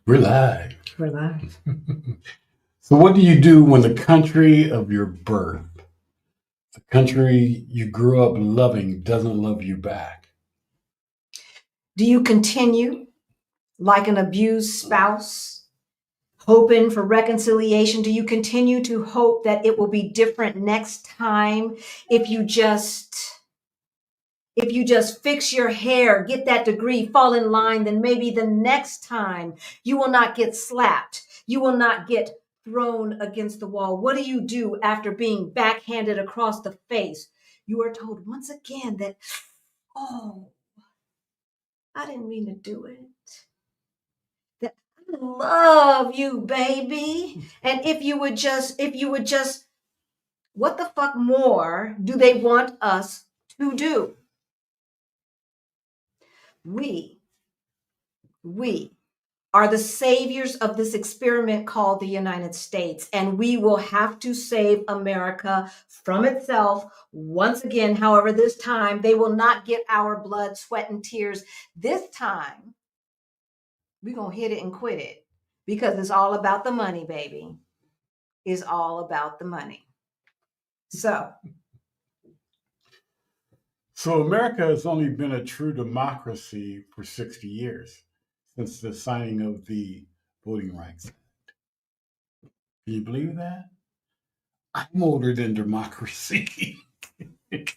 We're live. We're live. So what do you do when the country of your birth, the country you grew up loving, doesn't love you back? Do you continue like an abused spouse, hoping for reconciliation? Do you continue to hope that it will be different next time if you just fix your hair, get that degree, fall in line, then maybe the next time you will not get slapped. You will not get thrown against the wall. What do you do after being backhanded across the face? You are told once again that, oh, I didn't mean to do it. That I love you, baby. And if you would just, what the fuck more do they want us to do? We are the saviors of this experiment called the United States, and we will have to save America from itself once again. However, this time they will not get our blood, sweat, and tears. This time, we're going to hit it and quit it because it's all about the money, baby. It's all about the money. So America has only been a true democracy for 60 years since the signing of the Voting Rights Act. Can you believe that? I'm older than democracy. It's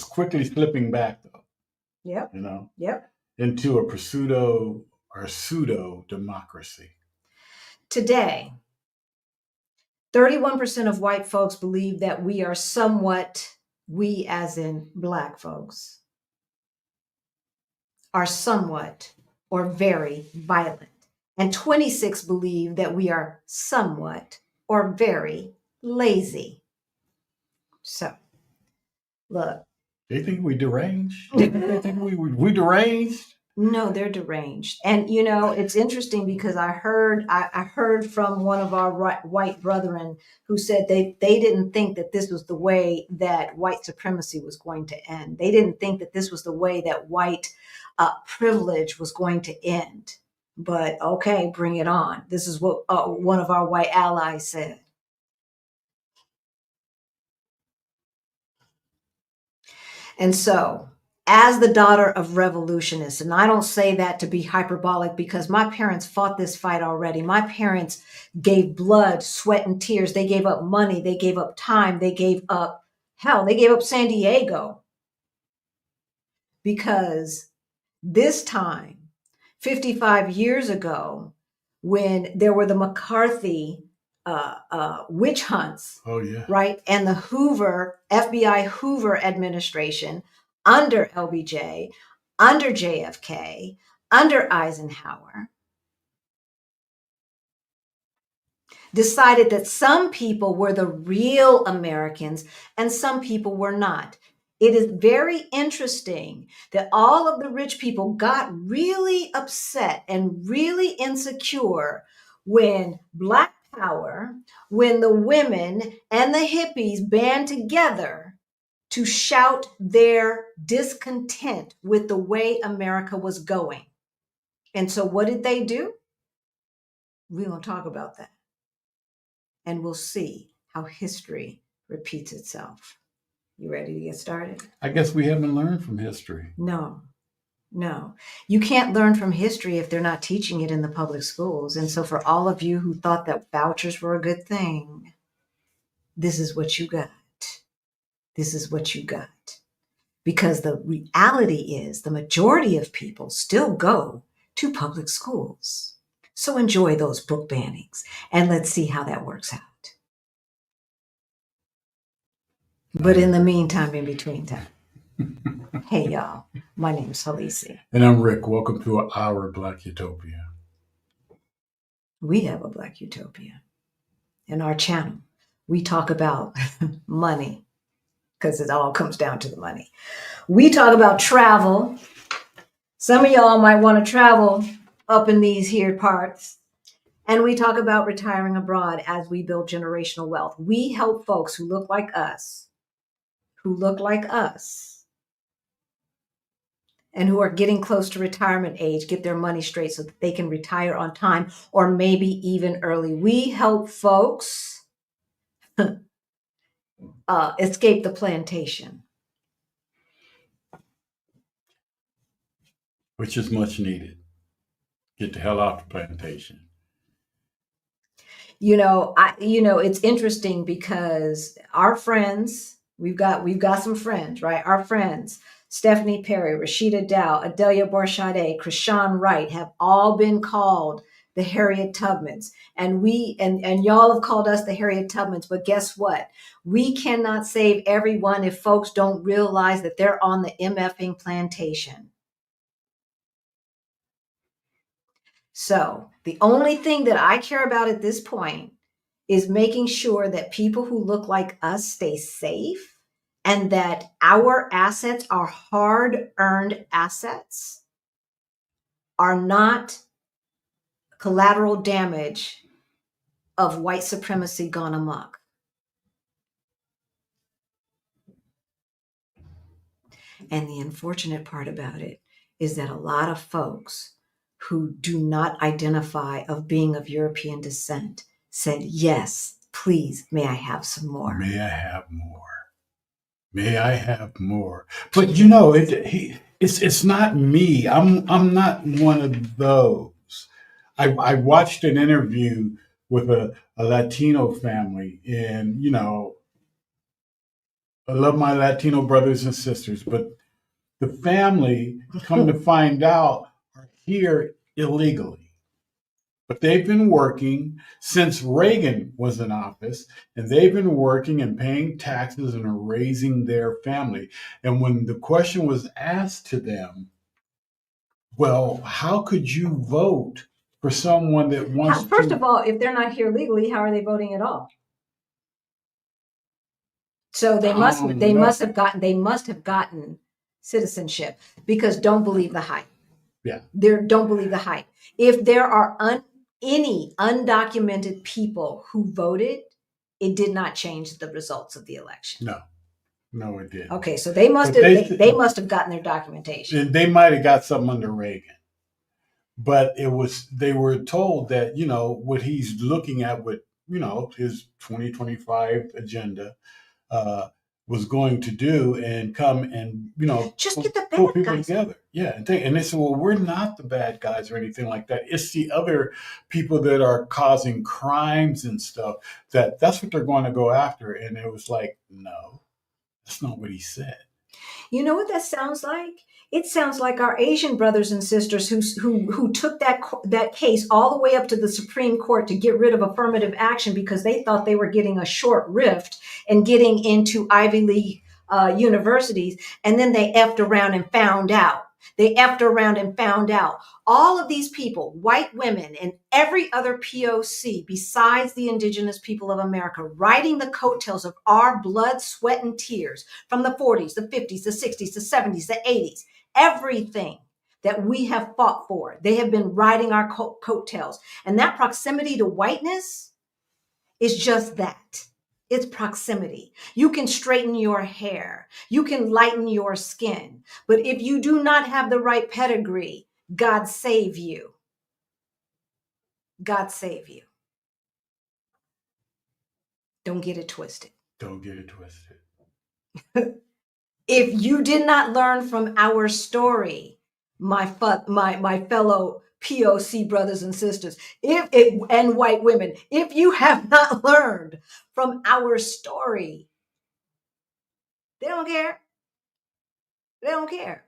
quickly slipping back though. Yep. Yep. Into a pseudo democracy. Today, 31% of white folks believe that we are somewhat, we as in Black folks, are somewhat or very violent. And 26 believe that we are somewhat or very lazy. So, look. They think we deranged? They think we deranged? No, they're deranged. And it's interesting because I heard from one of our white brethren who said they didn't think that this was the way that white supremacy was going to end. They didn't think that this was the way that white privilege was going to end. But okay, bring it on. This is what one of our white allies said. And so, as the daughter of revolutionists, and I don't say that to be hyperbolic because my parents fought this fight already. My parents gave blood, sweat, and tears. They gave up money. They gave up time. They gave up, hell, they gave up San Diego. Because this time, 55 years ago, when there were the McCarthy witch hunts, right? And the FBI Hoover administration, under LBJ, under JFK, under Eisenhower, decided that some people were the real Americans and some people were not. It is very interesting that all of the rich people got really upset and really insecure when Black Power, when the women and the hippies band together to shout their discontent with the way America was going. And so what did they do? We're going to talk about that. And we'll see how history repeats itself. You ready to get started? I guess we haven't learned from history. No. You can't learn from history if they're not teaching it in the public schools. And so for all of you who thought that vouchers were a good thing, this is what you got. This is what you got. Because the reality is the majority of people still go to public schools. So enjoy those book bannings and let's see how that works out. But in the meantime, in between time, hey y'all, my name's Halisi. And I'm Rick. Welcome to Our Black Utopia. We have a Black Utopia. In our channel, we talk about money because it all comes down to the money. We talk about travel. Some of y'all might want to travel up in these here parts. And we talk about retiring abroad as we build generational wealth. We help folks who look like us, and who are getting close to retirement age get their money straight so that they can retire on time or maybe even early. We help folks escape the plantation. Which is much needed. Get the hell off the plantation. It's interesting because our friends, we've got some friends, right? Our friends, Stephanie Perry, Rashida Dow, Adelia Borshade, Krishan Wright, have all been called the Harriet Tubmans. And y'all have called us the Harriet Tubmans, but guess what? We cannot save everyone if folks don't realize that they're on the MFing plantation. So the only thing that I care about at this point is making sure that people who look like us stay safe and that our assets, our hard-earned assets, are not collateral damage of white supremacy gone amok. And the unfortunate part about it is that a lot of folks who do not identify of being of European descent said, yes, please, may I have some more? May I have more? May I have more? But you know, it's not me. I'm not one of those. I watched an interview with a Latino family, and you know, I love my Latino brothers and sisters, but the family, come to find out, are here illegally. But they've been working since Reagan was in office, and they've been working and paying taxes and raising their family. And when the question was asked to them, well, how could you vote for someone that wants First to? of all, if they're not here legally, how are they voting at all? So they must have gotten citizenship, because don't believe the hype. Yeah. Don't believe the hype. If there are any undocumented people who voted, it did not change the results of the election. No, it didn't. Okay, so they must have gotten their documentation. They might have got something under Reagan, but they were told that, you know, what he's looking at with, you know, his 2025 agenda was going to do, and come and, you know, just get the pull bad people guys together. Yeah. And they said, well, we're not the bad guys or anything like that. It's the other people that are causing crimes and stuff that's what they're going to go after. And it was like, no, that's not what he said. You know what that sounds like? It sounds like our Asian brothers and sisters who took that case all the way up to the Supreme Court to get rid of affirmative action because they thought they were getting a short rift and getting into Ivy League universities, and then they effed around and found out. All of these people, white women and every other POC besides the indigenous people of America, riding the coattails of our blood, sweat, and tears from the 40s, the 50s, the 60s, the 70s, the 80s, everything that we have fought for, they have been riding our coattails. And that proximity to whiteness is just that. It's proximity. You can straighten your hair. You can lighten your skin. But if you do not have the right pedigree, God save you. God save you. Don't get it twisted. Don't get it twisted. If you did not learn from our story, my fellow POC brothers and sisters, and white women, if you have not learned from our story, they don't care. They don't care.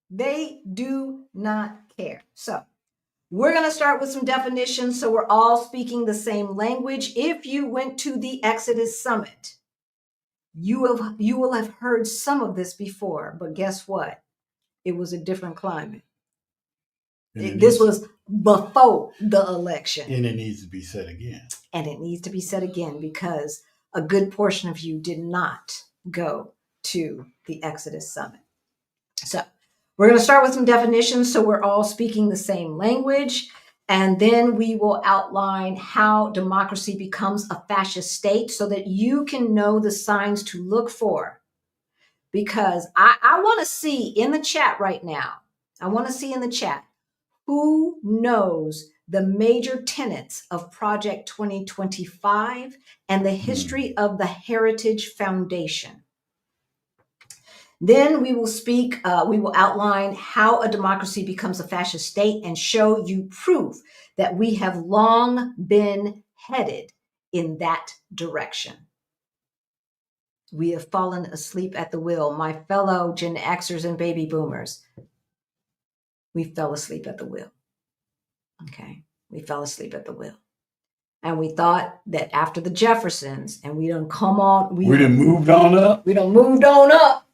They do not care. So we're going to start with some definitions so we're all speaking the same language. If you went to the Exodus Summit, you will have heard some of this before, but guess what? It was a different climate. This was before the election. And it needs to be said again. And it needs to be said again because a good portion of you did not go to the Exodus Summit. So we're going to start with some definitions so we're all speaking the same language. And then we will outline how democracy becomes a fascist state so that you can know the signs to look for because I want to see in the chat right now. I want to see in the chat who knows the major tenets of Project 2025 and the history of the Heritage Foundation. Then we will speak, we will outline how a democracy becomes a fascist state and show you proof that we have long been headed in that direction. We have fallen asleep at the wheel, my fellow Gen Xers and baby boomers. We fell asleep at the wheel. Okay, we fell asleep at the wheel. And we thought that after the Jeffersons, and we done come on, we done moved on up. We done moved on up.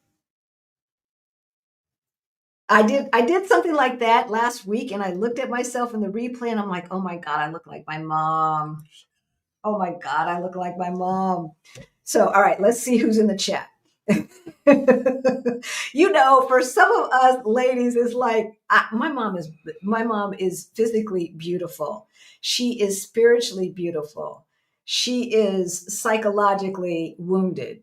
I did something like that last week, and I looked at myself in the replay, and I'm like, oh my God, I look like my mom. Oh my God, I look like my mom. So, all right, let's see who's in the chat. You know, for some of us ladies, it's like my mom is physically beautiful. She is spiritually beautiful. She is psychologically wounded.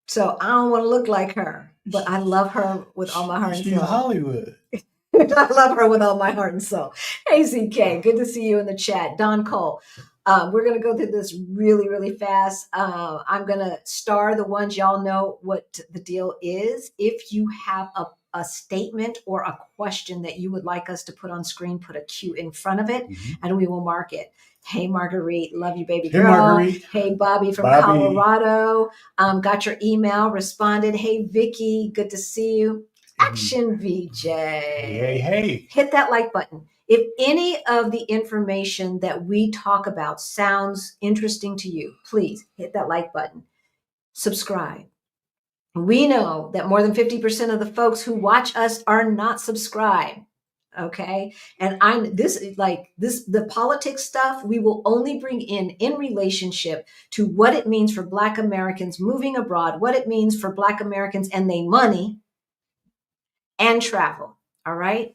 So I don't want to look like her, but I love her with all my heart and soul. She's Hollywood. I love her with all my heart and soul. Hey, ZK, good to see you in the chat. Don Cole. We're going to go through this really, really fast. I'm going to star the ones y'all know what the deal is. If you have a statement or a question that you would like us to put on screen, put a Q in front of it, and we will mark it. Hey, Marguerite. Love you, baby girl. Marguerite. Hey, Bobby from Colorado. Got your email, responded. Hey, Vicky. Good to see you. Action VJ. Hey. Hit that like button. If any of the information that we talk about sounds interesting to you, please hit that like button. Subscribe. We know that more than 50% of the folks who watch us are not subscribed. Okay. And the politics stuff, we will only bring in relationship to what it means for Black Americans moving abroad, what it means for Black Americans and their money and travel. All right.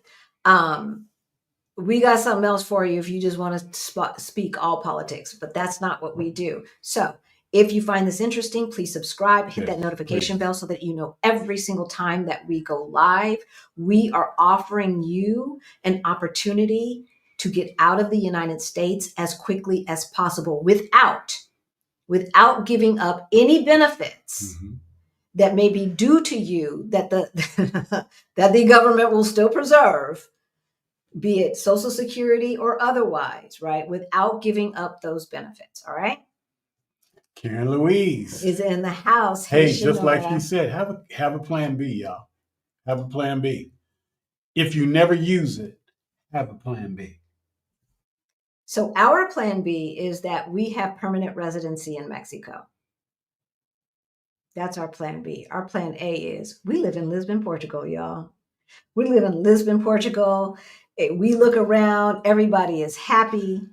We got something else for you if you just want to speak all politics, but that's not what we do. So if you find this interesting, please subscribe, hit that notification bell so that you know every single time that we go live. We are offering you an opportunity to get out of the United States as quickly as possible without giving up any benefits that may be due to you that the government will still preserve, be it Social Security or otherwise, right? Without giving up those benefits. All right. Karen Louise is in the house. Hey, just like she said, have a plan B, y'all. Have a plan B. If you never use it, have a plan B. So our plan B is that we have permanent residency in Mexico. That's our plan B. Our plan A is we live in Lisbon, Portugal, y'all. We live in Lisbon, Portugal. We look around, everybody is happy.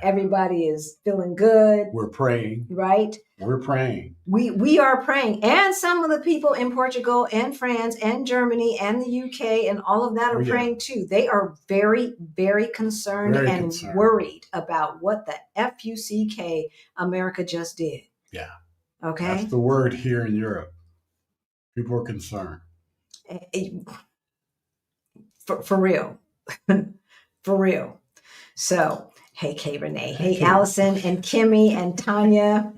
Everybody is feeling good. We're praying. Right? We're praying. We are praying. And some of the people in Portugal and France and Germany and the UK and all of that are praying too. They are very, very concerned worried about what the FUCK America just did. Yeah. Okay. That's the word here in Europe. People are concerned. For real. For real. So, hey, Kay Renee. Hey, Allison and Kimmy and Tanya.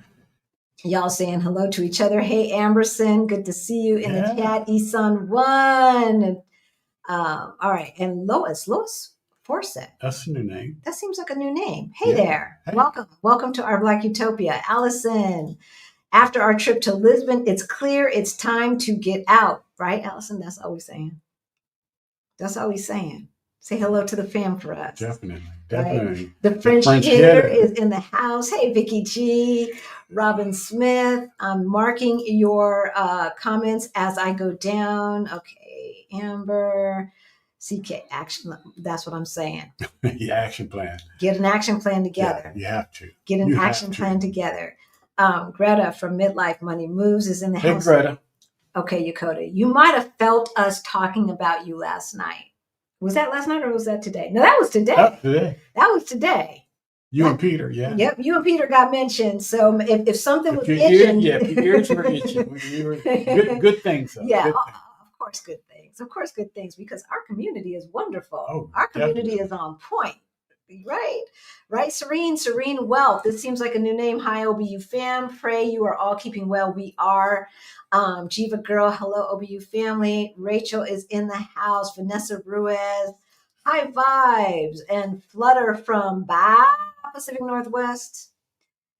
Y'all saying hello to each other. Hey, Amberson. Good to see you in the chat. Isan1. All right. And Lois Forsett. That's a new name. That seems like a new name. Hey there. Hey. Welcome to Our Black Utopia. Allison. After our trip to Lisbon, it's clear it's time to get out. Right, Allison? That's all we're saying. That's all we're saying. Say hello to the fam for us. Definitely. Right? The French hitter is in the house. Hey, Vicky G, Robin Smith. I'm marking your comments as I go down. Okay, Amber, CK, action. That's what I'm saying. The action plan. Get an action plan together. Yeah, you have to. Get an action plan together. Greta from Midlife Money Moves is in the house. Hey, Greta. Okay, Yokota, you might have felt us talking about you last night. Was that last night or was that today? No, that was today. That was today. You and Peter, yeah. Yep, you and Peter got mentioned. So if something was If itching, if your ears were itching, we were good things. Though. Yeah, Good things. of course, good things. Of course, good things, because our community is wonderful. Oh, Our community definitely. is on point. Right, right. Serene Wealth. This seems like a new name. Hi, OBU fam. Pray you are all keeping well. We are. Jiva girl. Hello, OBU family. Rachel is in the house. Vanessa Ruiz. High vibes and flutter from Pacific Northwest.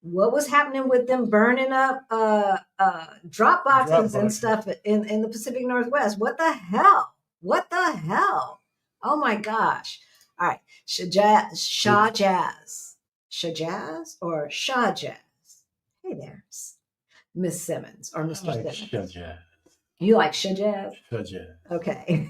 What was happening with them burning up drop boxes and stuff in the Pacific Northwest? What the hell? What the hell? Oh my gosh. All right. Shah Jazz or Shah Jazz. Hey there, Miss Simmons or Mr. I like Simmons. Shah. You like Shah Jazz? Shah Jazz. Okay.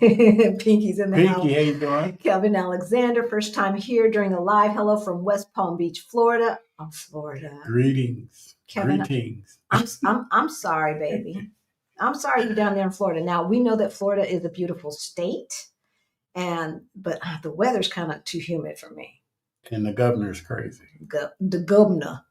Pinky's in the house. Pinky, how you doing? Kelvin Alexander, first time here during the live. Hello from West Palm Beach, Florida. Oh, Florida. Greetings. Kevin, Greetings. I'm sorry, baby. I'm sorry you're down there in Florida. Now we know that Florida is a beautiful state, but the weather's kind of too humid for me. And the governor's crazy. The governor.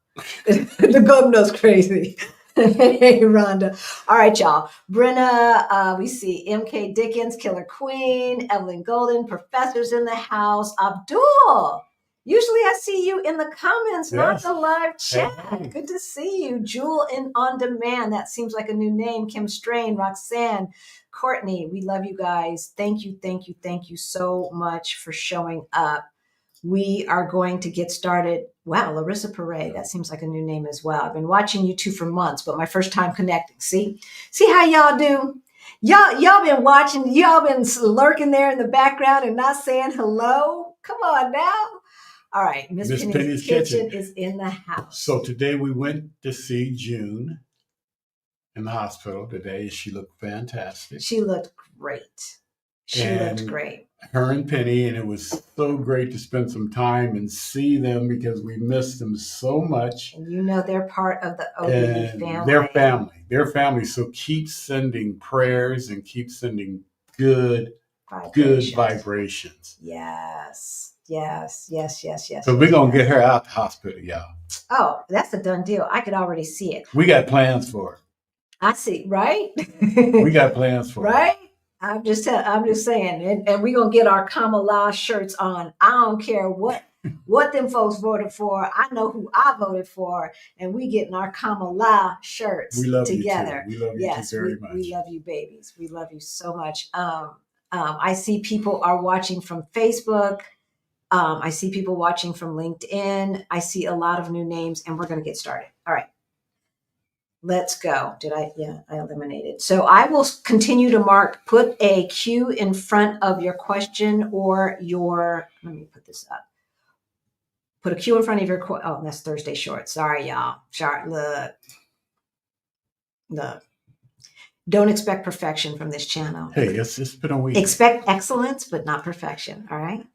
The governor's crazy. Hey, Rhonda. All right, y'all. Brenna, we see MK Dickens, Killer Queen, Evelyn Golden, professors in the house. Abdul, usually I see you in the comments, not the live chat. Hey. Good to see you. Jewel in On Demand. That seems like a new name. Kim Strain, Roxanne, Courtney. We love you guys. Thank you so much for showing up. We are going to get started. Wow, Larissa Perret. That seems like a new name as well. I've been watching you two for months, but my first time connecting. See how y'all do? Y'all been watching. Y'all been lurking there in the background and not saying hello. Come on now. All right, Miss Penny's kitchen is in the house. So today we went to see June in the hospital today. She looked fantastic. She looked great. Looked great. Her and Penny, and it was so great to spend some time and see them because we missed them so much. And you know they're part of the OBU family. Their family. So keep sending prayers and keep sending good vibrations. Yes. So we're going to get her out the hospital, y'all. Oh, that's a done deal. I could already see it. We got plans for her. I see, right? We got plans for her. Right? I'm just saying, and we're gonna get our Kamala shirts on. I don't care what them folks voted for. I know who I voted for, and we getting our Kamala shirts together. We love you too very much. We love you, babies. We love you so much. I see people are watching from Facebook. I see people watching from LinkedIn. I see a lot of new names, and we're gonna get started. All right. Let's go. I eliminated. So I will continue to put a Q in front of your question or let me put this up. Put a Q in front of your, oh, that's Thursday short. Sorry, y'all. Look. Don't expect perfection from this channel. Hey, it's been a week. Expect excellence, but not perfection. All right.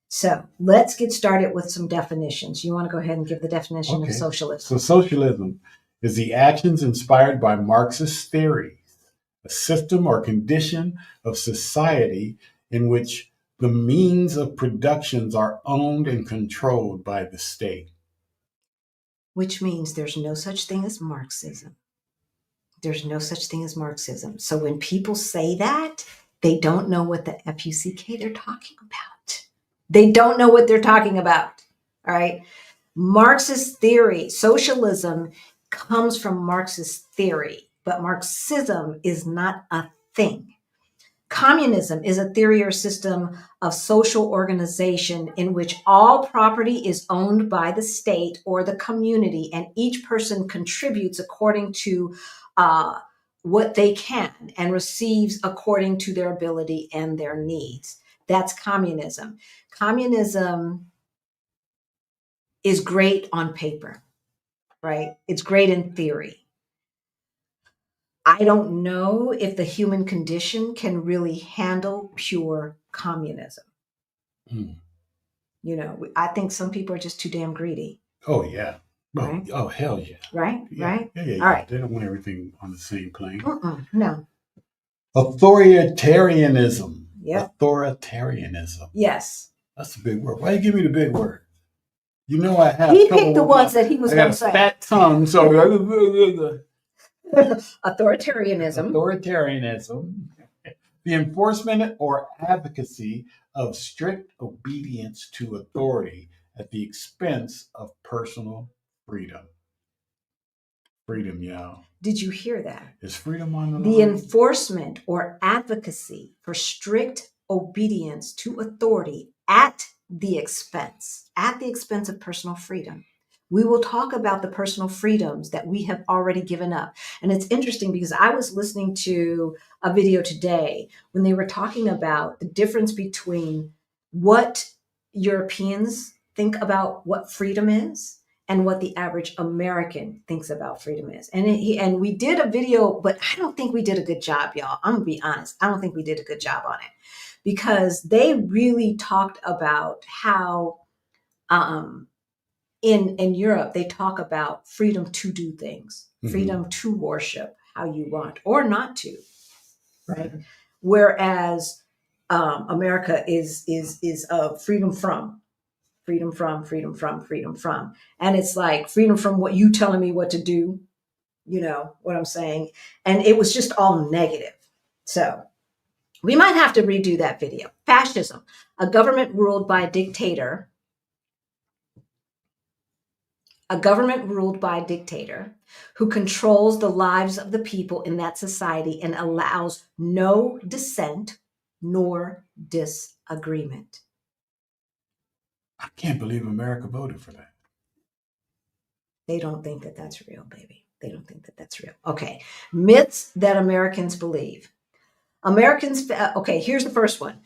So let's get started with some definitions. You want to go ahead and give the definition of socialism? So socialism is the actions inspired by Marxist theories, a system or condition of society in which the means of productions are owned and controlled by the state. Which means there's no such thing as Marxism. There's no such thing as Marxism. So when people say that, they don't know what the F-U-C-K they're talking about. They don't know what they're talking about, all right? Marxist theory, socialism, comes from Marxist theory, but Marxism is not a thing. Communism is a theory or system of social organization in which all property is owned by the state or the community, and each person contributes according to what they can and receives according to their ability and their needs. That's communism. Communism is great on paper. Right? It's great in theory. I don't know if the human condition can really handle pure communism. You know, I think some people are just too damn greedy. Oh, yeah. Right? Oh, hell yeah. Right? Yeah. Right? Yeah. All right. They don't want everything on the same plane. No. Authoritarianism. Yep. Authoritarianism. Yes. That's a big word. Why you give me the big word? You know, I have He trouble picked the with ones that he was I going got to a say. fat tongue, so Authoritarianism. authoritarianism, the enforcement or advocacy of strict obedience to authority at the expense of personal freedom. Freedom, y'all. Did you hear that? Is freedom on the The line? enforcement or advocacy for strict obedience to authority at the expense of personal freedom. We will talk about the personal freedoms that we have already given up. And it's interesting because I was listening to a video today when they were talking about the difference between what Europeans think about what freedom is and what the average American thinks about freedom is. And we did a video, but I don't think we did a good job, y'all. I'm gonna be honest. I don't think we did a good job on it because they really talked about how in Europe they talk about freedom to do things, freedom to worship how you want or not to, right? Whereas America is freedom from. Freedom from, freedom from, freedom from. And it's like freedom from what you telling me what to do, you know what I'm saying? And it was just all negative. So we might have to redo that video. Fascism, a government ruled by a dictator, who controls the lives of the people in that society and allows no dissent nor disagreement. I can't believe America voted for that. They don't think that that's real, baby. They don't think that that's real. Okay. Myths that Americans believe. Okay, here's the first one.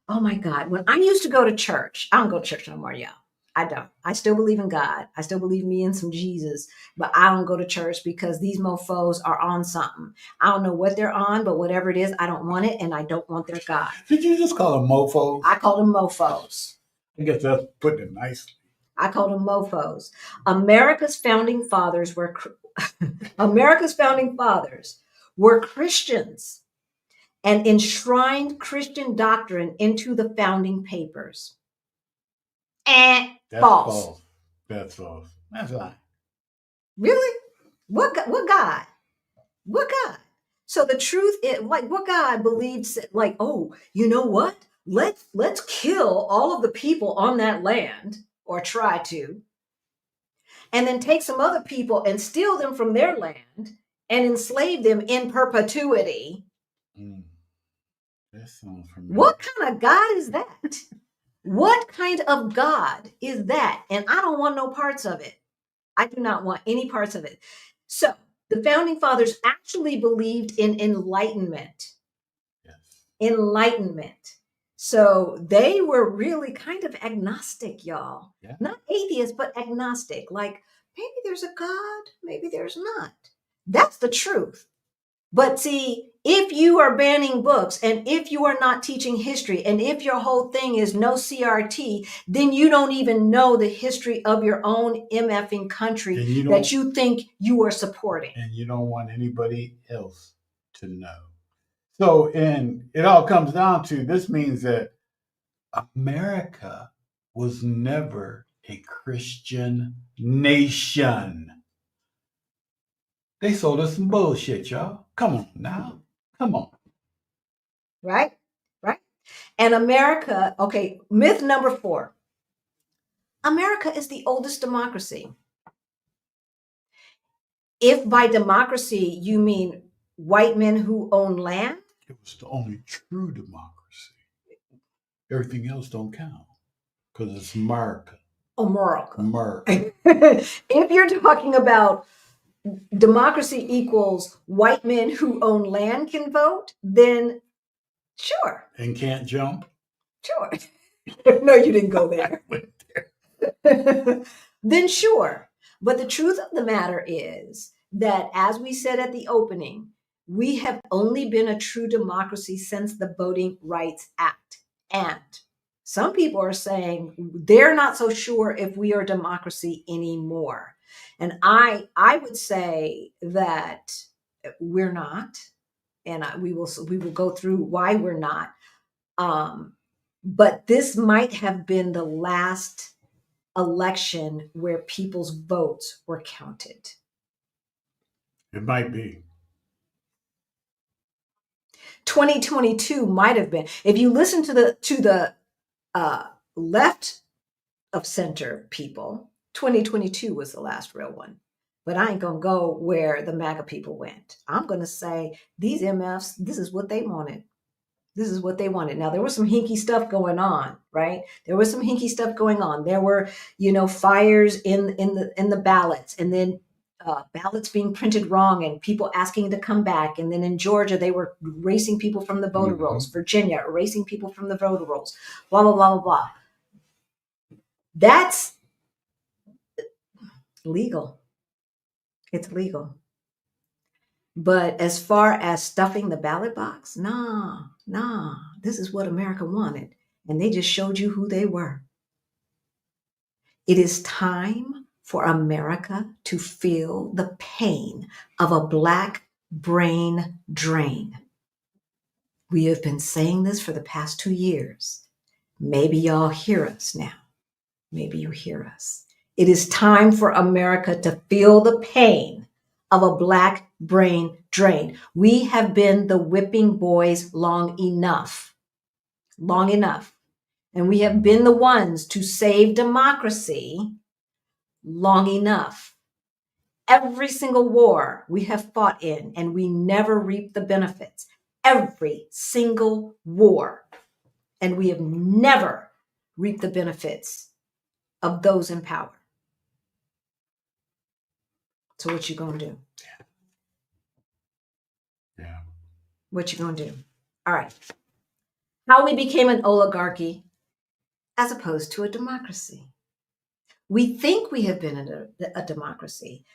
Oh my God. When I used to go to church, I don't go to church no more, y'all. I don't. I still believe in God. I still believe me in some Jesus, but I don't go to church because these mofos are on something. I don't know what they're on, but whatever it is, I don't want it and I don't want their God. Did you just call them mofos? I call them mofos. I guess that's putting it nicely. I call them mofos. America's founding fathers were Christians and enshrined Christian doctrine into the founding papers. That's False. That's false. That's a lie. Really? What God? What God? So the truth is, like, what God believes, like, oh, you know what? Let's kill all of the people on that land, or try to, and then take some other people and steal them from their land and enslave them in perpetuity. That sounds familiar. What kind of God is that? What kind of God is that? And I don't want no parts of it. I do not want any parts of it. So the founding fathers actually believed in enlightenment. Yes. Enlightenment. So they were really kind of agnostic, y'all. Yeah. Not atheist, but agnostic. Like, maybe there's a God, maybe there's not. That's the truth. But see, if you are banning books and if you are not teaching history and if your whole thing is no CRT, then you don't even know the history of your own MFing country that you think you are supporting. And you don't want anybody else to know. So, and it all comes down to this means that America was never a Christian nation. They sold us some bullshit, y'all. Come on now. Come on. Right? Right? And America, okay, myth number 4. America is the oldest democracy. If by democracy you mean white men who own land, it was the only true democracy. Everything else don't count because it's America. America. If you're talking about democracy equals white men who own land can vote, then sure. And can't jump? Sure. No, you didn't go there. I went there. Then sure. But the truth of the matter is that, as we said at the opening, we have only been a true democracy since the Voting Rights Act. And some people are saying they're not so sure if we are democracy anymore. And I would say that we're not, and we will go through why we're not. But this might have been the last election where people's votes were counted. It might be. 2022 might have been. If you listen to the left of center people, 2022 was the last real one. But I ain't gonna go where the MAGA people went. I'm gonna say these MFs, this is what they wanted. This is what they wanted. Now there was some hinky stuff going on, right? There was some hinky stuff going on. There were, fires in the ballots, and then ballots being printed wrong, and people asking to come back. And then in Georgia, they were erasing people from the voter rolls. Virginia, erasing people from the voter rolls. Blah blah blah blah blah. That's legal. It's legal. But as far as stuffing the ballot box, nah. This is what America wanted. And they just showed you who they were. It is time for America to feel the pain of a Black brain drain. We have been saying this for the past 2 years. Maybe y'all hear us now. Maybe you hear us. It is time for America to feel the pain of a Black brain drain. We have been the whipping boys long enough. And we have been the ones to save democracy long enough. Every single war we have fought in, and we never reaped the benefits. Every single war. And we have never reaped the benefits of those in power. So what you gonna do? Yeah. What you gonna do? All right. How we became an oligarchy as opposed to a democracy. We think we have been in a democracy,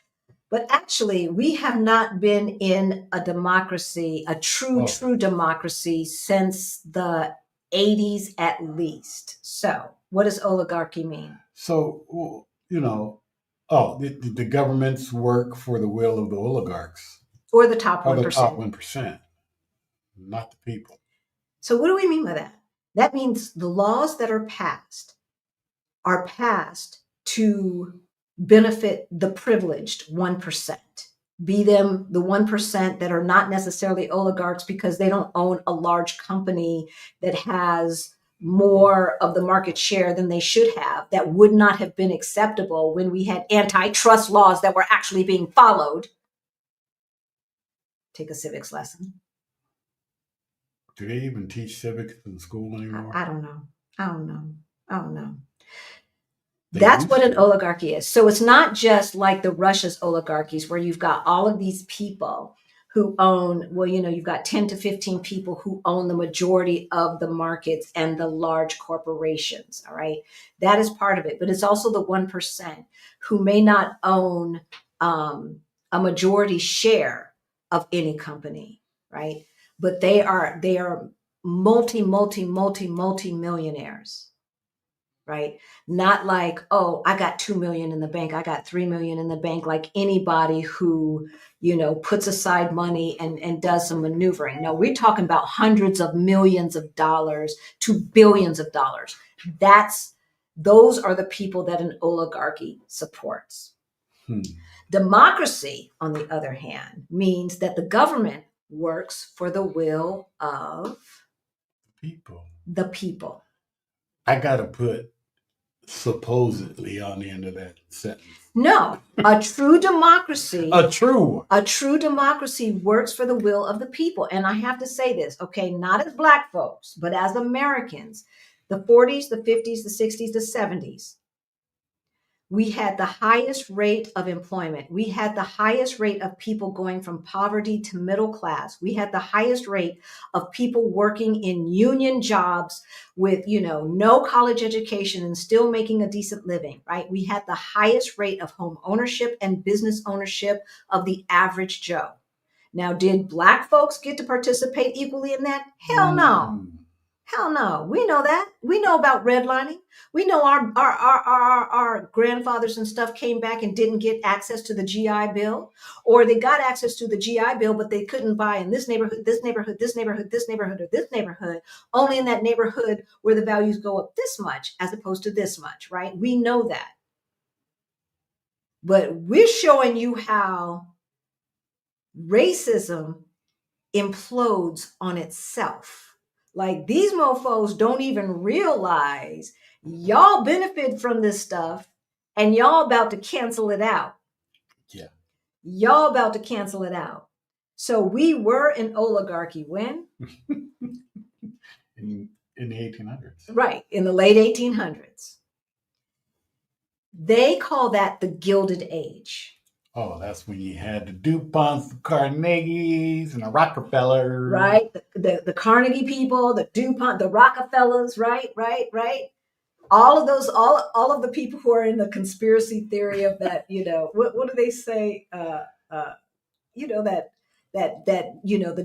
but actually we have not been in a democracy, a true democracy, since the 80s at least. So what does oligarchy mean? So, the governments work for the will of the oligarchs. Or the top 1%. Or the top 1%, not the people. So what do we mean by that? That means the laws that are passed to benefit the privileged 1%. Be them the 1% that are not necessarily oligarchs because they don't own a large company that has more of the market share than they should have. That would not have been acceptable when we had antitrust laws that were actually being followed. Take a civics lesson. Do they even teach civics in school anymore? I don't know. That's what an oligarchy is. So it's not just like the Russia's oligarchies where you've got all of these people who own, you've got 10 to 15 people who own the majority of the markets and the large corporations, all right? That is part of it. But it's also the 1% who may not own a majority share of any company, right? But they are multi-millionaires, right? Not like, oh, I got 2 million in the bank, I got 3 million in the bank, like anybody who, puts aside money and does some maneuvering. No, we're talking about hundreds of millions of dollars to billions of dollars. Those are the people that an oligarchy supports. Democracy, on the other hand, means that the government works for the will of the people. I got to put supposedly on the end of that sentence. No, a true democracy. A true democracy works for the will of the people. And I have to say this, okay, not as Black folks, but as Americans, the 40s, the 50s, the 60s, the 70s, we had the highest rate of employment. We had the highest rate of people going from poverty to middle class. We had the highest rate of people working in union jobs with, no college education and still making a decent living, right? We had the highest rate of home ownership and business ownership of the average Joe. Now, did Black folks get to participate equally in that? Hell no. Hell no. We know that. We know about redlining. We know our grandfathers and stuff came back and didn't get access to the GI Bill, or they got access to the GI Bill, but they couldn't buy in this neighborhood, this neighborhood, this neighborhood, this neighborhood, or this neighborhood, only in that neighborhood where the values go up this much as opposed to this much, right? We know that. But we're showing you how racism implodes on itself. Like these mofos don't even realize y'all benefit from this stuff and y'all about to cancel it out. Yeah. Y'all about to cancel it out. So we were an oligarchy when? in the 1800s. Right, in the late 1800s. They call that the Gilded Age. Oh, that's when you had the DuPonts, the Carnegies, and the Rockefellers. Right, the Carnegie people, the DuPont, the Rockefellers, right. All of those, all of the people who are in the conspiracy theory of that, what do they say? The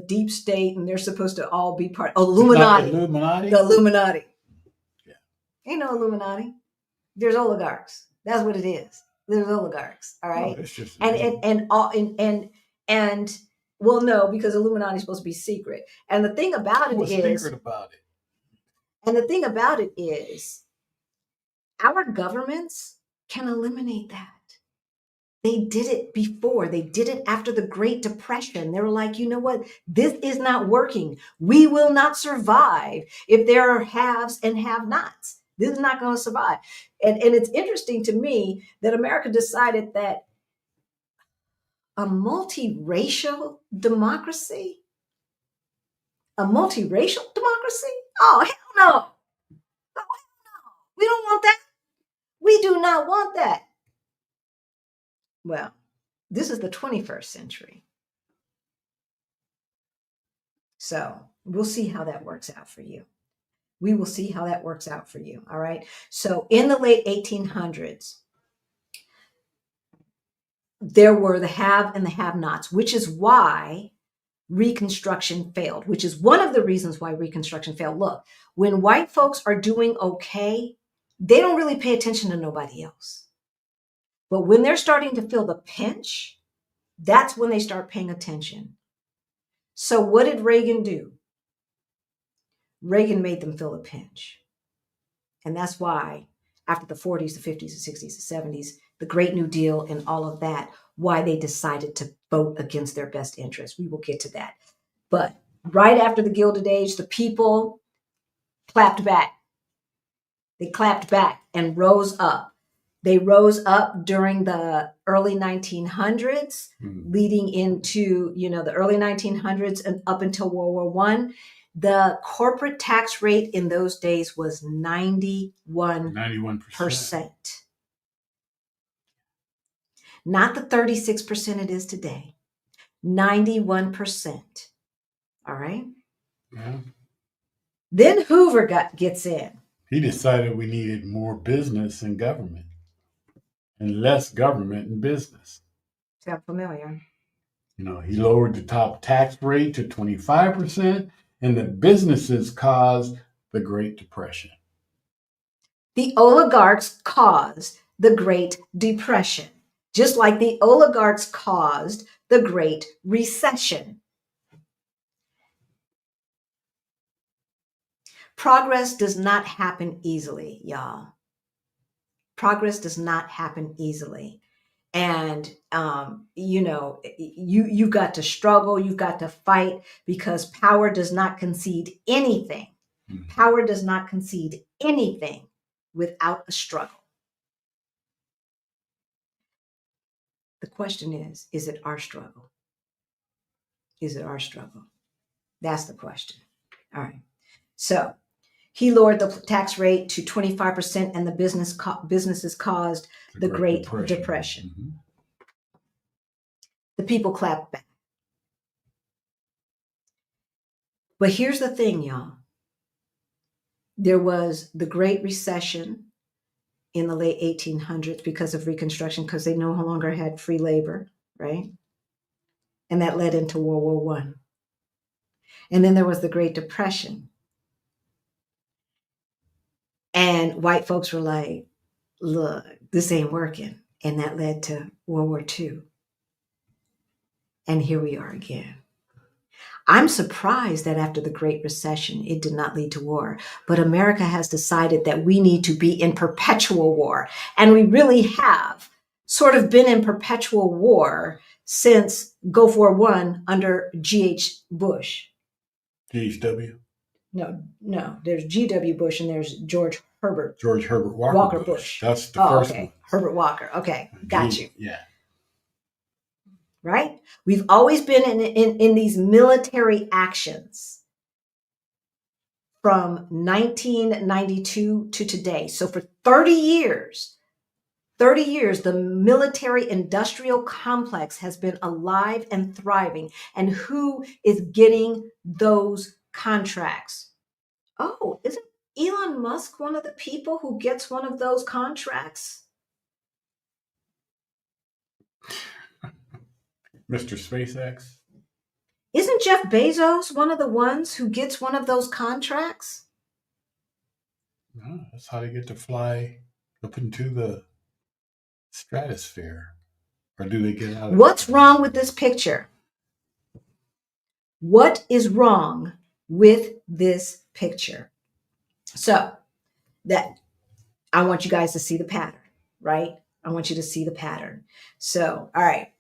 deep state, and they're supposed to all be part Illuminati. Illuminati? The Illuminati. Yeah. Ain't no Illuminati. There's oligarchs. That's what it is. There's oligarchs. All right. Oh, it's just and well, no, because Illuminati is supposed to be secret. And the thing about What's secret about it? And the thing about it is, our governments can eliminate that. They did it before. They did it after the Great Depression. They were like, you know what? This is not working. We will not survive if there are haves and have-nots. This is not going to survive. And it's interesting to me that America decided that a multiracial democracy? Oh, hell no. Oh, hell no. We don't want that. We do not want that. Well, this is the 21st century. So we'll see how that works out for you. We will see how that works out for you. All right. So in the late 1800s, there were the have and the have-nots, which is why Reconstruction failed, which is one of the reasons why Reconstruction failed. Look, when white folks are doing okay, they don't really pay attention to nobody else. But when they're starting to feel the pinch, that's when they start paying attention. So what did Reagan do? Reagan made them feel the pinch. And that's why after the 40s, the 50s, the 60s, the 70s, the Great New Deal and all of that, why they decided to vote against their best interests. We will get to that. But right after the Gilded Age, the people clapped back. They clapped back and rose up. They rose up during the early 1900s, leading into, the early 1900s and up until World War I. The corporate tax rate in those days was 91%. 91%. Not the 36% it is today. 91%. All right. Yeah. Then Hoover gets in. He decided we needed more business and government and less government and business. Sound familiar? He lowered the top tax rate to 25%, and the businesses caused the Great Depression. The oligarchs caused the Great Depression, just like the oligarchs caused the Great Recession. Progress does not happen easily, y'all. Progress does not happen easily. And, you've got to struggle, you've got to fight, because power does not concede anything. Mm-hmm. Power does not concede anything without a struggle. The question is it our struggle? Is it our struggle? That's the question. All right. So he lowered the tax rate to 25%, and the businesses caused the Great Depression. Mm-hmm. The people clapped back. But here's the thing, y'all. There was the Great Recession in the late 1800s because of Reconstruction, because they no longer had free labor, right? And that led into World War I. And then there was the Great Depression. And white folks were like, look, this ain't working. And that led to World War II. And here we are again. I'm surprised that after the Great Recession, it did not lead to war. But America has decided that we need to be in perpetual war. And we really have sort of been in perpetual war since Gulf War I under G.H. Bush. GHW? No, there's G.W. Bush and there's George Herbert Walker Bush. That's the first one. Herbert Walker. Okay, got you. Yeah. Right? We've always been in these military actions from 1992 to today. So for 30 years, the military industrial complex has been alive and thriving. And who is getting those contracts? Oh, isn't Elon Musk one of the people who gets one of those contracts? Mr. SpaceX? Isn't Jeff Bezos one of the ones who gets one of those contracts? No, that's how they get to fly up into the stratosphere. Or do they get out of What's wrong with this picture? What is wrong with this picture? So that I want you guys to see the pattern, right? I want you to see the pattern. So, all right.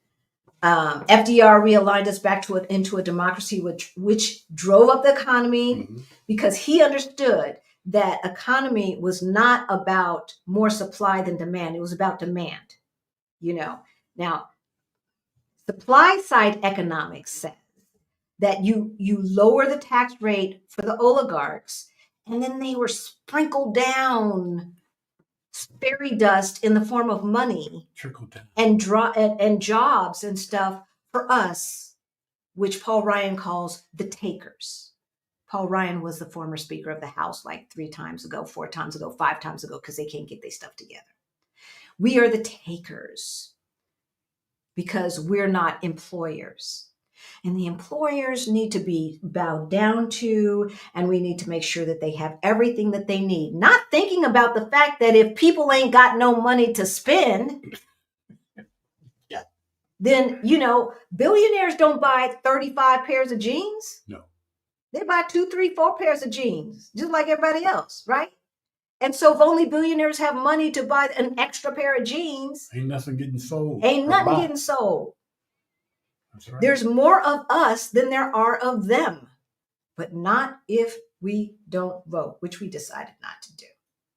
FDR realigned us back into a democracy which drove up the economy because he understood that economy was not about more supply than demand. It was about demand. Now supply side economics says that you lower the tax rate for the oligarchs, and then they were sprinkled down fairy dust in the form of money and jobs and stuff for us, which Paul Ryan calls the takers. Paul Ryan was the former Speaker of the House like 3 times ago, 4 times ago, 5 times ago, because they can't get their stuff together. We are the takers because we're not employers. And the employers need to be bowed down to, and we need to make sure that they have everything that they need. Not thinking about the fact that if people ain't got no money to spend, then, billionaires don't buy 35 pairs of jeans. No. They buy 2, 3, 4 pairs of jeans, just like everybody else, right? And so if only billionaires have money to buy an extra pair of jeans, ain't nothing getting sold. That's right. There's more of us than there are of them, but not if we don't vote, which we decided not to do.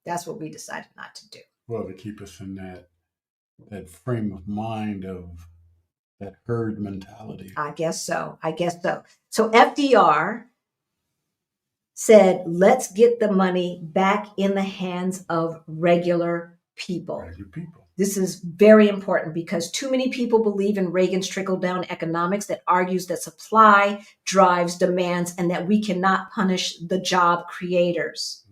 That's what we decided not to do. Well, to keep us in that frame of mind of that herd mentality. I guess so. So FDR said, let's get the money back in the hands of regular people. This is very important because too many people believe in Reagan's trickle-down economics that argues that supply drives demands and that we cannot punish the job creators.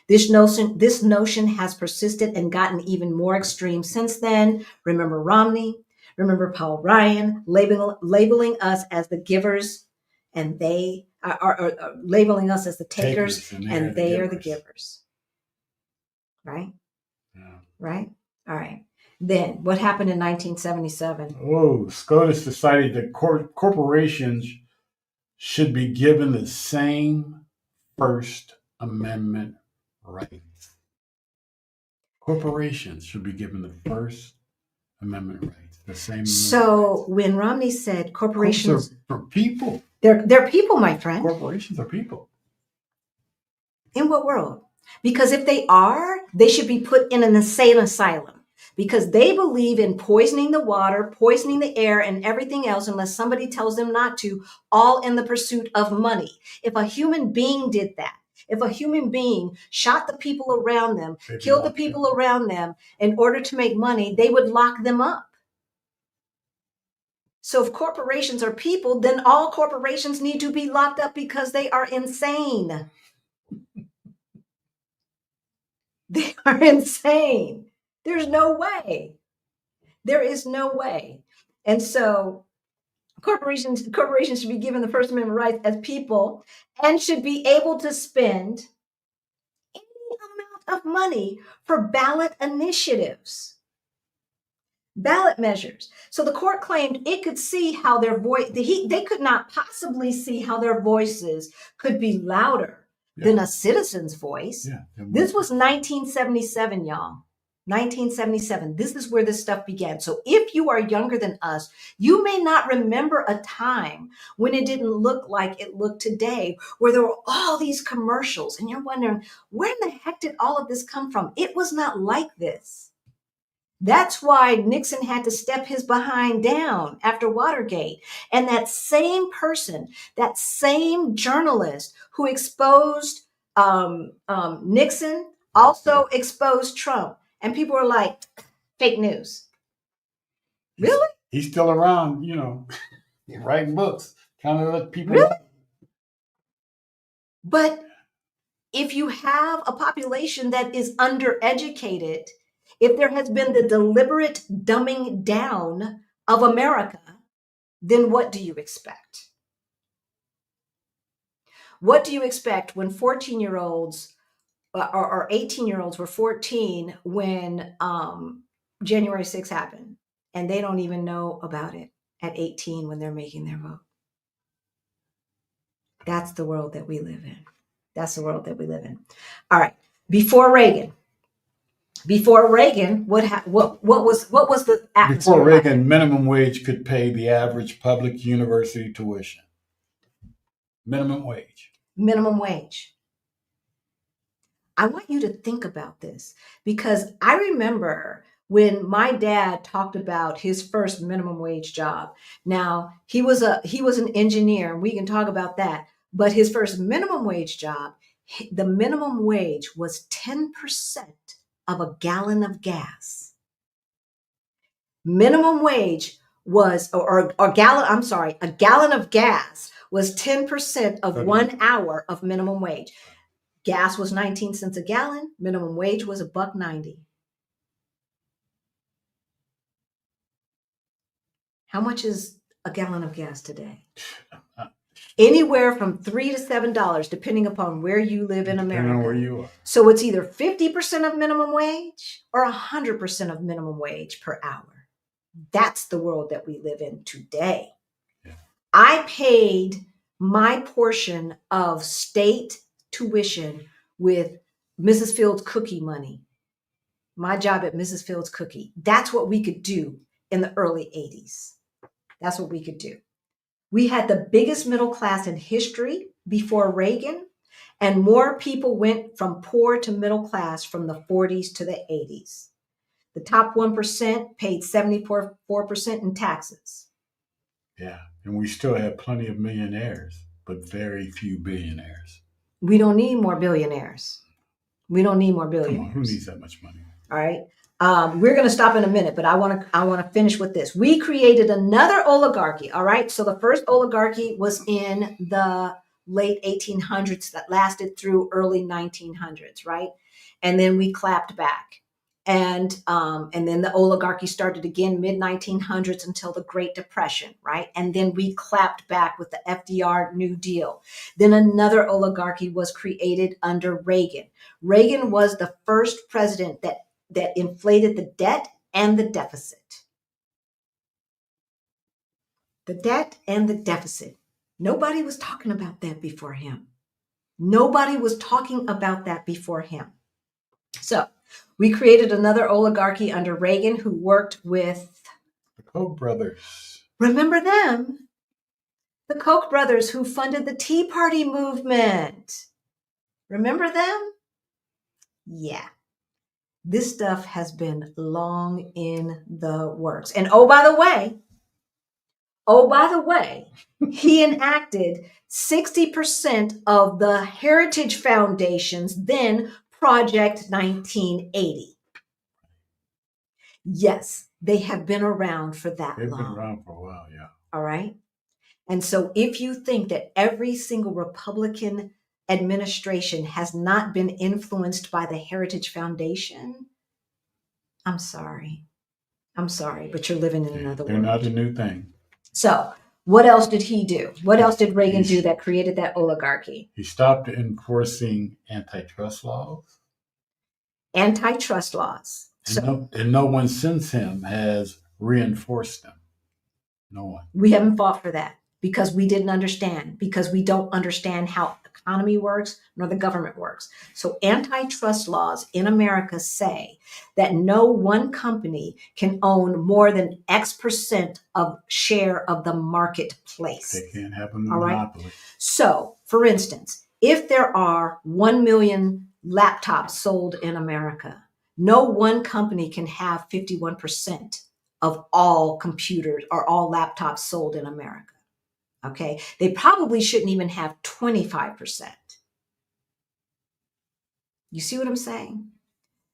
This notion has persisted and gotten even more extreme since then. Remember Romney? Remember Paul Ryan labeling us as the givers, and they are labeling us as the takers and they are the givers. Right? Yeah. Right? All right. Then what happened in 1977? Oh, SCOTUS decided that corporations should be given the same First Amendment rights. Corporations should be given the First Amendment rights, the same. So when Romney said corporations are for people, they're people, my friend. Corporations are people. In what world? Because if they are, they should be put in an insane asylum because they believe in poisoning the water, poisoning the air, and everything else unless somebody tells them not to, all in the pursuit of money. If a human being did that, if a human being shot the people around them, killed the people around them in order to make money, they would lock them up. So if corporations are people, then all corporations need to be locked up because they are insane. They are insane. There's no way. There is no way. And so corporations should be given the First Amendment rights as people and should be able to spend any of money for ballot initiatives, ballot measures. So the court claimed it could see how their voice, they could not possibly see how their voices could be louder than a citizen's voice. This was 1977, y'all. 1977. This is where this stuff began. So if you are younger than us, you may not remember a time when it didn't look like it looked today, where there were all these commercials and you're wondering, where in the heck did all of this come from? It was not like this. That's why Nixon had to step his behind down after Watergate. And that same person, that same journalist who exposed Nixon also exposed Trump. And people were like, fake news. Really? He's still around, writing books, kind of let people know. But if you have a population that is undereducated, if there has been the deliberate dumbing down of America, then what do you expect? What do you expect when 14-year-olds or 18-year-olds were 14 when January 6th happened, and they don't even know about it at 18 when they're making their vote? That's the world that we live in. That's the world that we live in. All right. Before Reagan, what was the atmosphere? Before Reagan, minimum wage could pay the average public university tuition. Minimum wage. Minimum wage. I want you to think about this, because I remember when my dad talked about his first minimum wage job. Now, he was an engineer, and we can talk about that. But his first minimum wage job, the minimum wage was 10% of a gallon of gas. Minimum wage was, a gallon of gas was 10% of 1 hour of minimum wage. Gas was 19 cents a gallon. Minimum wage was $1.90. How much is a gallon of gas today? Anywhere from $3 to $7, depending upon where you live in America. Depending on where you are. So it's either 50% of minimum wage or 100% of minimum wage per hour. That's the world that we live in today. Yeah. I paid my portion of state tuition with Mrs. Fields cookie money. My job at Mrs. Fields Cookie. That's what we could do in the early 80s. That's what we could do. We had the biggest middle class in history before Reagan, and more people went from poor to middle class from the 40s to the 80s. The top 1% paid 74% in taxes. Yeah, and we still have plenty of millionaires, but very few billionaires. We don't need more billionaires. We don't need more billionaires. Come on, who needs that much money? All right. We're going to stop in a minute, but I want to finish with this. We created another oligarchy. All right. So the first oligarchy was in the late 1800s that lasted through early 1900s. Right. And then we clapped back. And then the oligarchy started again mid 1900s until the Great Depression. Right. And then we clapped back with the FDR New Deal. Then another oligarchy was created under Reagan. Reagan was the first president that inflated the debt and the deficit. The debt and the deficit. Nobody was talking about that before him. Nobody was talking about that before him. So we created another oligarchy under Reagan who worked with the Koch brothers. Remember them? The Koch brothers who funded the Tea Party movement. Remember them? Yeah. This stuff has been long in the works. And oh, by the way, he enacted 60% of the Heritage Foundation's then Project 1980. Yes, they have been around for that long. They've been around for a while, yeah. All right. And so if you think that every single Republican administration has not been influenced by the Heritage Foundation, I'm sorry, but you're living in another world. They're not a new thing. So what else did he do? What else did Reagan do that created that oligarchy? He stopped enforcing antitrust laws. Antitrust laws. And no one since him has reinforced them. No one. We haven't fought for that because we didn't understand, because we don't understand how the economy works nor the government works. So antitrust laws in America say that no one company can own more than X% of share of the marketplace. They can't have a All monopoly. right. So, for instance, if there are 1 million laptops sold in America, no one company can have 51% of all computers or all laptops sold in America. Okay. They probably shouldn't even have 25%. You see what I'm saying?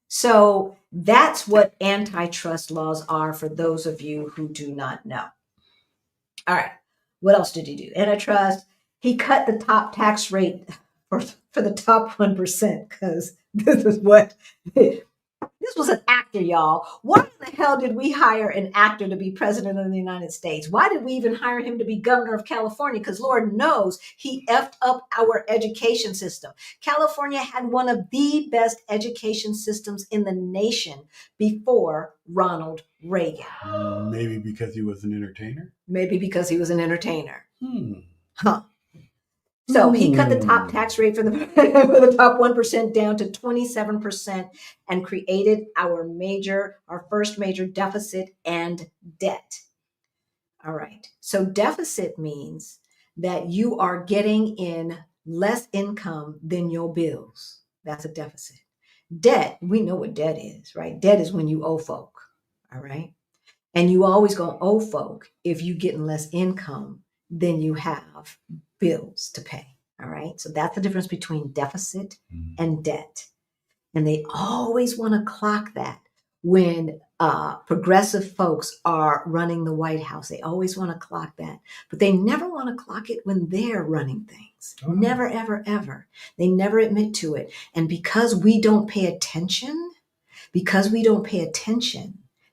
So that's what antitrust laws are for those of you who do not know. All right. What else did he do? Antitrust. He cut the top tax rate for the top 1% because this is what this was an actor, y'all. Why in the hell did we hire an actor to be president of the United States? Why did we even hire him to be governor of California? Because Lord knows he effed up our education system. California had one of the best education systems in the nation before Ronald Reagan. Maybe because he was an entertainer? Maybe because he was an entertainer. Huh. So he cut the top tax rate for the, for the top 1% down to 27% and created our first major deficit and debt. All right. So deficit means that you are getting in less income than your bills. That's a deficit. Debt, we know what debt is, right? Debt is when you owe folk. All right. And you always gonna owe folk if you getting less income than you have bills to pay. All right. So that's the difference between deficit and debt. And they always want to clock that when progressive folks are running the White House. They always want to clock that. But they never want to clock it when they're running things. Never, ever, ever. They never admit to it. And because we don't pay attention,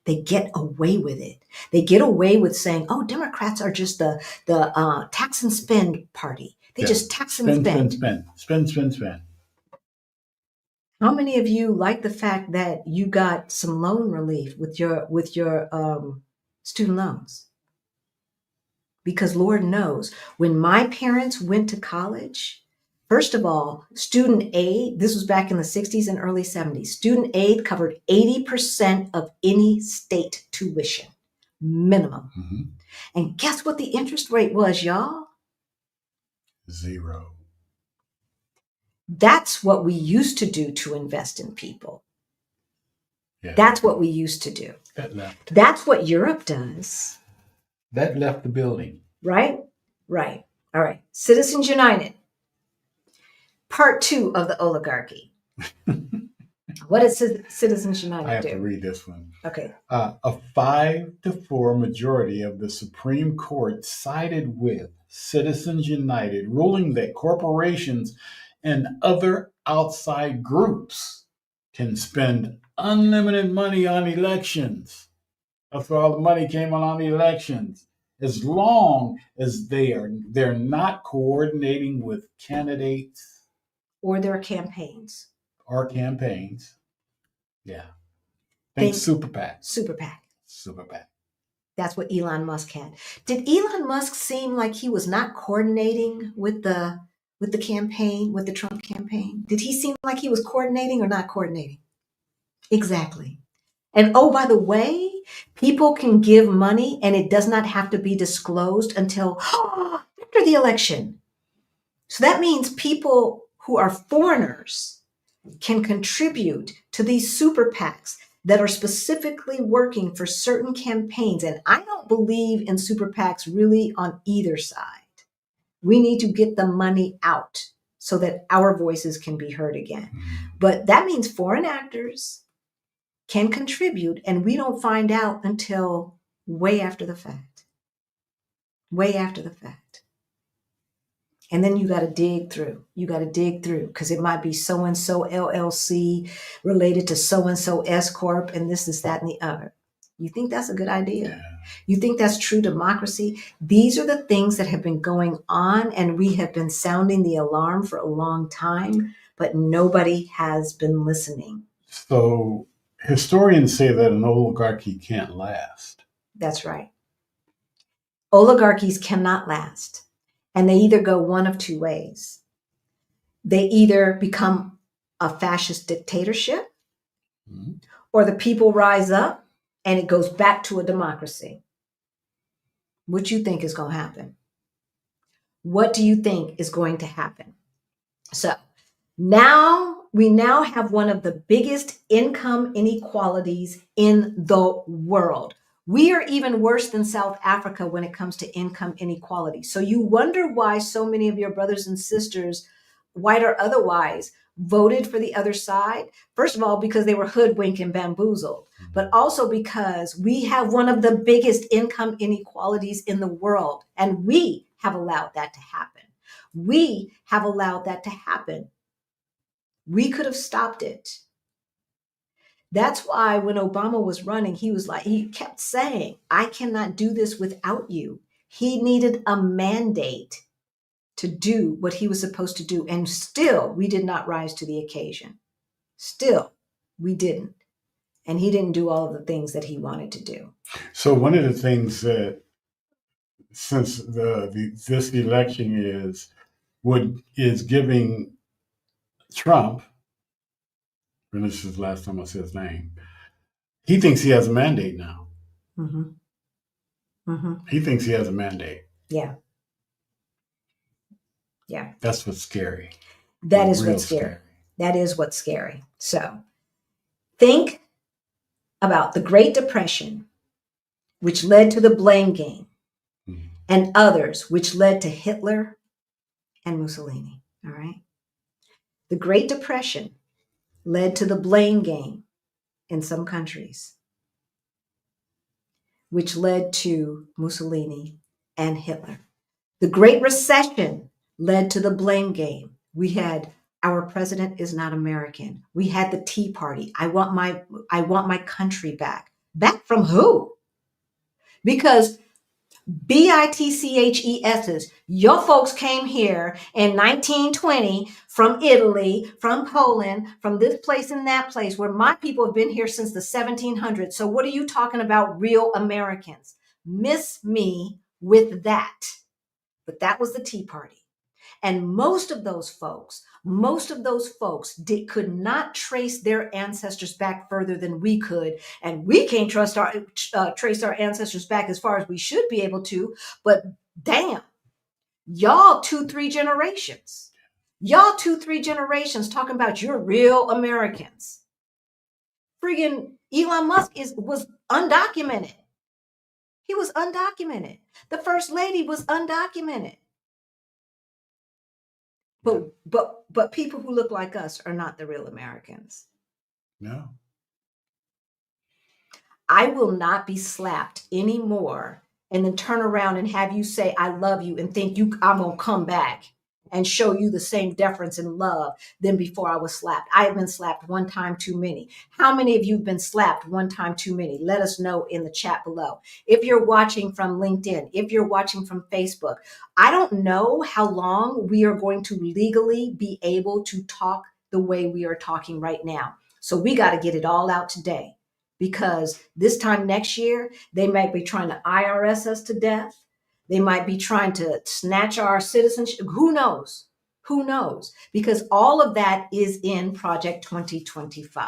they get away with it. They get away with saying, oh, Democrats are just the tax and spend party. They just tax and Spend. How many of you like the fact that you got some loan relief with your student loans? Because Lord knows, when my parents went to college, first of all, student aid, this was back in the 60s and early 70s, student aid covered 80% of any state tuition, minimum. Mm-hmm. And guess what the interest rate was, y'all? 0. That's what we used to do to invest in people. Yeah. That's what we used to do. That left. That's what Europe does. That left the building. Right? Right. All right. Citizens United. Part 2 of the oligarchy. What does Citizens United do? I have to read this one. Okay. A 5-4 majority of the Supreme Court sided with Citizens United, ruling that corporations and other outside groups can spend unlimited money on elections. That's where all the money came on the elections. As long as they're not coordinating with candidates or their campaigns. Yeah. Think super PAC. Super PAC. That's what Elon Musk had. Did Elon Musk seem like he was not coordinating with the campaign, with the Trump campaign? Did he seem like he was coordinating or not coordinating? Exactly. And oh, by the way, people can give money and it does not have to be disclosed until after the election. So that means people who are foreigners can contribute to these super PACs that are specifically working for certain campaigns. And I don't believe in super PACs really on either side. We need to get the money out so that our voices can be heard again. But that means foreign actors can contribute, and we don't find out until way after the fact. Way after the fact. And then you got to dig through. Because it might be so-and-so LLC related to so-and-so S Corp and this, that, and the other. You think that's a good idea? Yeah. You think that's true democracy? These are the things that have been going on, and we have been sounding the alarm for a long time, but nobody has been listening. So historians say that an oligarchy can't last. That's right. Oligarchies cannot last. And they either go one of two ways. They either become a fascist dictatorship, Mhm. or the people rise up and it goes back to a democracy. What do you think is going to happen? What do you think is going to happen? So we now have one of the biggest income inequalities in the world. We are even worse than South Africa when it comes to income inequality. So you wonder why so many of your brothers and sisters, white or otherwise, voted for the other side. First of all, because they were hoodwinked and bamboozled, but also because we have one of the biggest income inequalities in the world, and we have allowed that to happen. We have allowed that to happen. We could have stopped it. That's why when Obama was running, he kept saying, I cannot do this without you. He needed a mandate to do what he was supposed to do. And still, we did not rise to the occasion. Still, we didn't. And he didn't do all of the things that he wanted to do. So one of the things that, since this election is giving Trump, and this is the last time I say his name, he thinks he has a mandate now. Mm-hmm. Mm-hmm. He thinks he has a mandate. Yeah. Yeah. That's what's scary. That is what's scary. That is what's scary. So think about the Great Depression, which led to the blame game, Mhm. and others, which led to Hitler and Mussolini. All right. The Great Depression led to the blame game in some countries, which led to Mussolini and Hitler. The Great Recession led to the blame game. We had our president is not American. We had the Tea Party. I want my country back. Back from who? Because BITCHESs, your folks came here in 1920 from Italy, from Poland, from this place and that place, where my people have been here since the 1700s. So what are you talking about, real Americans? Miss me with that. But that was the Tea Party. And most of those folks could not trace their ancestors back further than we could. And we can't trace our ancestors back as far as we should be able to. But damn, y'all 2-3 generations. Y'all 2-3 generations talking about you're real Americans. Friggin' Elon Musk was undocumented. He was undocumented. The first lady was undocumented. But people who look like us are not the real Americans. No. I will not be slapped anymore and then turn around and have you say, I love you, and think I'm going to come back and show you the same deference and love than before I was slapped. I have been slapped one time too many. How many of you have been slapped one time too many? Let us know in the chat below. If you're watching from LinkedIn, if you're watching from Facebook, I don't know how long we are going to legally be able to talk the way we are talking right now. So we got to get it all out today, because this time next year, they might be trying to IRS us to death. They might be trying to snatch our citizenship. Who knows? Who knows? Because all of that is in Project 2025.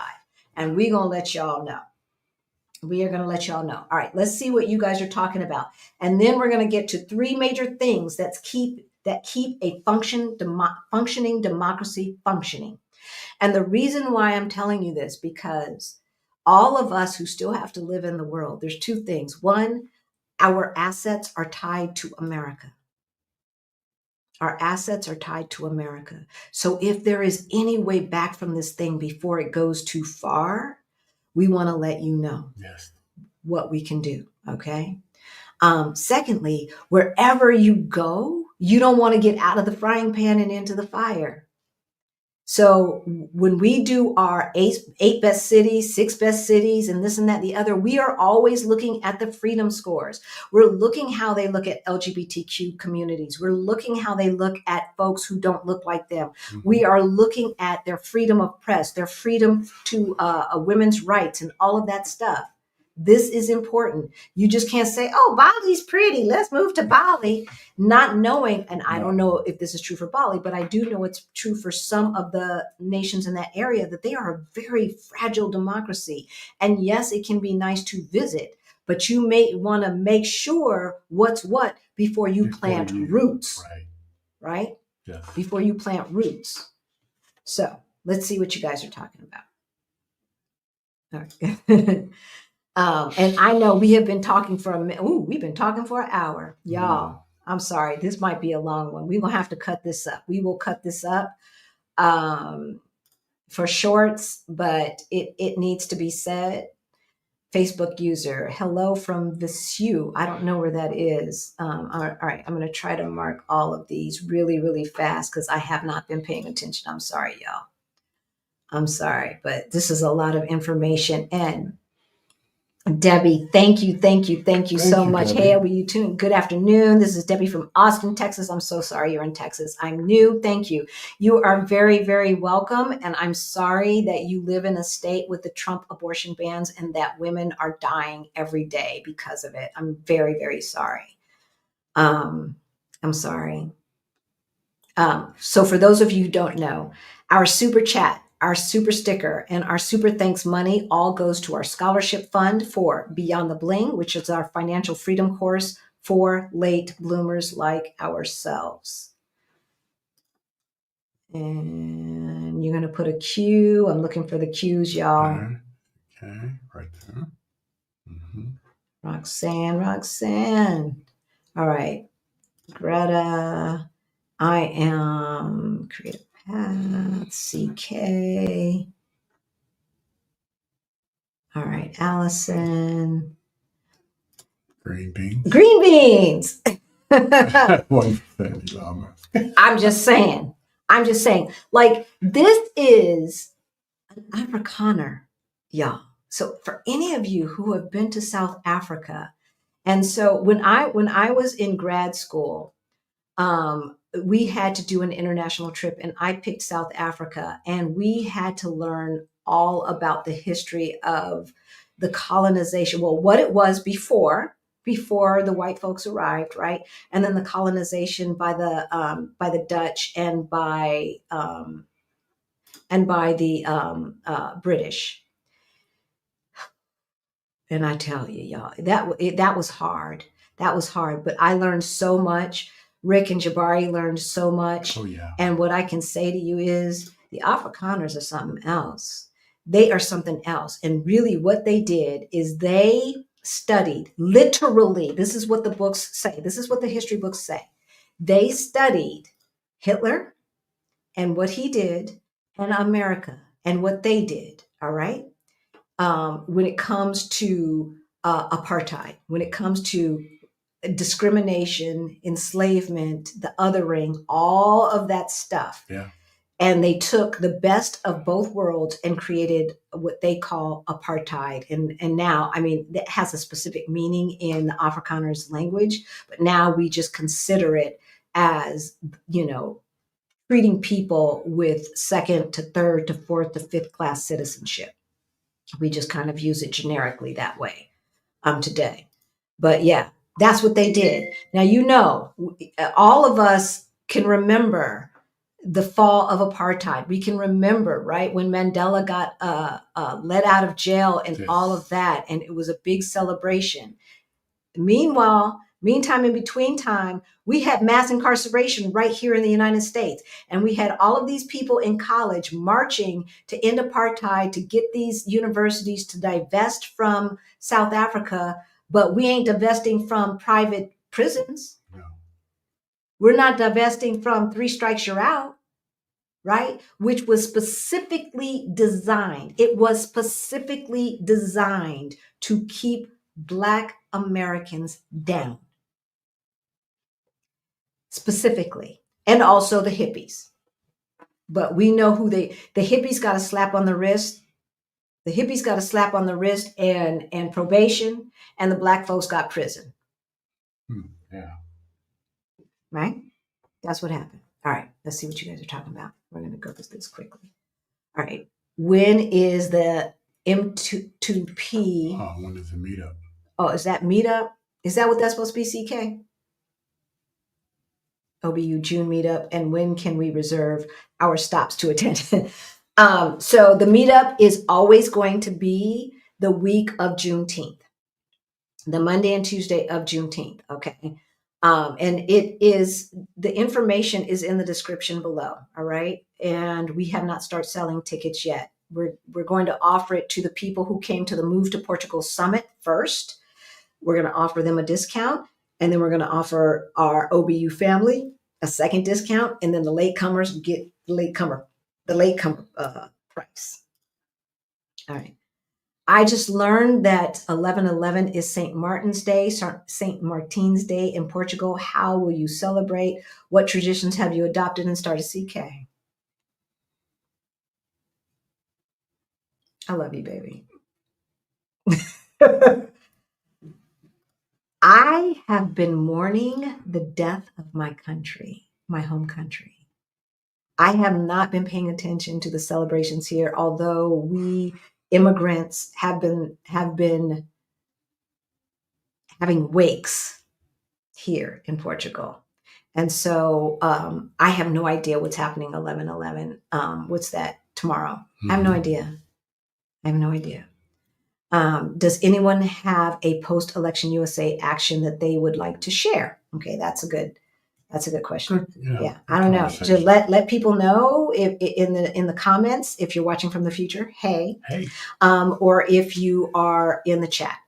And we're going to let y'all know. We are going to let y'all know. All right, let's see what you guys are talking about. And then we're going to get to 3 major things that keep a functioning democracy functioning. And the reason why I'm telling you this, because all of us who still have to live in the world, there's 2 things. One, our assets are tied to America. Our assets are tied to America. So if there is any way back from this thing before it goes too far, we want to let you know what we can do. Okay. Secondly, wherever you go, you don't want to get out of the frying pan and into the fire. So when we do our eight best cities, 6 best cities, and this and that, the other, we are always looking at the freedom scores. We're looking how they look at LGBTQ communities. We're looking how they look at folks who don't look like them. We are looking at their freedom of press, their freedom to women's rights, and all of that stuff. This is important. You just can't say, oh, Bali's pretty, let's move to Bali, not knowing, and I don't know if this is true for Bali, but I do know it's true for some of the nations in that area, that they are a very fragile democracy. And yes, it can be nice to visit, but you may want to make sure what's what before you plant roots, right? Yes. Before you plant roots. So let's see what you guys are talking about. All right. And I know we have been talking for we've been talking for an hour, y'all. I'm sorry, this might be a long one. We're gonna have to cut this up. We will cut this up for shorts, but it needs to be said. Facebook user, hello from Visu. I don't know where that is. All right, I'm gonna try to mark all of these really, really fast because I have not been paying attention. I'm sorry, y'all. I'm sorry, but this is a lot of information. And Debbie, thank you so much. Debbie. Hey, how are you tuned? Good afternoon. This is Debbie from Austin, Texas. I'm so sorry you're in Texas. I'm new. Thank you. You are very, very welcome. And I'm sorry that you live in a state with the Trump abortion bans and that women are dying every day because of it. I'm very, very sorry. I'm sorry. So for those of you who don't know, our super chat, our super sticker, and our super thanks money all goes to our scholarship fund for Beyond the Bling, which is our financial freedom course for late bloomers like ourselves. And you're going to put a Q. I'm looking for the Qs, y'all. Okay, right there. Roxanne. All right. Greta. I am Creative Path, CK. All right, Allison. Green beans. 1%. I'm just saying. Like, this is an Afrikaner, y'all. So for any of you who have been to South Africa, and so when I was in grad school, we had to do an international trip, and I picked South Africa, and we had to learn all about the history of the colonization. Well, what it was before the white folks arrived, right? And then the colonization by the Dutch and by the British. And I tell you, y'all, that was hard. That was hard, but I learned so much. Rick and Jabari learned so much. Oh, yeah. And what I can say to you is the Afrikaners are something else. They are something else. And really what they did is they studied, literally, this is what the books say. This is what the history books say. They studied Hitler and what he did, and America and what they did, all right? When it comes to apartheid, when it comes to discrimination, enslavement, the othering, all of that stuff. Yeah. And they took the best of both worlds and created what they call apartheid. And now, I mean, that has a specific meaning in the Afrikaners language, but now we just consider it as, treating people with second to third to fourth to fifth class citizenship. We just kind of use it generically that way today. But yeah, that's what they did. Now, all of us can remember the fall of apartheid. We can remember, right, when Mandela got let out of jail and all of that, and it was a big celebration. Meantime, in between time, we had mass incarceration right here in the United States. And we had all of these people in college marching to end apartheid, to get these universities to divest from South Africa, but we ain't divesting from private prisons. No. We're not divesting from 3 strikes you're out, right? Which was specifically designed. It was specifically designed to keep Black Americans down. Specifically, and also the hippies. but we know who the hippies got a slap on the wrist. The hippies got a slap on the wrist and probation, and the black folks got prison. Yeah. Right? That's what happened. All right, let's see what you guys are talking about. We're going to go through this quickly. All right. When is the M2P? When is the meetup? Oh, is that meetup? Is that what that's supposed to be, CK? OBU June meetup. And when can we reserve our stops to attend? So the meetup is always going to be the week of Juneteenth, the Monday and Tuesday of Juneteenth. Okay. And it is, the information is in the description below. All right. And we have not started selling tickets yet. We're going to offer it to the people who came to the Move to Portugal Summit first. We're going to offer them a discount, and then we're going to offer our OBU family a second discount, and then the latecomers get the latecomer price. All right. I just learned that 11/11 is St. Martin's Day, St. Martin's Day in Portugal. How will you celebrate? What traditions have you adopted and started, CK? I love you, baby. I have been mourning the death of my country, my home country. I have not been paying attention to the celebrations here, although we immigrants have been having wakes here in Portugal. And so I have no idea what's happening 11/11. What's that tomorrow? I have no idea. I have no idea. Does anyone have a post-election USA action that they would like to share? Okay, that's a good question. Yeah, I don't know. Just let people know if in the comments if you're watching from the future. Hey. Or if you are in the chat.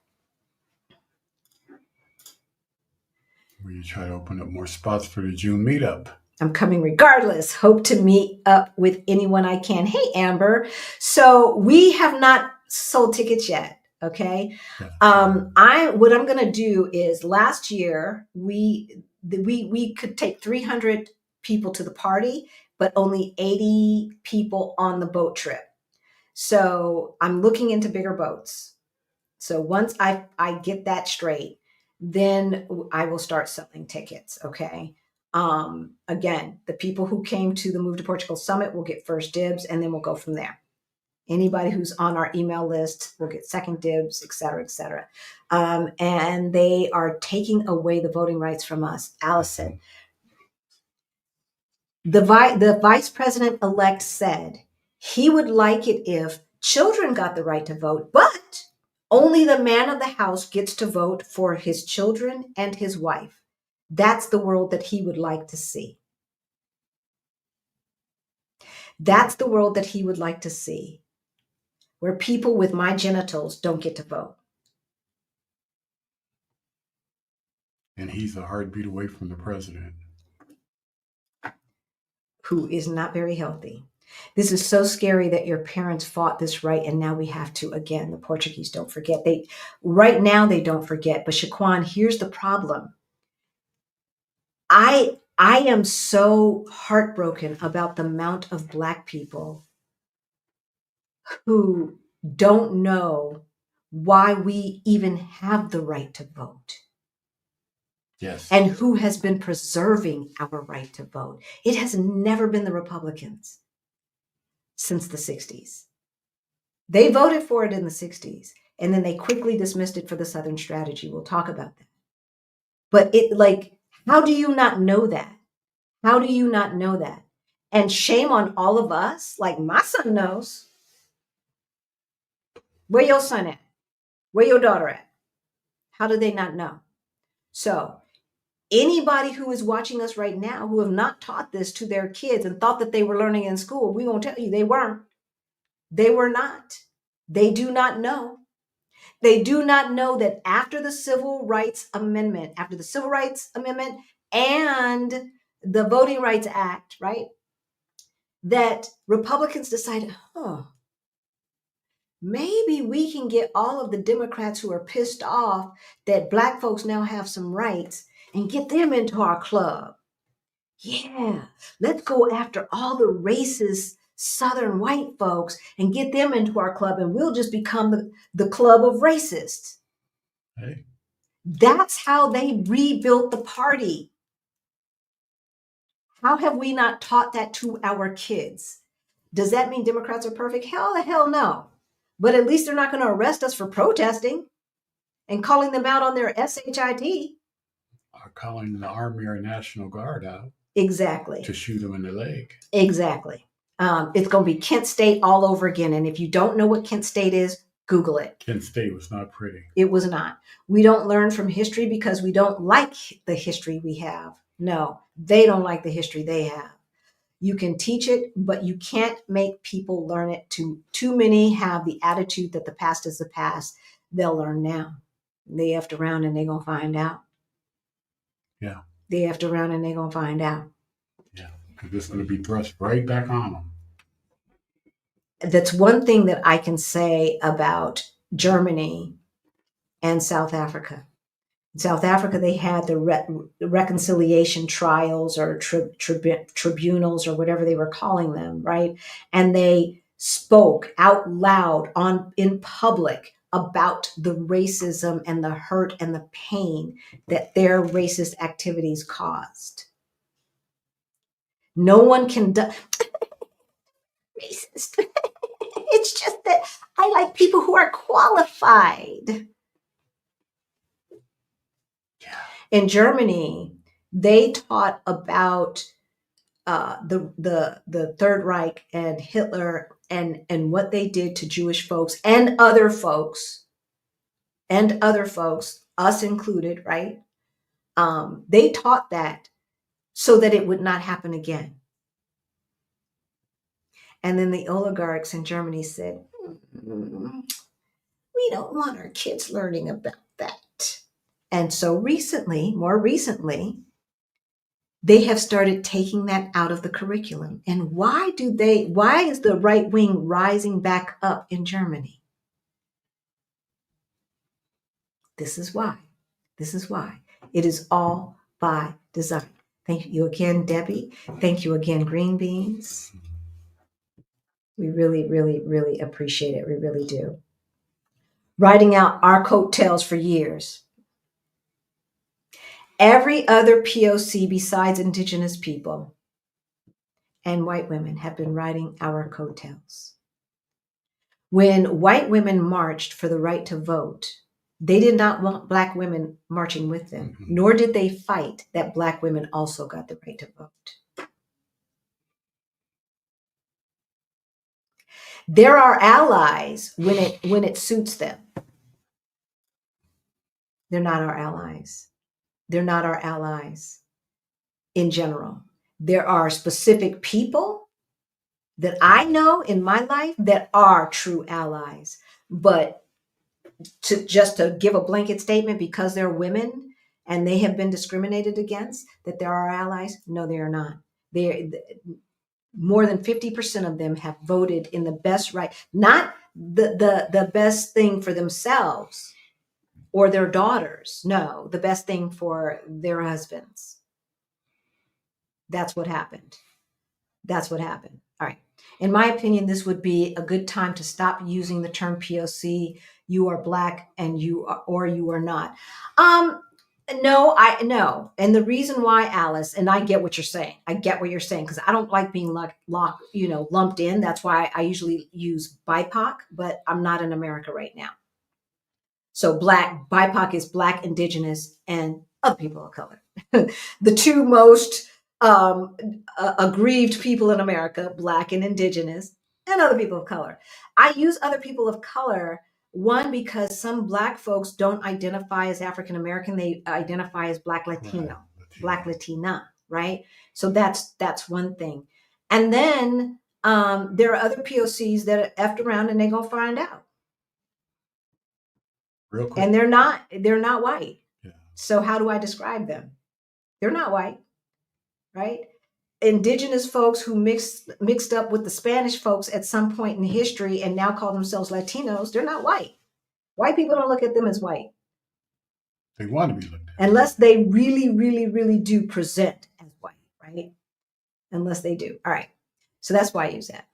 We try to open up more spots for the June meetup. I'm coming regardless. Hope to meet up with anyone I can. Hey, Amber. So we have not sold tickets yet. Okay. Yeah. What I'm going to do is last year we could take 300 people to the party, but only 80 people on the boat trip. So I'm looking into bigger boats. So once I get that straight, then I will start selling tickets. Okay. Again, the people who came to the Move to Portugal Summit will get first dibs, and then we'll go from there. Anybody who's on our email list will get second dibs, et cetera, et cetera. And they are taking away the voting rights from us. Allison, the vice president-elect said he would like it if children got the right to vote, but only the man of the house gets to vote for his children and his wife. That's the world that he would like to see. That's the world that he would like to see, where people with my genitals don't get to vote. And he's a heartbeat away from the president, who is not very healthy. This is so scary that your parents fought this right, and now we have to again. The Portuguese don't forget. Right now they don't forget. But Shaquan, here's the problem. I am so heartbroken about the amount of Black people who don't know why we even have the right to vote. Yes. And who has been preserving our right to vote. It has never been the Republicans since the 60s. They voted for it in the 60s, and then they quickly dismissed it for the Southern strategy. We'll talk about that. But how do you not know that? How do you not know that? And shame on all of us. Like, my son knows. Where your son at? Where your daughter at? How do they not know? So anybody who is watching us right now who have not taught this to their kids and thought that they were learning in school, we're going to tell you they weren't. They were not. They do not know. They do not know that after the Civil Rights Amendment and the Voting Rights Act, right, that Republicans decided, maybe we can get all of the Democrats who are pissed off that Black folks now have some rights and get them into our club. Yeah, let's go after all the racist Southern white folks and get them into our club, and we'll just become the club of racists. Hey, That's how they rebuilt the party. How have we not taught that to our kids? Does that mean Democrats are perfect? Hell the hell no. But at least they're not going to arrest us for protesting and calling them out on their SHID. are calling the Army or National Guard out Exactly. to shoot them in the leg. Exactly. It's going to be Kent State all over again. And if you don't know what Kent State is, Google it. Kent State was not pretty. It was not. We don't learn from history because we don't like the history we have. No, they don't like the history they have. You can teach it, but you can't make people learn it. Too many have the attitude that the past is the past. They'll learn now. They after around and they're going to find out. Yeah. They after around and they're going to find out. Yeah. Because it's going to be thrust right back on them. That's one thing that I can say about Germany and South Africa. In South Africa, they had the reconciliation trials or tribunals or whatever they were calling them, right? And they spoke out loud in public about the racism and the hurt and the pain that their racist activities caused. No one can racist. It's just that I like people who are qualified. In Germany, they taught about the Third Reich and Hitler and what they did to Jewish folks and other folks, us included, right? They taught that so that it would not happen again. And then the oligarchs in Germany said, we don't want our kids learning about that. And so more recently, they have started taking that out of the curriculum. And why is the right wing rising back up in Germany? This is why. It is all by design. Thank you again, Debbie. Thank you again, Green Beans. We really, really, really appreciate it. We really do. Riding out our coattails for years. Every other POC besides Indigenous people and white women have been riding our coattails. When white women marched for the right to vote, they did not want Black women marching with them, nor did they fight that Black women also got the right to vote. There are allies when it suits them. They're not our allies. They're not our allies in general. There are specific people that I know in my life that are true allies. But to give a blanket statement because they're women and they have been discriminated against, that there are allies, no, they are not. More than 50% of them have voted in the best right, not the best thing for themselves or their daughters. No, the best thing for their husbands. That's what happened. All right. In my opinion, this would be a good time to stop using the term POC. You are Black and you are not. No. And the reason why, Alice, and I get what you're saying. Because I don't like being lumped in. That's why I usually use BIPOC, but I'm not in America right now. So BIPOC is Black, Indigenous, and other people of color. The two most aggrieved people in America, Black and Indigenous, and other people of color. I use other people of color, one, because some Black folks don't identify as African American, they identify as Black Latino, right. Black Latina, right? So that's one thing. And then there are other POCs that are effed around and they're gonna find out. Real quick. And they're not white. Yeah. So how do I describe them? They're not white, right? Indigenous folks who mixed up with the Spanish folks at some point in history and now call themselves Latinos, they're not white. White people don't look at them as white. They want to be looked at. Unless they really, really, really do present as white, right? Unless they do. All right. So that's why I use that.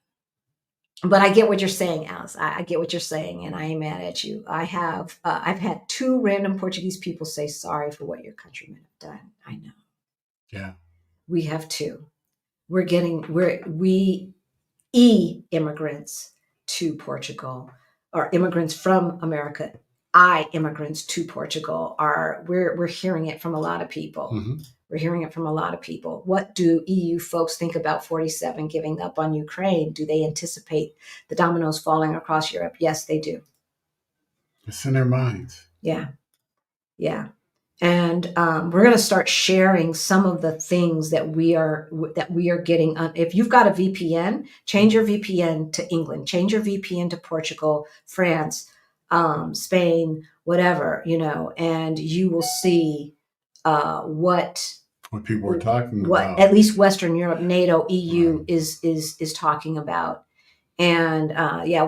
But I get what you're saying, Alice. I get what you're saying, and I ain't mad at you. I've had 2 random Portuguese people say sorry for what your countrymen have done. I know. Yeah. We have 2. We immigrants to Portugal, or immigrants from America. Immigrants to Portugal we're hearing it from a lot of people. Mm-hmm. We're hearing it from a lot of people. What do EU folks think about 47 giving up on Ukraine? Do they anticipate the dominoes falling across Europe? Yes, they do. It's in their minds. Yeah. Yeah. And we're going to start sharing some of the things that we are getting. If you've got a VPN, change your VPN to England, change your VPN to Portugal, France, Spain, whatever, and you will see what people are talking what about. At least Western Europe, NATO, EU right. is talking about. And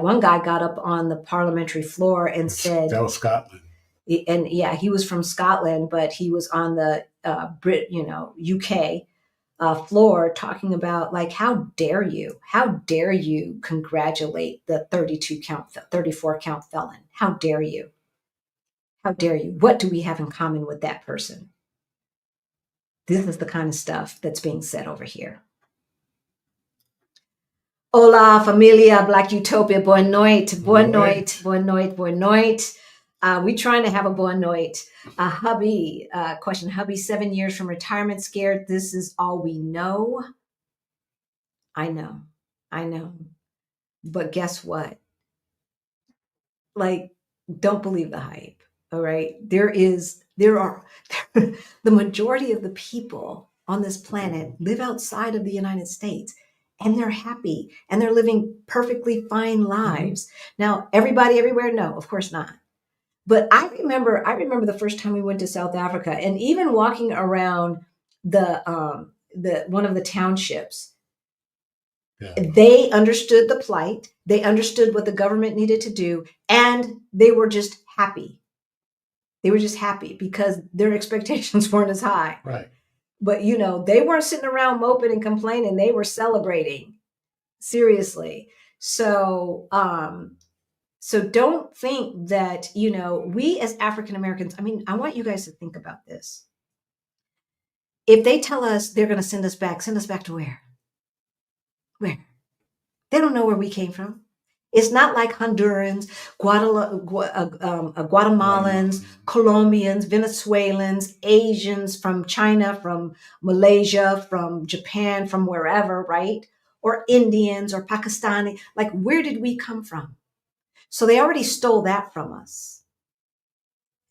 one guy got up on the parliamentary floor and said that was Scotland. And he was from Scotland, but he was on the UK floor talking about, like, how dare you congratulate the 34 count felon? How dare you? How dare you? What do we have in common with that person? This is the kind of stuff that's being said over here. Hola, familia, Black Utopia, boa noite, boa noite, boa noite, boa noite. We trying to have a boa noite. Hubby, question, hubby, 7 years from retirement, scared. This is all we know. I know. But guess what? Like, don't believe the hype. All right. There are the majority of the people on this planet live outside of the United States, and they're happy and they're living perfectly fine lives. Mm-hmm. Now, everybody everywhere? No, of course not. But I remember the first time we went to South Africa, and even walking around the one of the townships. Yeah. They understood the plight. They understood what the government needed to do, and they were just happy. They were just happy because their expectations weren't as high. Right. But they weren't sitting around moping and complaining. They were celebrating. Seriously. So don't think that, we as African Americans, I want you guys to think about this. If they tell us they're going to send us back to where? Where? They don't know where we came from. It's not like Hondurans, Guatemalans, Colombians, Venezuelans, Asians from China, from Malaysia, from Japan, from wherever, right? Or Indians or Pakistani. Like, where did we come from? So they already stole that from us.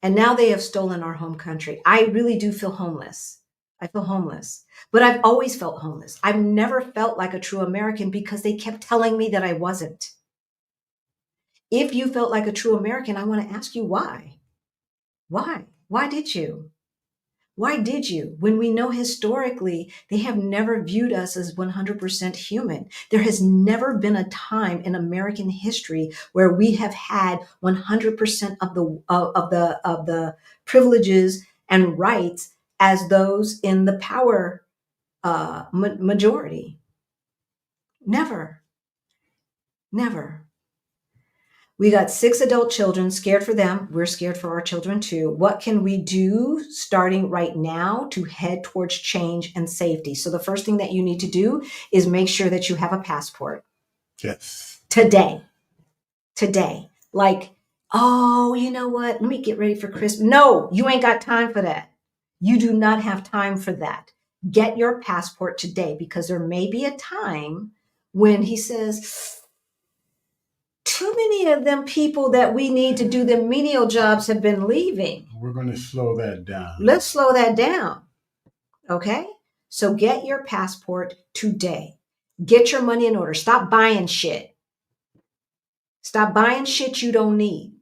And now they have stolen our home country. I really do feel homeless. I feel homeless. But I've always felt homeless. I've never felt like a true American because they kept telling me that I wasn't. If you felt like a true American, I want to ask you why. Why? Why did you? Why did you? When we know historically, they have never viewed us as 100% human. There has never been a time in American history where we have had 100% of the privileges and rights as those in the power majority. Never. We got 6 adult children, scared for them. We're scared for our children too. What can we do starting right now to head towards change and safety? So the first thing that you need to do is make sure that you have a passport. Yes. Today. Like, oh, you know what? Let me get ready for Christmas. No, you ain't got time for that. You do not have time for that. Get your passport today, because there may be a time when he says, too many of them people that we need to do the menial jobs have been leaving. We're going to slow that down. Let's slow that down. Okay? So get your passport today. Get your money in order. Stop buying shit. Stop buying shit you don't need.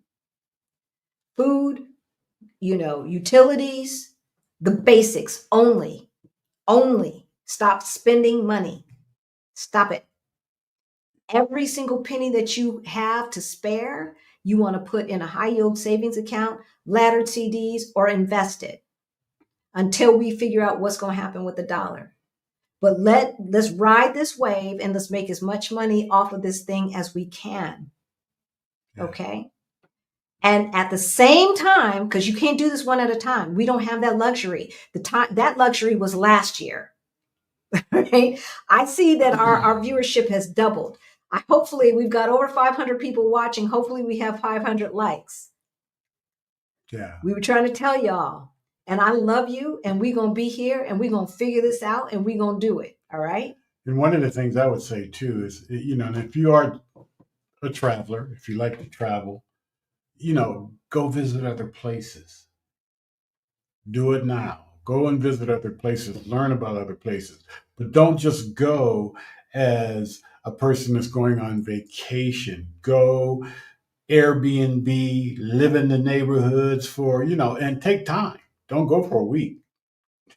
Food, utilities, the basics only. Stop spending money. Stop it. Every single penny that you have to spare, you want to put in a high yield savings account, laddered CDs, or invest it until we figure out what's going to happen with the dollar. But let's ride this wave and let's make as much money off of this thing as we can. Yeah. Okay. And at the same time, because you can't do this one at a time, we don't have that luxury. That luxury was last year. Right? I see that our viewership has doubled. Hopefully we've got over 500 people watching. Hopefully we have 500 likes. Yeah. We were trying to tell y'all, and I love you, and we're going to be here, and we're going to figure this out, and we're going to do it. All right? And one of the things I would say too is, and if you are a traveler, if you like to travel, go visit other places. Do it now. Go and visit other places, learn about other places. But don't just go as a person that's going on vacation. Go Airbnb, live in the neighborhoods and take time. Don't go for a week.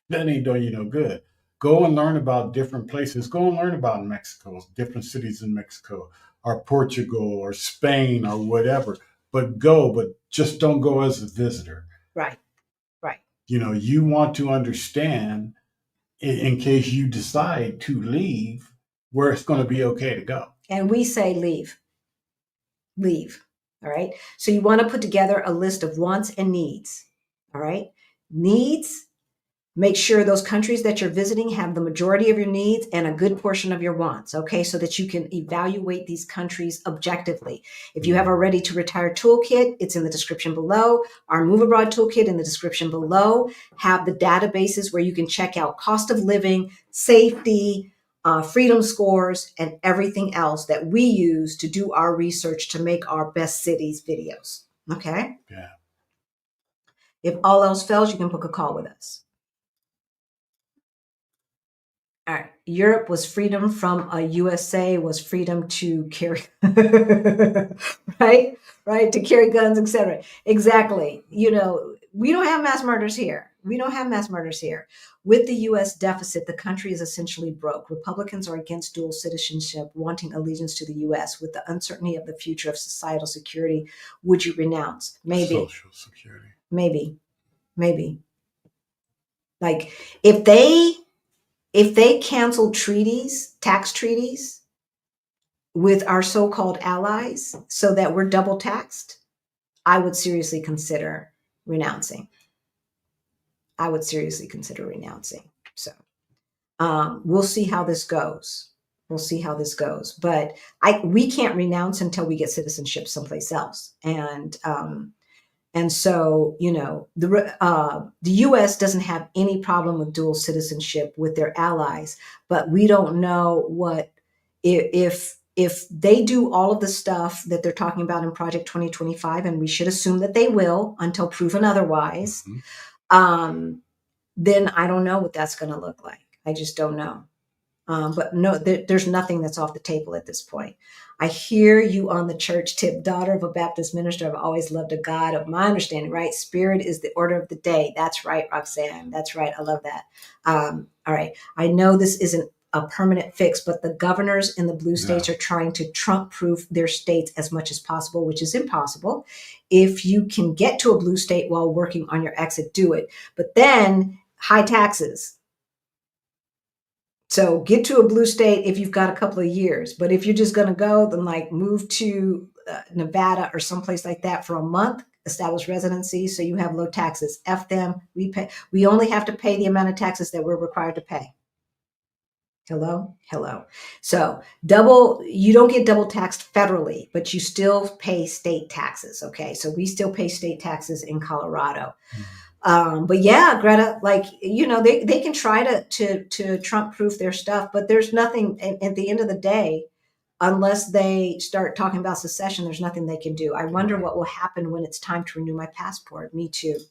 That ain't doing you no good. Go and learn about different places. Go and learn about Mexico, different cities in Mexico, or Portugal, or Spain, or whatever. But just don't go as a visitor. Right. You want to understand in case you decide to leave where it's going to be okay to go. And we say leave. All right. So you want to put together a list of wants and needs. All right. Needs. Make sure those countries that you're visiting have the majority of your needs and a good portion of your wants, okay, so that you can evaluate these countries objectively. If you have a ready to retire toolkit, it's in the description below. Our Move Abroad toolkit in the description below. Have the databases where you can check out cost of living, safety, freedom scores, and everything else that we use to do our research to make our best cities videos, okay? Yeah. If all else fails, you can book a call with us. All right. Europe was freedom from a USA was freedom to carry, right? To carry guns, etc. Exactly. We don't have mass murders here. With the U.S. deficit, the country is essentially broke. Republicans are against dual citizenship, wanting allegiance to the U.S. With the uncertainty of the future of societal security, would you renounce? Maybe. Social security. Maybe. Like if they cancel tax treaties with our so-called allies so that we're double taxed, I would seriously consider renouncing. So we'll see how this goes. But we can't renounce until we get citizenship someplace else. And so, the U.S. doesn't have any problem with dual citizenship with their allies, but we don't know what if they do all of the stuff that they're talking about in Project 2025, and we should assume that they will until proven otherwise. Mm-hmm. Then I don't know what that's going to look like. I just don't know. But no, there's nothing that's off the table at this point. I hear you on the church tip. Daughter of a Baptist minister, I've always loved a God of my understanding, right? Spirit is the order of the day. That's right, Roxanne. That's right. I love that. All right. I know this isn't a permanent fix, but the governors in the blue states are trying to Trump-proof their states as much as possible, which is impossible. If you can get to a blue state while working on your exit, do it. But then high taxes. So get to a blue state if you've got a couple of years. But if you're just going to go, then move to Nevada or someplace like that for a month, establish residency so you have low taxes. F them. We only have to pay the amount of taxes that we're required to pay. Hello. So you don't get double taxed federally, but you still pay state taxes. Okay. So we still pay state taxes in Colorado. Mm-hmm. But yeah, Greta, they can try to Trump-proof their stuff, but there's nothing at the end of the day, unless they start talking about secession, there's nothing they can do. I wonder what will happen when it's time to renew my passport. Me too,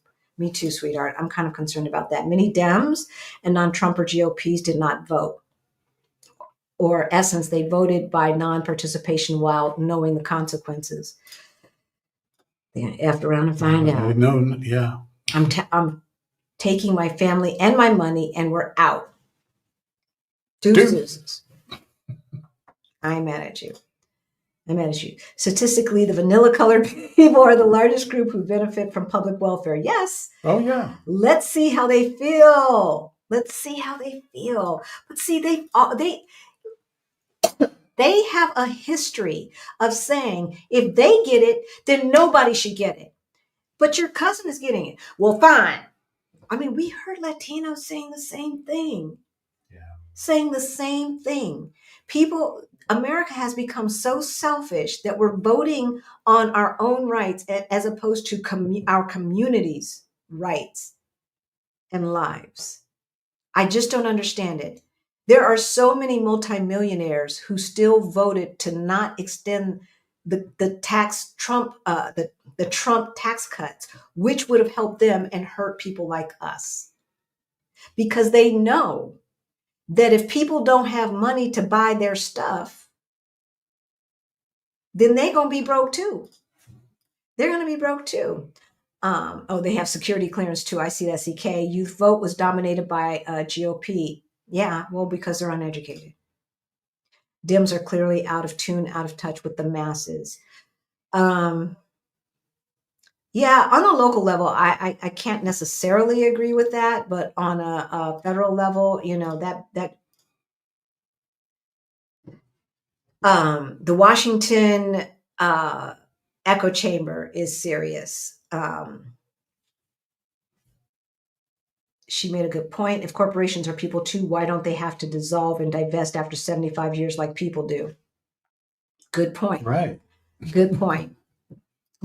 sweetheart. I'm kind of concerned about that. Many Dems and non-Trump or GOPs did not vote. Or essence, they voted by non-participation while knowing the consequences. They're going to F around and find out. No, yeah. I'm taking my family and my money, and we're out. Deuces. I'm mad at you. Statistically, the vanilla-colored people are the largest group who benefit from public welfare. Yes. Oh, yeah. Let's see how they feel Let's see how they feel. But see, they have a history of saying if they get it, then nobody should get it. But your cousin is getting it. Well, fine. I mean, we heard Latinos saying the same thing. Yeah. Saying the same thing. America has become so selfish that we're voting on our own rights as opposed to our community's rights and lives. I just don't understand it. There are so many multimillionaires who still voted to not extend the Trump tax cuts, which would have helped them and hurt people like us, because they know that if people don't have money to buy their stuff, then they're going to be broke too. They're going to be broke too. They have security clearance too. I see that. CK youth vote was dominated by GOP. Yeah, well, because they're uneducated. Dems are clearly out of tune, out of touch with the masses. Yeah, on a local level, I can't necessarily agree with that, but on a federal level, that the Washington echo chamber is serious. She made a good point. If corporations are people too, why don't they have to dissolve and divest after 75 years like people do? Good point. Right. Good point.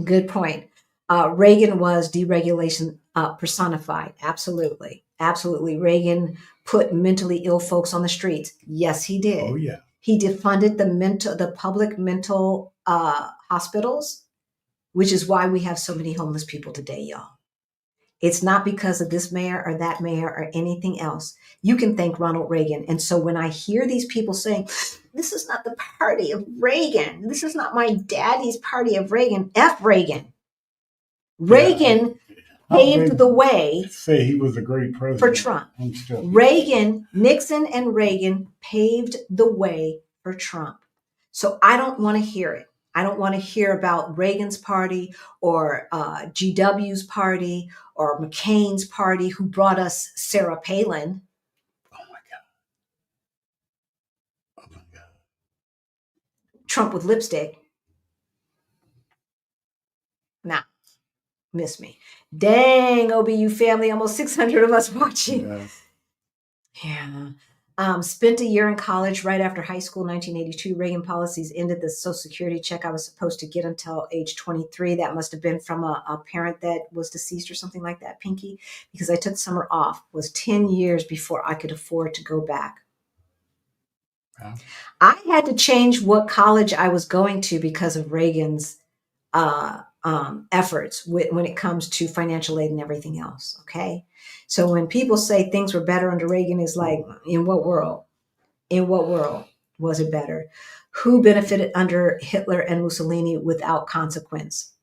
Good point. Reagan was deregulation personified. Absolutely. Absolutely. Reagan put mentally ill folks on the streets. Yes, he did. Oh, yeah. He defunded the public mental hospitals, which is why we have so many homeless people today, y'all. It's not because of this mayor or that mayor or anything else. You can thank Ronald Reagan. And so when I hear these people saying, this is not the party of Reagan, this is not my daddy's party of Reagan, F Reagan. Reagan paved the way. Say he was a great president for Trump. Reagan, Nixon, and Reagan paved the way for Trump. So I don't want to hear it. I don't want to hear about Reagan's party or GW's party or McCain's party who brought us Sarah Palin. Oh my God. Oh my God. Trump with lipstick. Nah, miss me. Dang, OBU family, almost 600 of us watching. Yes. Yeah. Spent a year in college right after high school, 1982. Reagan policies ended the Social Security check I was supposed to get until age 23. That must have been from a parent that was deceased or something like that, Pinky, because I took summer off. It was 10 years before I could afford to go back. Yeah. I had to change what college I was going to because of Reagan's efforts when it comes to financial aid and everything else. Okay. So when people say things were better under Reagan, is like, in what world? In what world was it better? Who benefited under Hitler and Mussolini without consequence?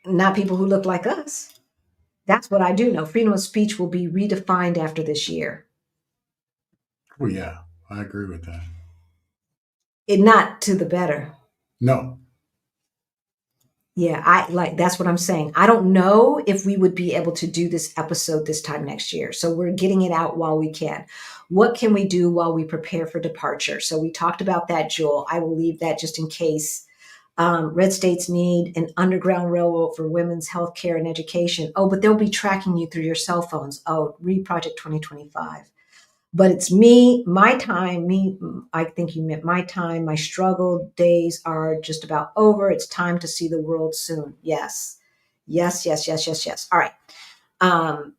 Not people who look like us. That's what I do know. Freedom of speech will be redefined after this year. Oh, yeah. I agree with that. It not to the better. No. Yeah, that's what I'm saying. I don't know if we would be able to do this episode this time next year. So we're getting it out while we can. What can we do while we prepare for departure? So we talked about that, Jewel. I will leave that just in case. Red states need an underground railroad for women's health care and education. Oh, but they'll be tracking you through your cell phones. Oh, read Project 2025. But it's my time, I think you meant my time. My struggle days are just about over. It's time to see the world soon. Yes. Yes, yes, yes, yes, yes. All right. I'm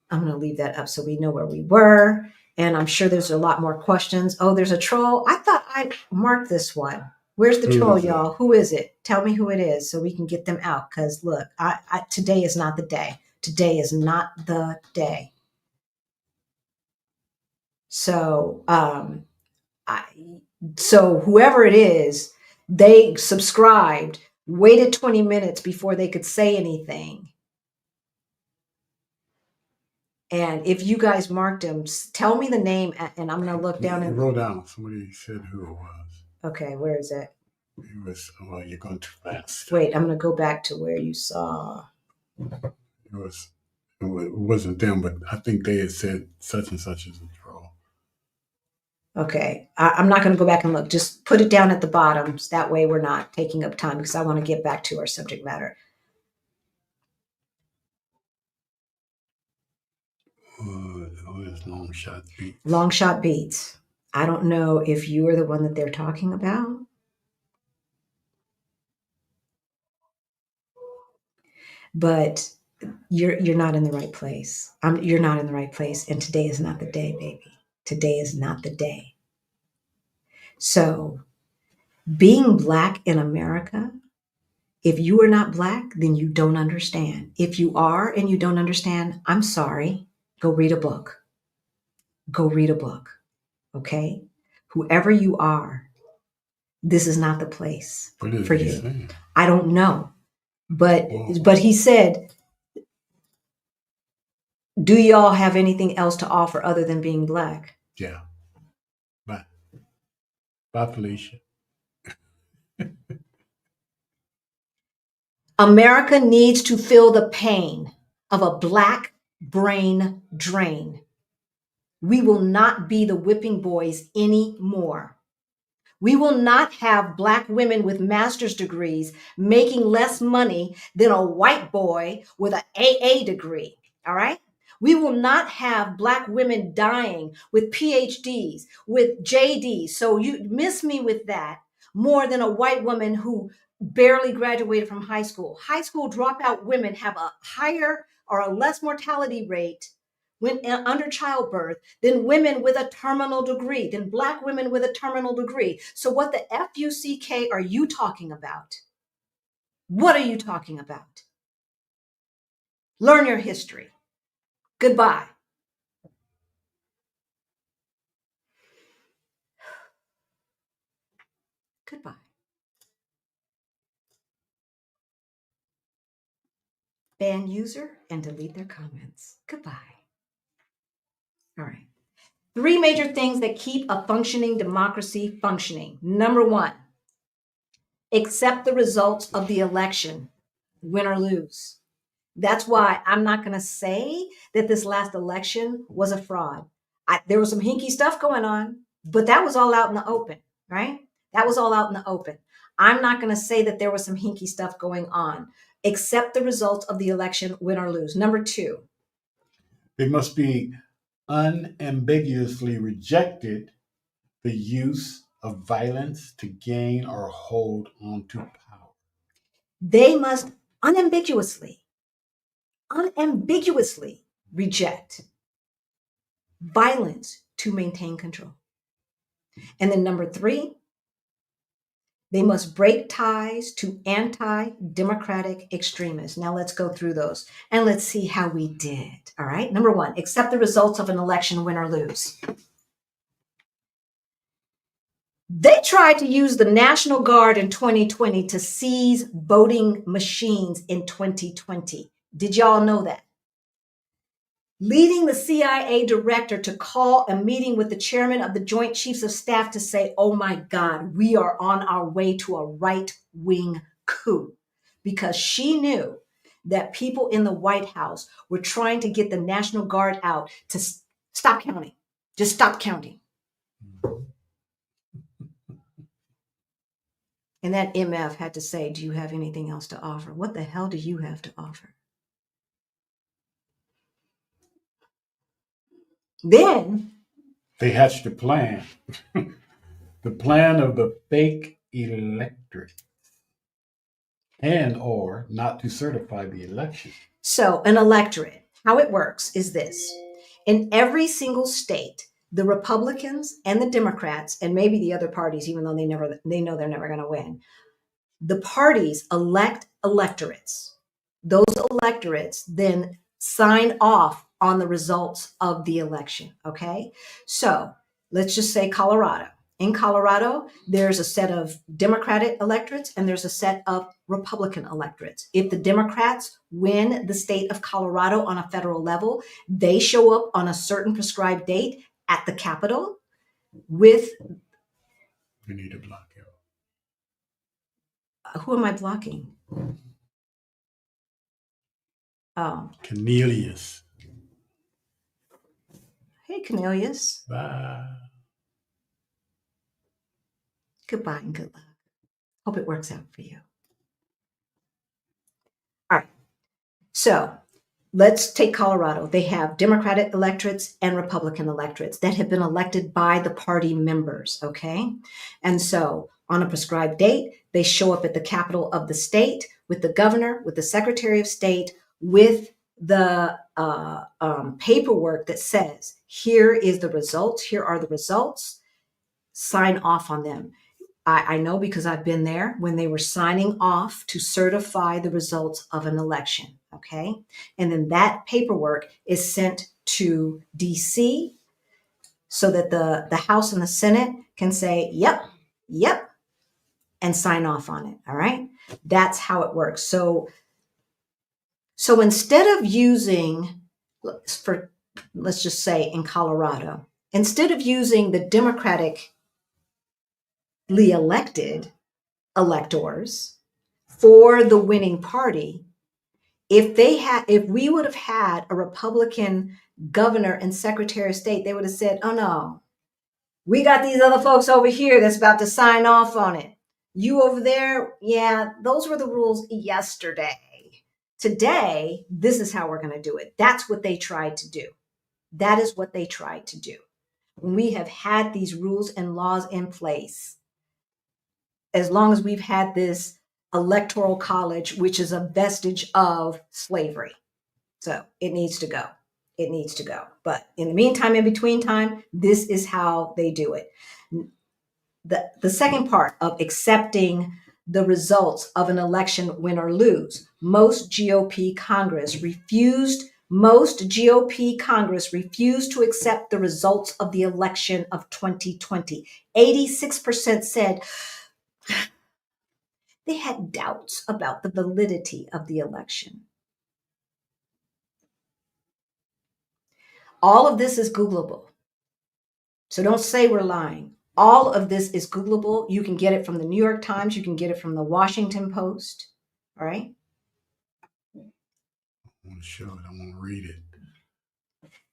going to leave that up so we know where we were. And I'm sure there's a lot more questions. Oh, there's a troll. I thought I marked this one. Where's the troll, y'all? Who is it? Tell me who it is so we can get them out. Because look, today is not the day. Today is not the day. So, so whoever it is, they subscribed, waited 20 minutes before they could say anything. And if you guys marked him, tell me the name, and I'm going to look down and wrote down. Somebody said who it was. Okay, where is it? It was. Well, you're going too fast. Wait, I'm going to go back to where you saw. It was It wasn't them, but I think they had said such and such is a troll. Okay, I'm not going to go back and look. Just put it down at the bottom. So that way we're not taking up time because I want to get back to our subject matter. Who is Long Shot Beats? Long Shot Beats. I don't know if you are the one that they're talking about. But you're not in the right place. You're not in the right place. And today is not the day, baby. Today is not the day. So being Black in America, if you are not Black, then you don't understand. If you are and you don't understand, I'm sorry. Go read a book. Go read a book. Okay? Whoever you are, this is not the place for you. Saying? I don't know. But he said, do y'all have anything else to offer other than being Black? Yeah. Bye. Bye, Felicia. America needs to feel the pain of a Black brain drain. We will not be the whipping boys anymore. We will not have Black women with master's degrees making less money than a white boy with an AA degree. All right? We will not have Black women dying with PhDs, with JDs. So you miss me with that more than a white woman who barely graduated from high school. High school dropout women have a higher or a less mortality rate when under childbirth than women with a terminal degree, than Black women with a terminal degree. So what the F-U-C-K are you talking about? What are you talking about? Learn your history. Goodbye. Goodbye. Ban user and delete their comments. Goodbye. All right. 3 major things that keep a functioning democracy functioning. Number 1, accept the results of the election, win or lose. That's why I'm not going to say that this last election was a fraud. There was some hinky stuff going on, but that was all out in the open, right? That was all out in the open. I'm not going to say that there was some hinky stuff going on. Accept the results of the election, win or lose. Number 2. They must be unambiguously rejected the use of violence to gain or hold onto power. They must unambiguously reject violence to maintain control. And then number 3, they must break ties to anti-democratic extremists. Now let's go through those and let's see how we did. All right. Number 1, accept the results of an election, win or lose. They tried to use the National Guard in 2020 to seize voting machines in 2020. Did y'all know that? Leading the CIA director to call a meeting with the chairman of the Joint Chiefs of Staff to say, oh my God, we are on our way to a right-wing coup, because she knew that people in the White House were trying to get the National Guard out to stop counting. Just stop counting. And that MF had to say, do you have anything else to offer? What the hell do you have to offer? Then they hatched a plan. The plan of the fake electorate, and or not to certify the election. So an electorate, how it works is this. In every single state, the Republicans and the Democrats, and maybe the other parties, even though they know they're never going to win, the parties elect electorates. Those electorates then sign off on the results of the election. Okay. So let's just say Colorado. In Colorado, there's a set of Democratic electorates and there's a set of Republican electorates. If the Democrats win the state of Colorado on a federal level, they show up on a certain prescribed date at the Capitol with. We need to block you. Who am I blocking? Cornelius. Hey, Cornelius. Bye. Goodbye and good luck. Hope it works out for you. All right. So let's take Colorado. They have Democratic electorates and Republican electorates that have been elected by the party members. Okay. And so on a prescribed date, they show up at the capital of the state with the governor, with the secretary of state, with the paperwork that says, here is the results. Here are the results. Sign off on them. I know because I've been there when they were signing off to certify the results of an election. Okay. And then that paperwork is sent to DC so that the House and the Senate can say, yep, and sign off on it. All right. That's how it works. So instead of using, let's just say in Colorado, instead of using the democratically elected electors for the winning party, if we would have had a Republican governor and secretary of state, they would have said, oh no, we got these other folks over here that's about to sign off on it. You over there, yeah, those were the rules yesterday. Today, this is how we're going to do it. That's what they tried to do. That is what they tried to do. When we have had these rules and laws in place, as long as we've had this electoral college, which is a vestige of slavery. So it needs to go. It needs to go. But in the meantime, in between time, this is how they do it. The second part of accepting the results of an election, win or lose, most GOP Congress refused to accept the results of the election of 2020. 86% said they had doubts about the validity of the election. All of this is Googleable. So don't say we're lying. All of this is Googleable. You can get it from the New York Times. You can get it from the Washington Post. All right. I want to show it. I want to read it.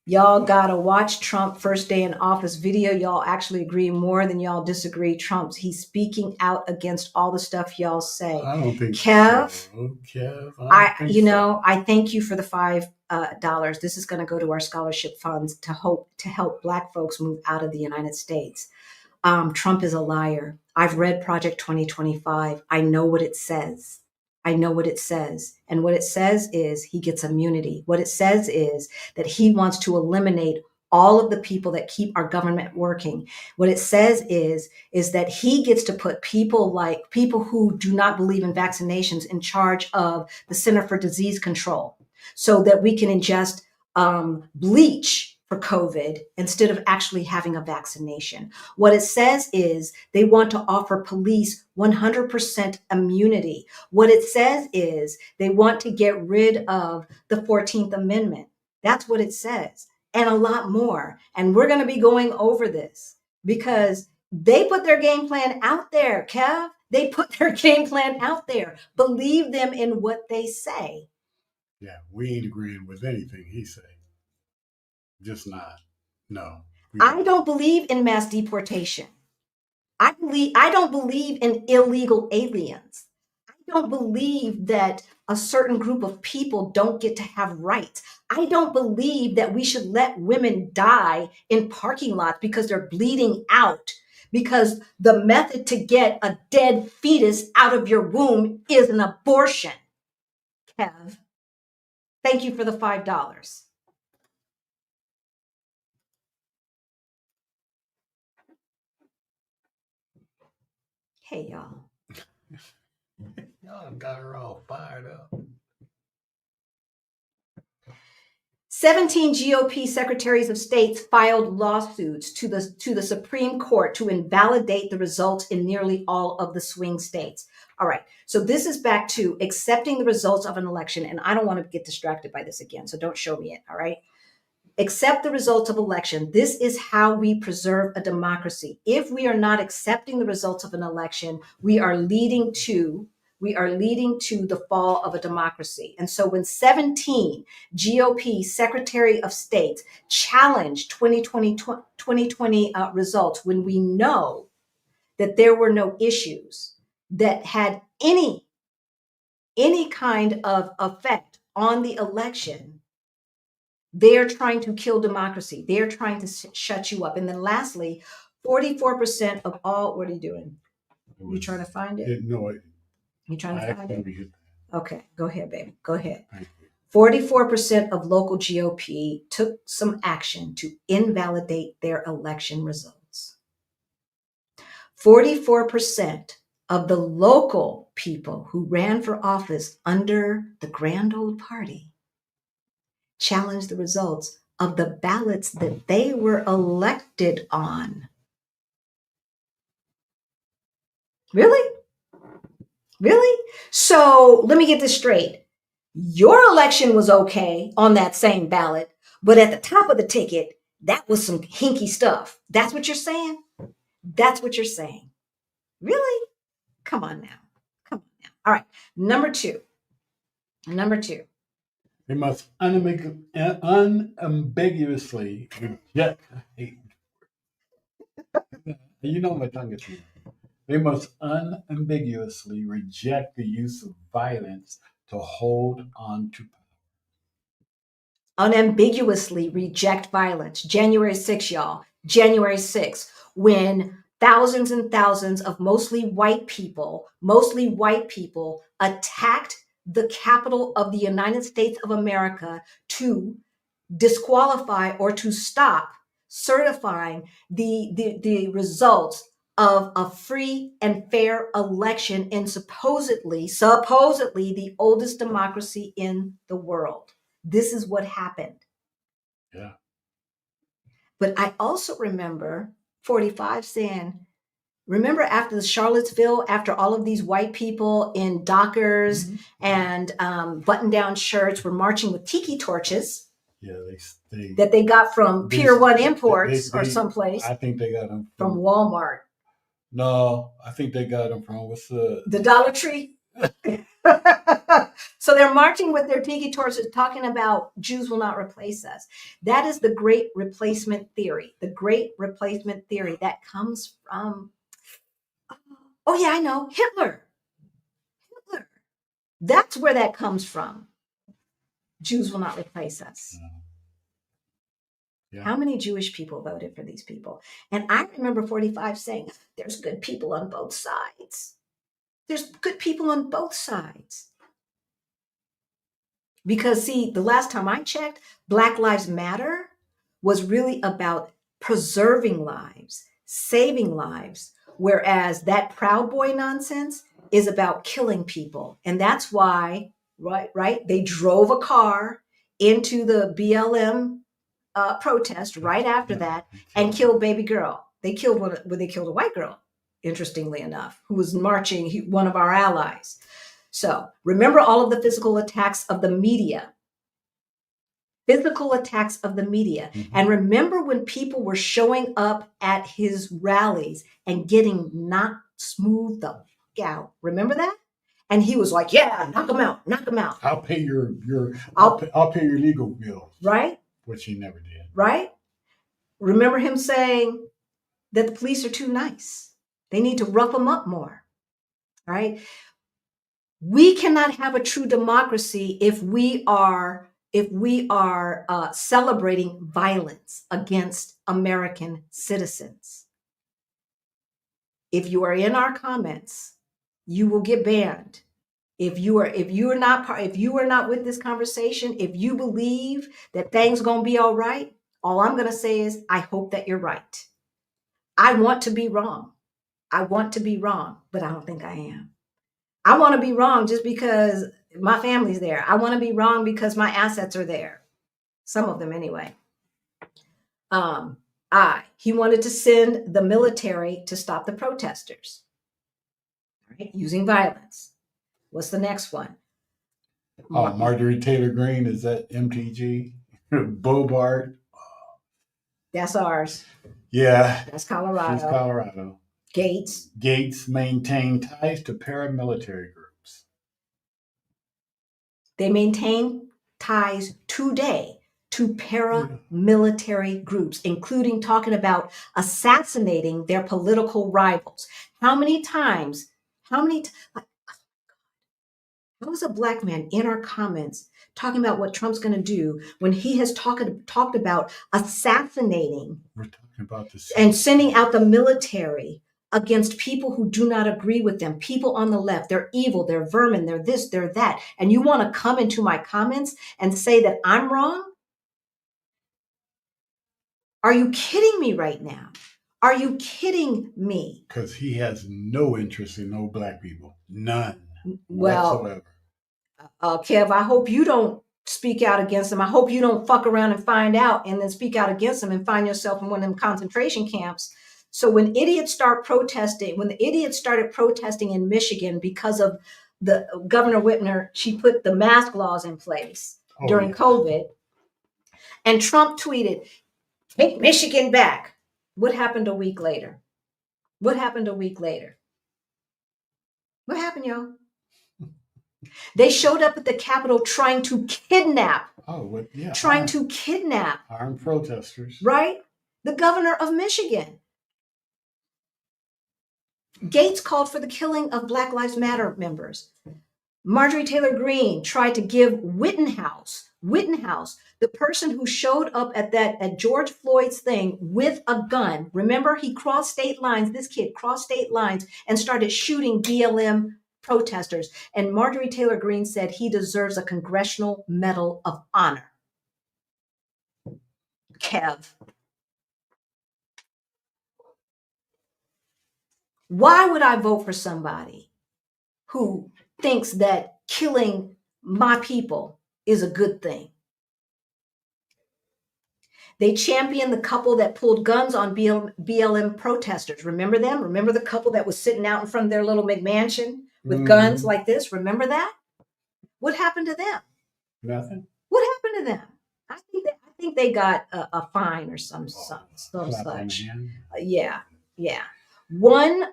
Y'all gotta watch Trump first day in office video. Y'all actually agree more than y'all disagree. He's speaking out against all the stuff y'all say. I don't think Kev, so. Kev, I thank you for the $5. This is going to go to our scholarship funds to help Black folks move out of the United States. Trump is a liar. I've read Project 2025. I know what it says. And what it says is he gets immunity. What it says is that he wants to eliminate all of the people that keep our government working. What it says is that he gets to put people who do not believe in vaccinations in charge of the Center for Disease Control so that we can ingest bleach for COVID instead of actually having a vaccination. What it says is they want to offer police 100% immunity. What it says is they want to get rid of the 14th Amendment. That's what it says, and a lot more. And we're going to be going over this because they put their game plan out there, Kev. They put their game plan out there. Believe them in what they say. Yeah, we ain't agreeing with anything he said. Just not. No. I don't believe in mass deportation. I don't believe in illegal aliens. I don't believe that a certain group of people don't get to have rights. I don't believe that we should let women die in parking lots because they're bleeding out, because the method to get a dead fetus out of your womb is an abortion. Kev, thank you for the $5. Hey, y'all. Y'all got her all fired up. 17 GOP secretaries of state filed lawsuits to the Supreme Court to invalidate the results in nearly all of the swing states. All right, so this is back to accepting the results of an election, and I don't want to get distracted by this again, so don't show me it, all right? Accept the results of election. This is how we preserve a democracy. If we are not accepting the results of an election, we are leading to we are leading to the fall of a democracy. And so when 17 GOP Secretary of States challenged 2020 results, when we know that there were no issues that had any kind of effect on the election, they're trying to kill democracy. They're trying to shut you up. And then lastly, 44% of all, what are you doing? You trying to find it? No, You trying to find it? hit Okay, go ahead, baby. Go ahead. Thank you. 44% of local GOP took some action to invalidate their election results. 44% of the local people who ran for office under the grand old party challenged the results of the ballots that they were elected on. Really? Really? So let me get this straight. Your election was okay on that same ballot, but at the top of the ticket, that was some hinky stuff. That's what you're saying? That's what you're saying. Really? Come on now. Come on now. All right. Number two. They must unambiguously reject. You know my tongue is. They must unambiguously reject the use of violence to hold on to power. Unambiguously reject violence. January 6th, y'all. January 6th, when thousands and thousands of mostly white people attacked the Capitol of the United States of America to disqualify or to stop certifying the results of a free and fair election in supposedly the oldest democracy in the world. This is what happened. Yeah. But I also remember 45 saying, remember after the Charlottesville, after all of these white people in Dockers and button-down shirts were marching with tiki torches. Yeah, that they got from Pier 1 Imports or someplace. I think they got them from Walmart. No, I think they got them from the Dollar Tree. So they're marching with their tiki torches talking about Jews will not replace us. That is the great replacement theory. The great replacement theory that comes from, oh yeah, I know, Hitler. That's where that comes from. Jews will not replace us. Yeah. How many Jewish people voted for these people? And I remember 45 saying, there's good people on both sides. There's good people on both sides. Because see, the last time I checked, Black Lives Matter was really about preserving lives, saving lives, whereas that Proud Boy nonsense is about killing people. And that's why, right? They drove a car into the BLM protest right after that and killed baby girl. They killed they killed a white girl, interestingly enough, who was marching, one of our allies. So remember all of the physical attacks of the media. And remember when people were showing up at his rallies and getting knocked smooth the fuck out. Remember that? And he was like, yeah, knock them out. I'll pay I'll pay your legal bill. Right? Which he never did. Right? Remember him saying that the police are too nice. They need to rough them up more. Right? We cannot have a true democracy if we are celebrating violence against American citizens. If you are in our comments, you will get banned. If you are not with this conversation, if you believe that things are going to be all right, all I'm going to say is I hope that you're right. I want to be wrong. But I don't think I am. I want to be wrong just because my family's there. I want to be wrong because my assets are there. Some of them anyway. He wanted to send the military to stop the protesters, right? Using violence. What's the next one? Marjorie Taylor Greene, is that MTG? Bobart. That's ours. Yeah. That's Colorado. She's Colorado. Gates maintained ties to paramilitary groups. They maintain ties today to paramilitary groups, including talking about assassinating their political rivals. How many times, like, how is a Black man in our comments talking about what Trump's going to do when he has talked about assassinating We're talking about this and sending out the military against people who do not agree with them, people on the left? They're evil, they're vermin, they're this, they're that. And you want to come into my comments and say that I'm wrong? Are you kidding me right now? Are you kidding me? because he has no interest in no Black people, none Well, whatsoever. Kev, I hope you don't speak out against them. I hope you don't fuck around and find out and then speak out against them and find yourself in one of them concentration camps. So when idiots start protesting, when the idiots started protesting in Michigan because of the Governor Whitmer, she put the mask laws in place during COVID, and Trump tweeted, "Take Michigan back." What happened a week later? What happened a week later? What happened, y'all? They showed up at the Capitol trying to kidnap. Trying to kidnap armed protesters. Right? The governor of Michigan. Gates called for the killing of Black Lives Matter members. Marjorie Taylor Greene tried to give Whittenhouse, the person who showed up at George Floyd's thing with a gun. Remember, he crossed state lines. This kid crossed state lines and started shooting BLM protesters. And Marjorie Taylor Greene said he deserves a Congressional Medal of Honor. Kev. Why would I vote for somebody who thinks that killing my people is a good thing? They championed the couple that pulled guns on BLM protesters. Remember them? Remember the couple that was sitting out in front of their little McMansion with guns like this? Remember that? What happened to them? Nothing. What happened to them? I think they got a fine or some such. Yeah. One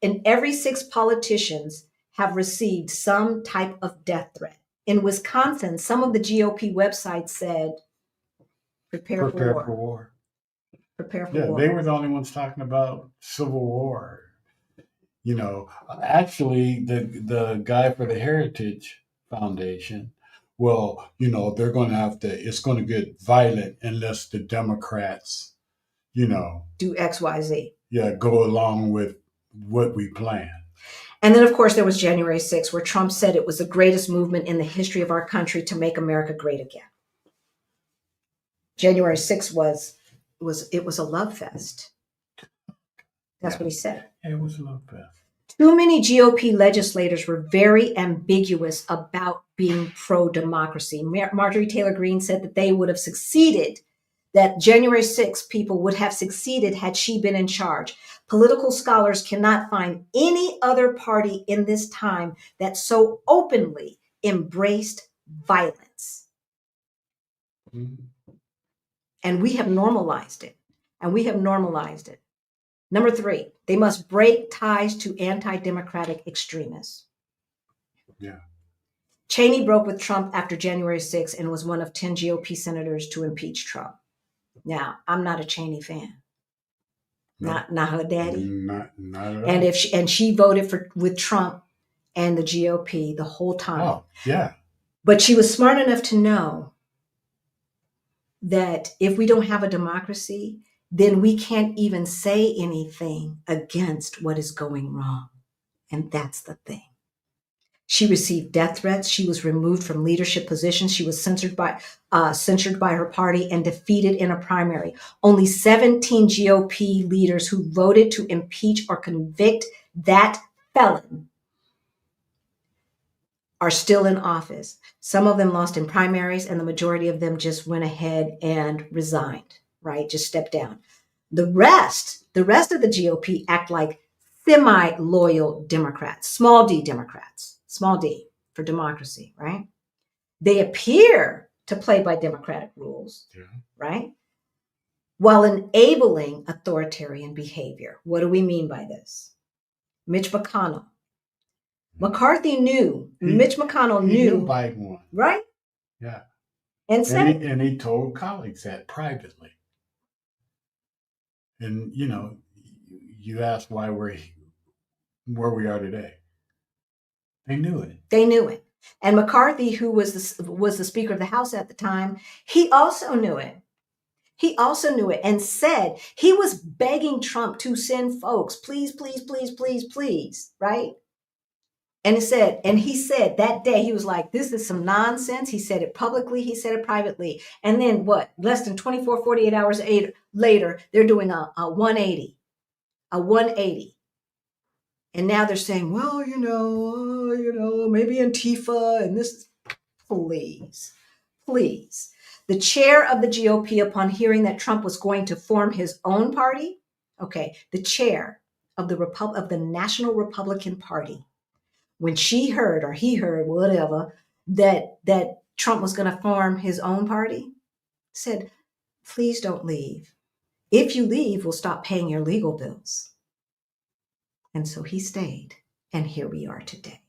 in every 6 politicians have received some type of death threat. In Wisconsin, some of the GOP websites said, prepare for war. Prepare for war. They were the only ones talking about civil war. You know, actually, the guy for the Heritage Foundation, well, you know, they're going to have to, it's going to get violent unless the Democrats, you know, do X, Y, Z. Yeah, go along with what we plan. And then, of course, there was January 6th, where Trump said it was the greatest movement in the history of our country to make America great again. January 6th was a love fest. That's what he said. It was a love fest. Too many GOP legislators were very ambiguous about being pro-democracy. Marjorie Taylor Greene said that they would have succeeded, that January 6th people would have succeeded had she been in charge. Political scholars cannot find any other party in this time that so openly embraced violence. Mm-hmm. And we have normalized it. Number 3, they must break ties to anti-democratic extremists. Yeah. Cheney broke with Trump after January 6th and was one of 10 GOP senators to impeach Trump. Now, I'm not a Cheney fan. No. Not her daddy. Not at all. And she voted with Trump and the GOP the whole time. Oh, yeah. But she was smart enough to know that if we don't have a democracy, then we can't even say anything against what is going wrong. And that's the thing. She received death threats. She was removed from leadership positions. She was censured by her party and defeated in a primary. Only 17 GOP leaders who voted to impeach or convict that felon are still in office. Some of them lost in primaries, and the majority of them just went ahead and resigned, right? Just stepped down. The rest of the GOP act like semi-loyal Democrats, small d for democracy, right? They appear to play by democratic rules, right? While enabling authoritarian behavior. What do we mean by this? Mitch McConnell, McCarthy knew, Mitch McConnell He knew knew, Biden won. right? Yeah. And said, And he told colleagues that privately. And, you know, you ask why we're where we are today. They knew it. they knew it. And McCarthy, who was the Speaker of the House at the time, he also knew it. He also knew it and said he was begging Trump to send folks, please, please, please, please, please, right? And he said that day, he was like, this is some nonsense. He said it publicly, he said it privately. And then what? Less than 24, 48 hours later, they're doing a 180, a 180. And now they're saying, well, maybe Antifa and this, please, please. The chair of the GOP, upon hearing that Trump was going to form his own party, okay, the chair of the National Republican Party, when she heard or he heard, whatever, that Trump was going to form his own party, said, please don't leave. If you leave, we'll stop paying your legal bills. And so he stayed. And here we are today.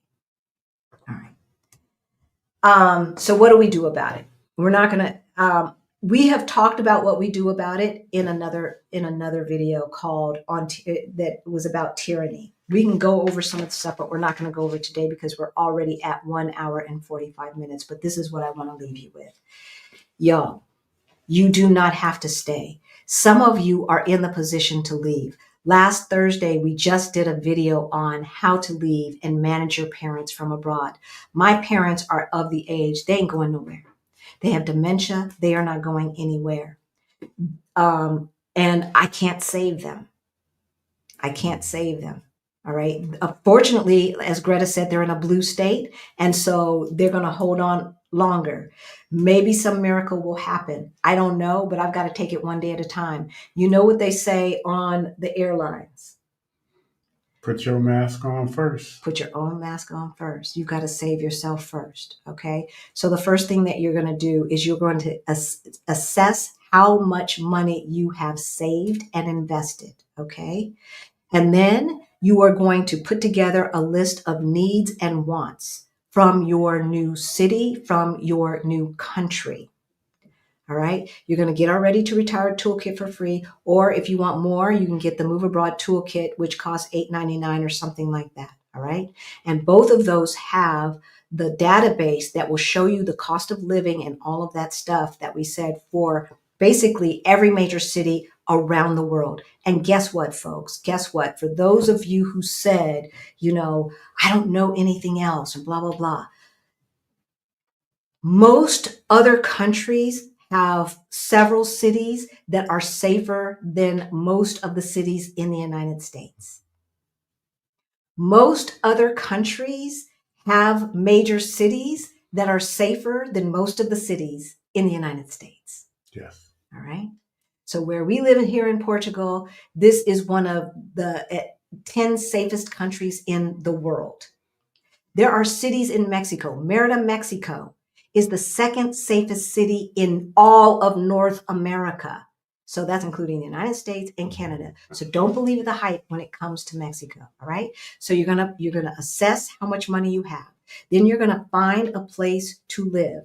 All right. So what do we do about it? We're not going to, we have talked about what we do about it in another video called that was about tyranny. We can go over some of the stuff, but we're not going to go over today because we're already at 1 hour and 45 minutes. But this is what I want to leave you with. Y'all, you do not have to stay. Some of you are in the position to leave. Last Thursday, we just did a video on how to leave and manage your parents from abroad. My parents are of the age, they ain't going nowhere. They have dementia. They are not going anywhere. And I can't save them. I can't save them. All right. Fortunately, as Greta said, they're in a blue state. And so they're going to hold on longer. Maybe some miracle will happen. I don't know, but I've got to take it one day at a time. You know what they say on the airlines? Put your mask on first. Put your own mask on first. You've got to save yourself first. Okay. So the first thing that you're going to do is you're going to assess how much money you have saved and invested. Okay. And then you are going to put together a list of needs and wants from your new city, from your new country. All right. You're going to get our Ready to Retire toolkit for free. Or if you want more, you can get the Move Abroad toolkit, which costs $8.99 or something like that. All right. And both of those have the database that will show you the cost of living and all of that stuff that we said for basically every major city around the world. And guess what, folks? Guess what? For those of you who said, I don't know anything else or blah, blah, blah. Most other countries have several cities that are safer than most of the cities in the United States. Most other countries have major cities that are safer than most of the cities in the United States. Yes. All right. So where we live here in Portugal, this is one of the 10 safest countries in the world. There are cities in Mexico. Merida, Mexico is the second safest city in all of North America. So that's including the United States and Canada. So don't believe the hype when it comes to Mexico. All right. So you're gonna assess how much money you have. Then you're gonna find a place to live.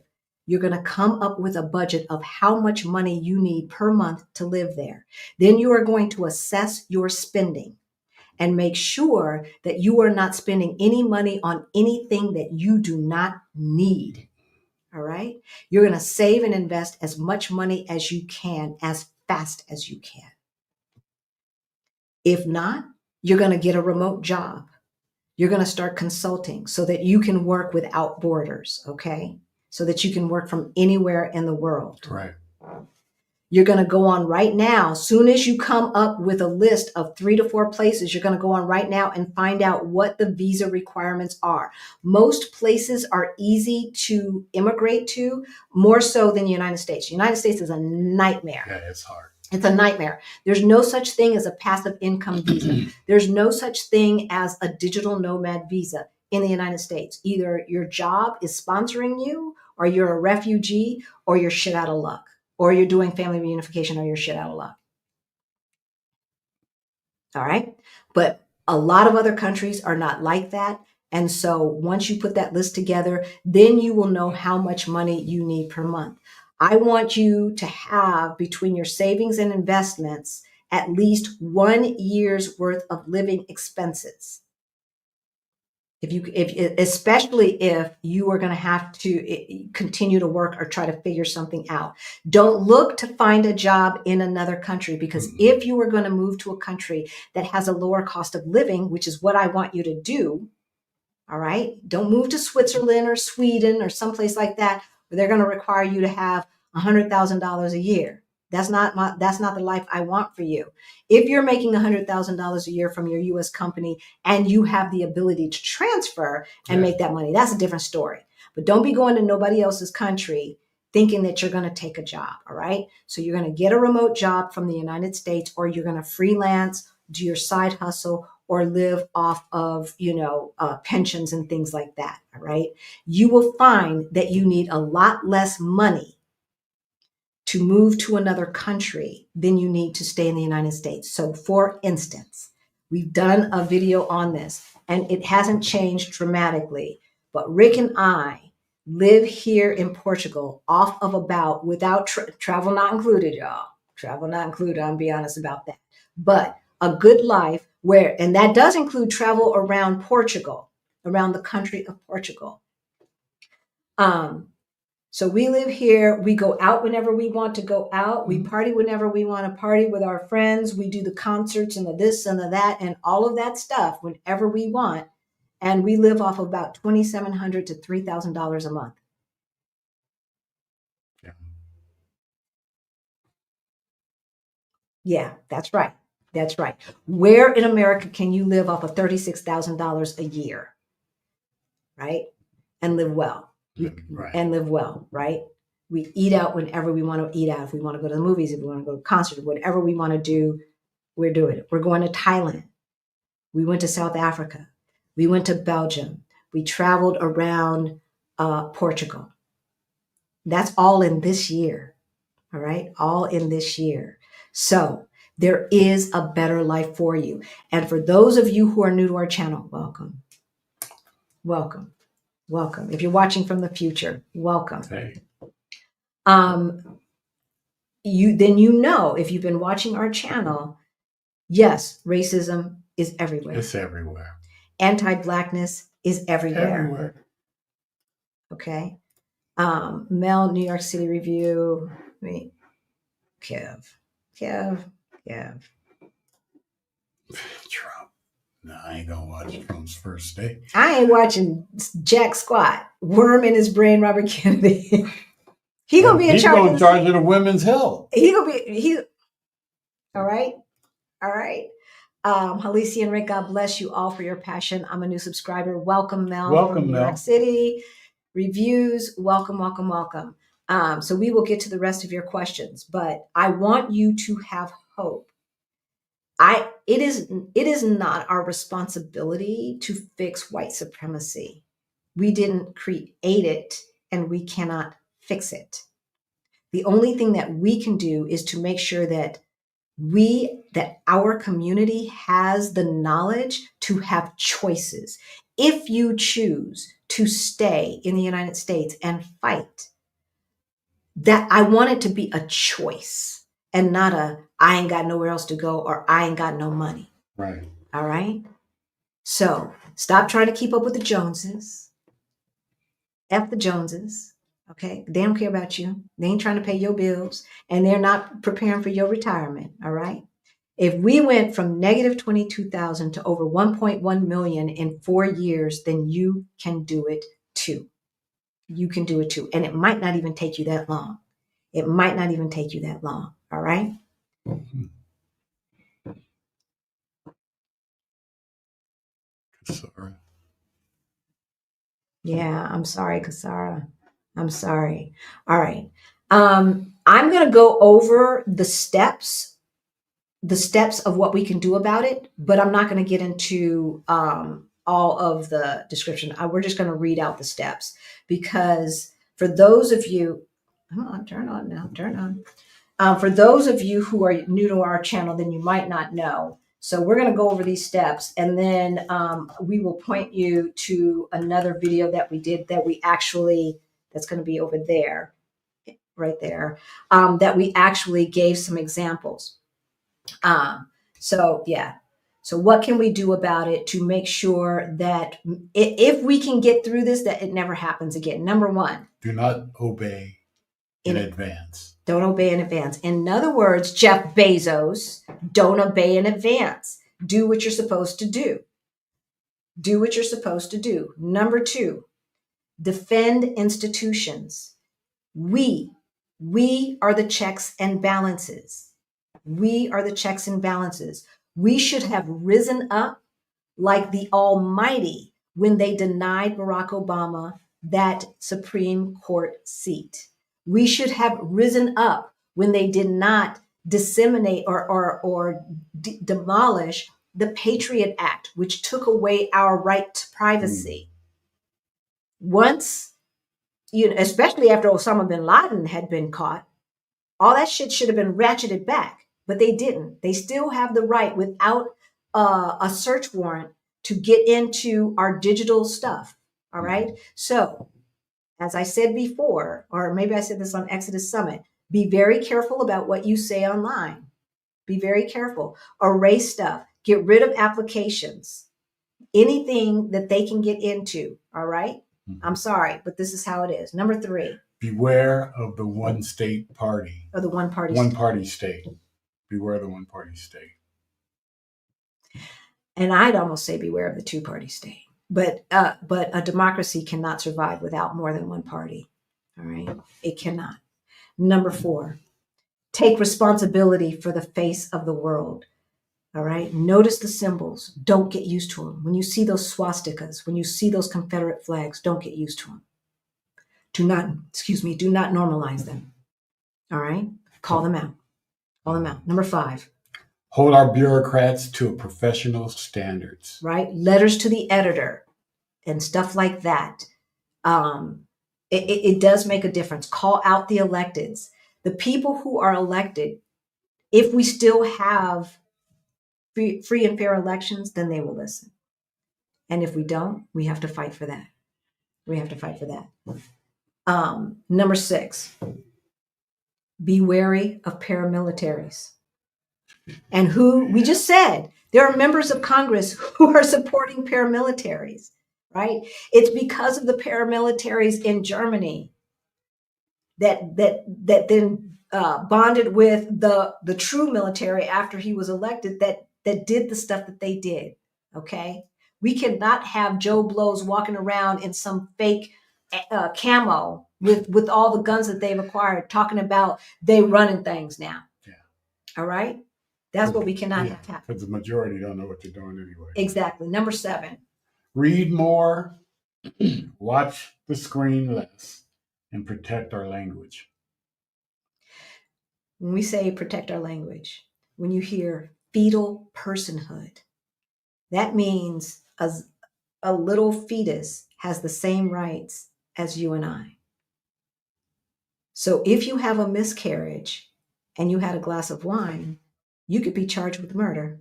You're going to come up with a budget of how much money you need per month to live there. Then you are going to assess your spending and make sure that you are not spending any money on anything that you do not need. All right. You're going to save and invest as much money as you can, as fast as you can. If not, you're going to get a remote job. You're going to start consulting so that you can work without borders. Okay. So that you can work from anywhere in the world. Right. You're going to go on right now. Soon as you come up with a list of 3 to 4 places, you're going to go on right now and find out what the visa requirements are. Most places are easy to immigrate to, more so than the United States. The United States is a nightmare. Yeah, it's hard. It's a nightmare. There's no such thing as a passive income visa. There's no such thing as a digital nomad visa in the United States. Either your job is sponsoring you, or you're a refugee, or you're shit out of luck, or you're doing family reunification, or you're shit out of luck. All right. But a lot of other countries are not like that. And so once you put that list together, then you will know how much money you need per month. I want you to have between your savings and investments at least 1 year's worth of living expenses. Especially if you are going to have to continue to work or try to figure something out. Don't look to find a job in another country, because if you are going to move to a country that has a lower cost of living, which is what I want you to do, all right, don't move to Switzerland or Sweden or someplace like that where they're going to require you to have $100,000 a year. That's not the life I want for you. If you're making $100,000 a year from your U.S. company and you have the ability to transfer and make that money, that's a different story. But don't be going to nobody else's country thinking that you're going to take a job. All right. So you're going to get a remote job from the United States, or you're going to freelance, do your side hustle, or live off of, pensions and things like that. All right. You will find that you need a lot less money to move to another country than you need to stay in the United States. So for instance, we've done a video on this and it hasn't changed dramatically, but Rick and I live here in Portugal off of about, without travel not included, y'all. Travel not included, I'll be honest about that. But a good life and that does include travel around Portugal, around the country of Portugal. So we live here. We go out whenever we want to go out. We party whenever we want to party with our friends. We do the concerts and the this and the that and all of that stuff whenever we want. And we live off about $2,700 to $3,000 a month. Yeah, that's right. That's right. Where in America can you live off of $36,000 a year, right? And live well. Right. And live well, right? We eat out whenever we want to eat out. If we want to go to the movies, if we want to go to a concert, whatever we want to do, we're doing it. We're going to Thailand. We went to South Africa. We went to Belgium. We traveled around Portugal. That's all in this year, all right? All in this year. So there is a better life for you. And for those of you who are new to our channel, welcome. Welcome. Welcome. If you're watching from the future, welcome. Hey. You know, if you've been watching our channel, yes, racism is everywhere. It's everywhere. Anti-Blackness is everywhere. Everywhere. Okay. Mel, New York City Review. Wait. Kev. Trump. No, I ain't gonna watch Trump's first day. I ain't watching jack squat. Worm in his brain, Robert Kennedy. He gonna be in charge. He's gonna charge of the women's health. All right. All right. Halisi and Rick, God bless you all for your passion. I'm a new subscriber. Welcome, Mel. Welcome, from New Mel. York City. Reviews. Welcome, welcome, welcome. So we will get to the rest of your questions, but I want you to have hope. It is not our responsibility to fix white supremacy. We didn't create it and we cannot fix it. The only thing that we can do is to make sure that our community has the knowledge to have choices. If you choose to stay in the United States and fight, that I want it to be a choice and not I ain't got nowhere else to go or I ain't got no money. Right. All right. So stop trying to keep up with the Joneses. F the Joneses. Okay. They don't care about you. They ain't trying to pay your bills and they're not preparing for your retirement. All right. If we went from negative 22,000 to over 1.1 million in 4 years, then you can do it too. You can do it too. And it might not even take you that long. It might not even take you that long. All right. Sorry. Yeah, I'm sorry, Kasara. I'm sorry. All right. I'm going to go over the steps of what we can do about it, but I'm not going to get into all of the description. We're just going to read out the steps because for those of you, turn on. For those of you who are new to our channel, then you might not know. So we're going to go over these steps, and then we will point you to another video that we did that we actually, that's going to be over there, right there, that we actually gave some examples. So yeah. So what can we do about it to make sure that if we can get through this, that it never happens again? Number one, do not obey in advance. Don't obey in advance. In other words, Jeff Bezos, don't obey in advance. Do what you're supposed to do. Do what you're supposed to do. Number two, defend institutions. We are the checks and balances. We are the checks and balances. We should have risen up like the Almighty when they denied Barack Obama that Supreme Court seat. We should have risen up when they did not disseminate or demolish the Patriot Act, which took away our right to privacy. Once, especially after Osama bin Laden had been caught, all that shit should have been ratcheted back, but they didn't. They still have the right without a search warrant to get into our digital stuff. All right. So, as I said before, or maybe I said this on Exodus Summit, be very careful about what you say online. Be very careful. Erase stuff. Get rid of applications. Anything that they can get into. All right. I'm sorry, but this is how it is. Number three. Beware of the one state party. Or the one party state. Beware of the one party state. And I'd almost say beware of the two party state. But a democracy cannot survive without more than one party. All right. It cannot. Number four, take responsibility for the face of the world. All right. Notice the symbols. Don't get used to them. When you see those swastikas, when you see those Confederate flags, don't get used to them. Do not normalize them. All right. Call them out. Call them out. Number five. Hold our bureaucrats to professional standards. Right. Letters to the editor and stuff like that. It does make a difference. Call out the electeds. The people who are elected, if we still have free and fair elections, then they will listen. And if we don't, we have to fight for that. We have to fight for that. Number six, be wary of paramilitaries. And who we just said, there are members of Congress who are supporting paramilitaries, right? It's because of the paramilitaries in Germany that then bonded with the true military after he was elected that did the stuff that they did. Okay, we cannot have Joe Blows walking around in some fake camo with all the guns that they've acquired, talking about they running things now. Yeah. All right. That's what we cannot have happen. Because the majority don't know what they're doing anyway. Exactly. Number seven. Read more, watch the screen less, and protect our language. When we say protect our language, when you hear fetal personhood, that means a little fetus has the same rights as you and I. So if you have a miscarriage and you had a glass of wine, you could be charged with murder.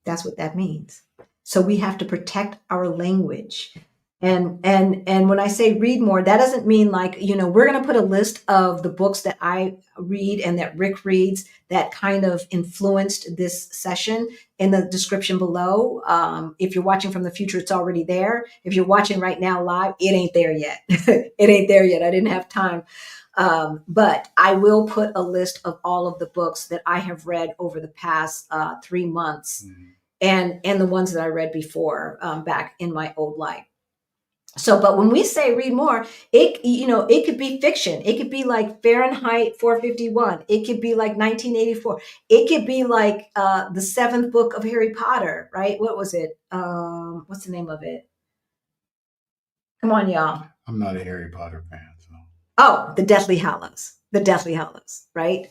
That's what that means. So we have to protect our language. And when I say read more, that doesn't mean like, we're going to put a list of the books that I read and that Rick reads that kind of influenced this session in the description below. If you're watching from the future, it's already there. If you're watching right now live, it ain't there yet. It ain't there yet. I didn't have time. But I will put a list of all of the books that I have read over the past 3 months and the ones that I read before back in my old life. So, but when we say read more, it could be fiction. It could be like Fahrenheit 451. It could be like 1984. It could be like the 7th book of Harry Potter, right? What was it? What's the name of it? Come on, y'all. I'm not a Harry Potter fan. So. Oh, The Deathly Hallows. The Deathly Hallows, right?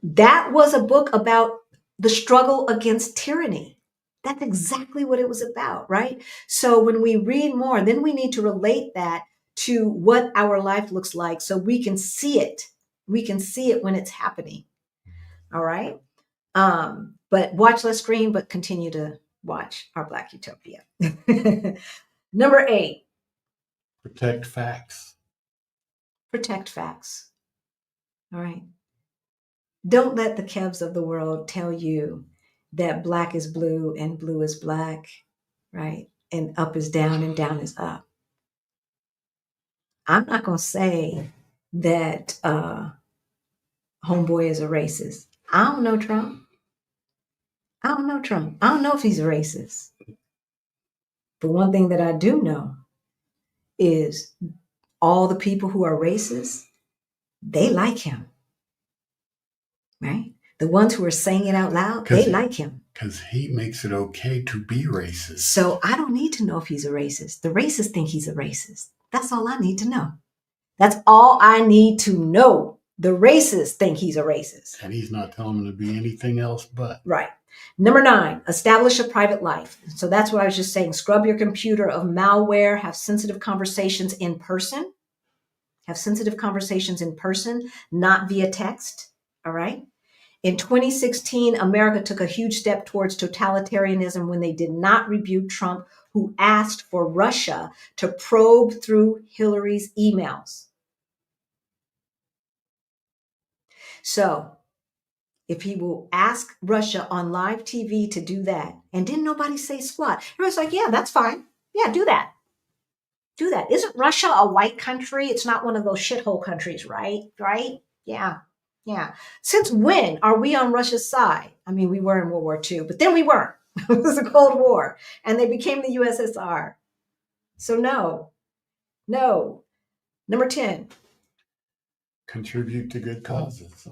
That was a book about the struggle against tyranny. That's exactly what it was about, right? So when we read more, then we need to relate that to what our life looks like so we can see it. We can see it when it's happening. All right. But But watch less screen, but continue to watch Our Black Utopia. Number 8. Protect facts. Protect facts. All right. Don't let the Kevs of the world tell you that black is blue and blue is black, right? And up is down and down is up. I'm not going to say that homeboy is a racist. I don't know Trump. I don't know Trump. I don't know if he's a racist. But one thing that I do know is all the people who are racist, they like him, right? The ones who are saying it out loud, they like him. Because he makes it okay to be racist. So I don't need to know if he's a racist. The racists think he's a racist. That's all I need to know. That's all I need to know. The racists think he's a racist. And he's not telling them to be anything else but. Right. Number 9, establish a private life. So that's what I was just saying. Scrub your computer of malware, have sensitive conversations in person. Have sensitive conversations in person, not via text. All right. In 2016, America took a huge step towards totalitarianism when they did not rebuke Trump, who asked for Russia to probe through Hillary's emails. So if he will ask Russia on live TV to do that, and didn't nobody say squat, everybody's like, yeah, that's fine. Yeah, do that. Do that. Isn't Russia a white country? It's not one of those shithole countries, right? Right? Yeah. Yeah. Since when are we on Russia's side? I mean, we were in World War II, but then we weren't. It was a Cold War, and they became the USSR. So no. Number 10. Contribute to good causes.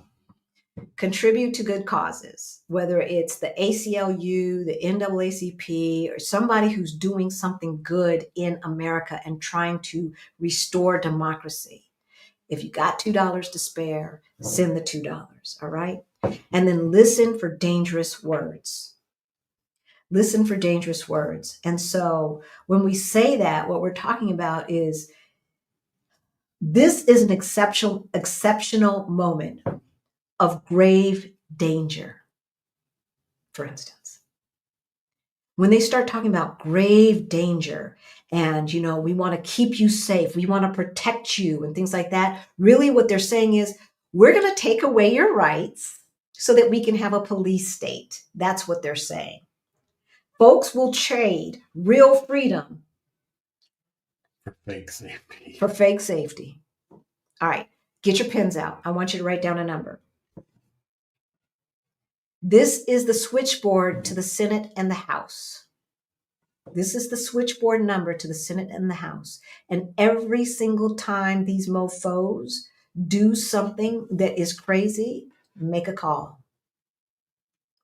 Contribute to good causes, whether it's the ACLU, the NAACP, or somebody who's doing something good in America and trying to restore democracy. If you got $2 to spare, send the $2, all right? And then listen for dangerous words. Listen for dangerous words. And so when we say that, what we're talking about is this is an exceptional moment of grave danger, for instance. When they start talking about grave danger and, we want to keep you safe, we want to protect you and things like that, really what they're saying is we're going to take away your rights so that we can have a police state. That's what they're saying. Folks will trade real freedom for fake safety. For fake safety. All right, get your pens out. I want you to write down a number. This is the switchboard to the Senate and the House. This is the switchboard number to the Senate and the House. And every single time these mofos do something that is crazy, make a call.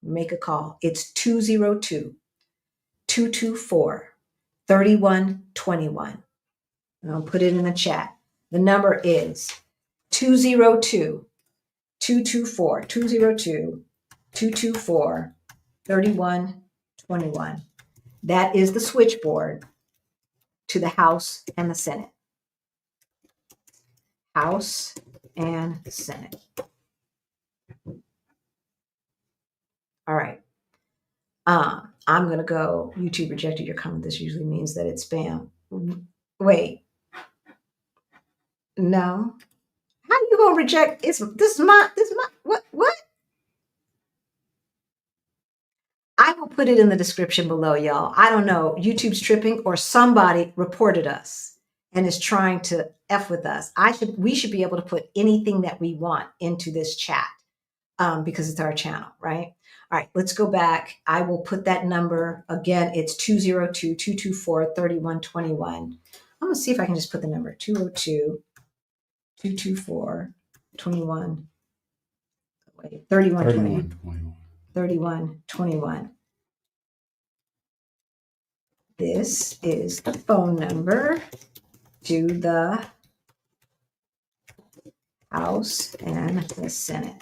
Make a call. It's 202-224-3121. And I'll put it in the chat. The number is 202-224-3121. That is the switchboard to the House and the Senate. House and Senate. All right. I'm going to go, YouTube rejected your comment. This usually means that it's spam. Wait. No. How you going to reject? This is my, what? I will put it in the description below, y'all. I don't know. YouTube's tripping or somebody reported us and is trying to F with us. We should be able to put anything that we want into this chat because it's our channel, right? All right, let's go back. I will put that number again. It's 202-224-3121. I'm going to see if I can just put the number 202-224-31. Wait, 3121. This is the phone number to the House and the Senate.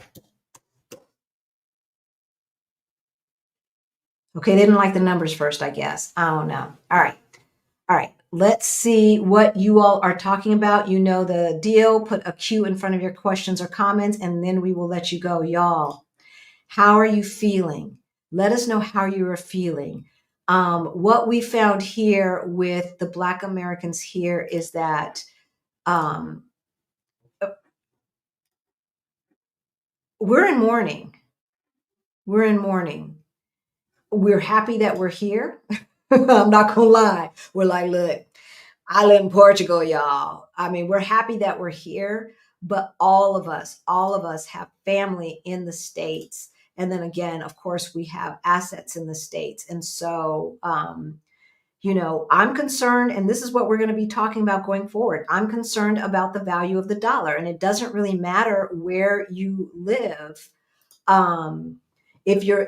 Okay, they didn't like the numbers first, I guess. I don't know. All right. Let's see what you all are talking about. You know the deal. Put a Q in front of your questions or comments, and then we will let you go. Y'all, how are you feeling? Let us know how you are feeling. What we found here with the Black Americans here is that um, we're in mourning. We're in mourning. We're happy that we're here. I'm not gonna lie. We're like, look, I live in Portugal, y'all. I mean, we're happy that we're here, but all of us have family in the States. And then again, of course, we have assets in the States. And so, I'm concerned, and this is what we're going to be talking about going forward. I'm concerned about the value of the dollar, and it doesn't really matter where you live. Um, if you're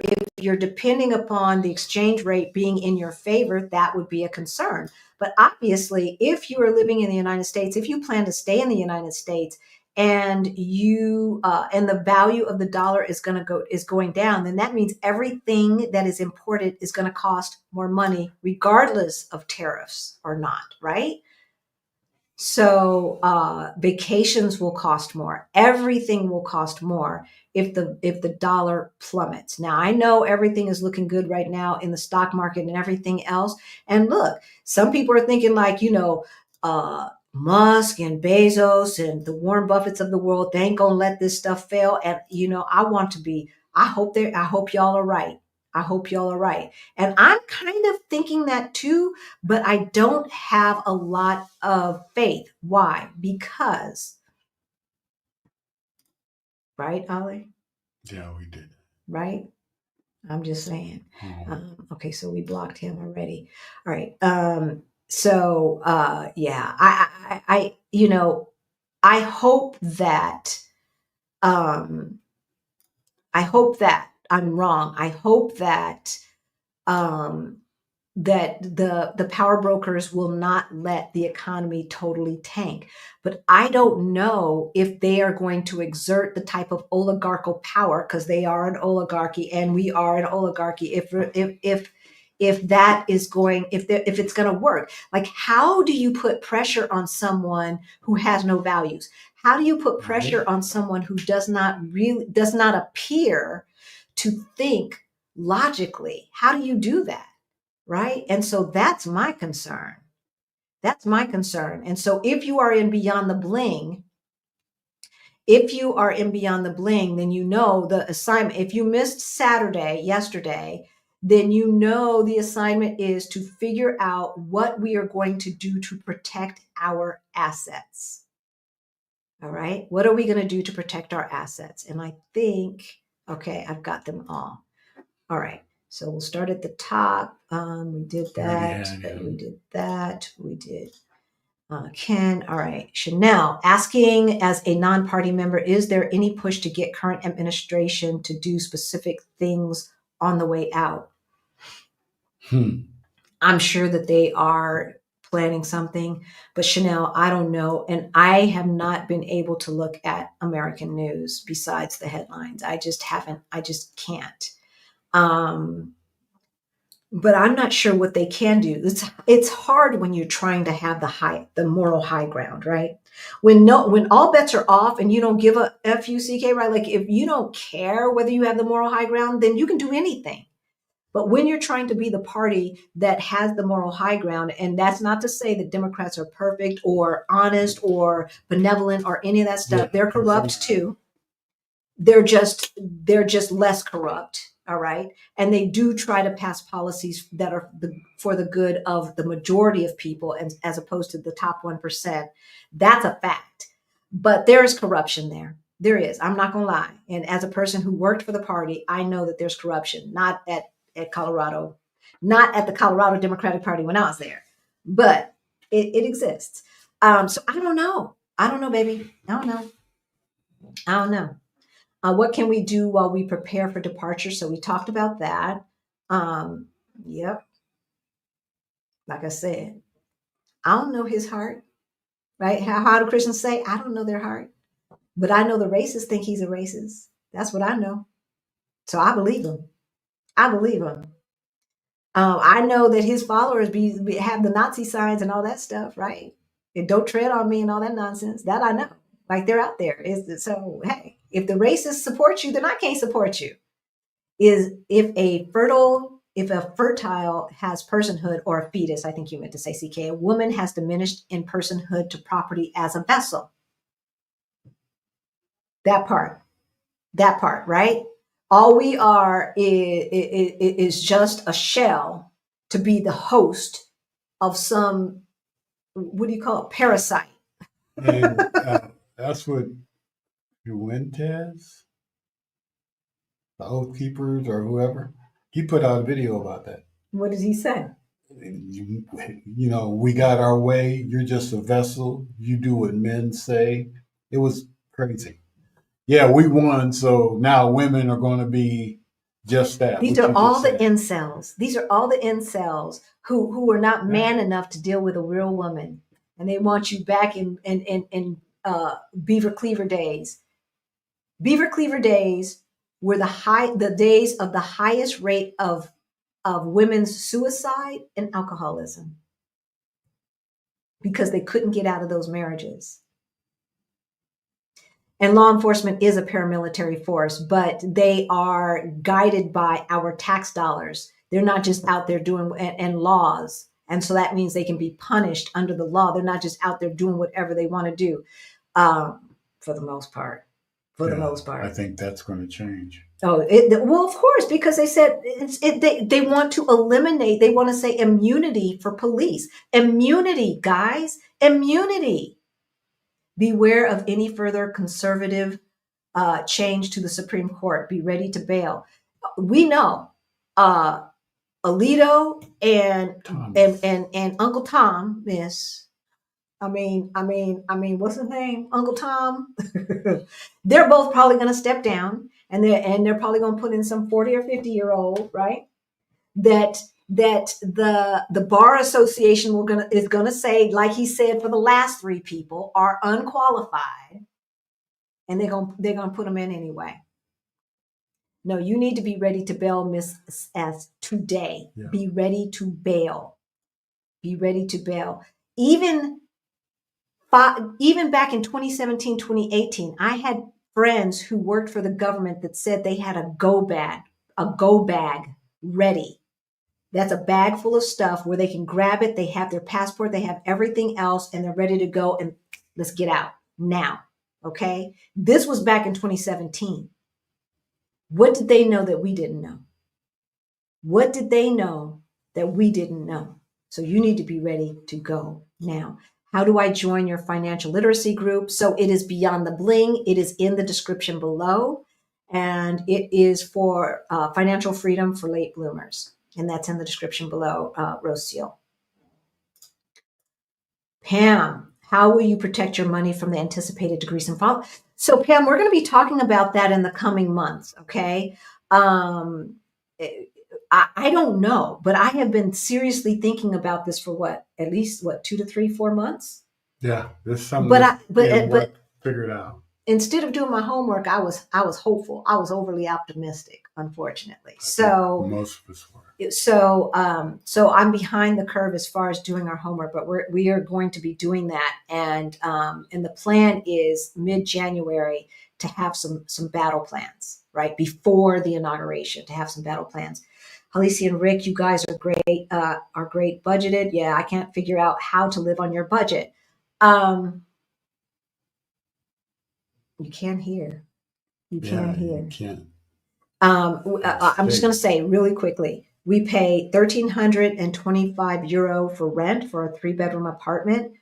depending upon the exchange rate being in your favor, that would be a concern. But obviously, if you are living in the United States, if you plan to stay in the United States, and you and the value of the dollar is going down, then that means everything that is imported is going to cost more money, regardless of tariffs or not, right? So vacations will cost more. Everything will cost more if the dollar plummets. Now I know everything is looking good right now in the stock market and everything else. And look, some people are thinking like, Musk and Bezos and the Warren Buffetts of the world, they ain't gonna let this stuff fail. And I hope y'all are right. I hope y'all are right. And I'm kind of thinking that too, but I don't have a lot of faith. Why? Because, right, Ollie? Yeah, we did. Right? I'm just saying. Okay, so we blocked him already. All right. Yeah, I hope that um, I hope that I'm wrong. I hope that um, that the power brokers will not let the economy totally tank. But I don't know if they are going to exert the type of oligarchical power, because they are an oligarchy and we are an oligarchy. If that is going, if it's going to work, like how do you put pressure on someone who has no values? How do you put pressure on someone who does not appear to think logically? How do you do that? Right? And so that's my concern. That's my concern. And so if you are in Beyond the Bling, then you know the assignment. If you missed yesterday, then you know the assignment is to figure out what we are going to do to protect our assets. All right. What are we going to do to protect our assets? And I think, okay, I've got them all. All right. So we'll start at the top. We did that. We did that. We did Ken. All right. Chanel asking, as a non-party member, is there any push to get current administration to do specific things on the way out? I'm sure that they are planning something, but Chanel, I don't know. And I have not been able to look at American news besides the headlines. I just haven't. I just can't. But I'm not sure what they can do. It's hard when you're trying to have the moral high ground, right? When all bets are off and you don't give a fuck, right? Like if you don't care whether you have the moral high ground, then you can do anything. But when you're trying to be the party that has the moral high ground, and that's not to say that Democrats are perfect or honest or benevolent or any of that stuff, yeah, they're corrupt too. They're just less corrupt. All right. And they do try to pass policies that are for the good of the majority of people, and as opposed to the top 1%. That's a fact. But there is corruption there. There is. I'm not going to lie. And as a person who worked for the party, I know that there's corruption, not at Colorado, not at the Colorado Democratic Party when I was there, but it exists. So I don't know. I don't know, baby. I don't know. What can we do while we prepare for departure? So we talked about that. Yep. Like I said, I don't know his heart, right? How do Christians say? I don't know their heart, but I know the racists think he's a racist. That's what I know. So I believe him. I believe him. I know that his followers have the Nazi signs and all that stuff, right? And don't tread on me and all that nonsense. That I know. Like they're out there. So hey, if the racists support you, then I can't support you. is if a fertile has personhood, or a fetus, I think you meant to say, CK, a woman has diminished in personhood to property as a vessel. That part, right? All we are is just a shell to be the host of some, what do you call it, parasite. And that's what Fuentes, the Oath Keepers, or whoever, he put out a video about that. What does he say? You know, we got our way. You're just a vessel. You do what men say. It was crazy. Yeah, we won. So now women are going to be just that. These What are you all just the said. incels. These are all the incels who are not man enough to deal with a real woman, and they want you back in Beaver Cleaver days. Beaver Cleaver days were the days of the highest rate of women's suicide and alcoholism, because they couldn't get out of those marriages. And law enforcement is a paramilitary force, but they are guided by our tax dollars. They're not just out there doing, and laws. And so that means they can be punished under the law. They're not just out there doing whatever they want to do, for the most part. For the most part. I think that's going to change. Oh, well, of course, because they said they want to eliminate, they want to say immunity for police. Immunity, guys, immunity. Beware of any further conservative change to the Supreme Court. Be ready to bail. We know Alito and Uncle Tom, Miss. I mean, what's his name? Uncle Tom. They're both probably going to step down, and they're probably going to put in some 40 or 50-year-old, right? That the bar association is gonna say, like he said, for the last three people are unqualified, and they're gonna put them in anyway. No, you need to be ready to bail, Miss S, today. Yeah. Be ready to bail. Be ready to bail. Even back in 2017, 2018, I had friends who worked for the government that said they had a go bag ready. That's a bag full of stuff where they can grab it. They have their passport, they have everything else, and they're ready to go, and let's get out now. Okay. This was back in 2017. What did they know that we didn't know? What did they know that we didn't know? So you need to be ready to go now. How do I join your financial literacy group? So it is Beyond the Bling. It is in the description below, and it is for financial freedom for late bloomers. And that's in the description below, Rocio. Pam, how will you protect your money from the anticipated decrease in fall? So Pam, we're going to be talking about that in the coming months, okay? I don't know, but I have been seriously thinking about this for at least 2 to 3, 4 months? Yeah, there's something but figure it out. Instead of doing my homework, I was hopeful. I was overly optimistic, unfortunately. So most of us were. So I'm behind the curve as far as doing our homework, but we are going to be doing that, and the plan is mid-January to have some battle plans, right before the inauguration, to have some battle plans. Halisi and Rick, you guys are great budgeted. Yeah, I can't figure out how to live on your budget. You can't hear. You can't hear. You can't. I'm just going to say really quickly, we pay €1,325 for rent for a 3-bedroom apartment.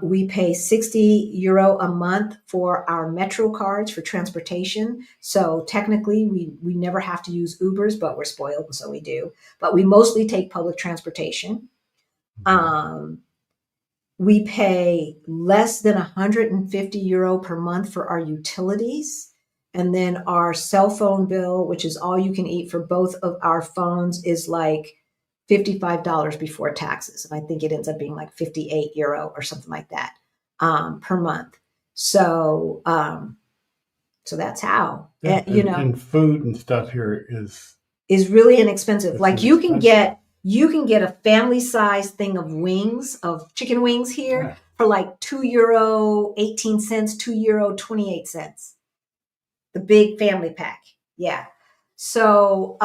We pay €60 a month for our Metro cards for transportation. So technically we never have to use Ubers, but we're spoiled, and so we do. But we mostly take public transportation. We pay less than €150 per month for our utilities. And then our cell phone bill, which is all you can eat for both of our phones, is like $55 before taxes. And I think it ends up being like €58 or something like that per month. So that's how, and food and stuff here is really inexpensive. Like you can get a family-sized thing of wings, of chicken wings here for like €2.18, €2.28. The big family pack. Yeah. So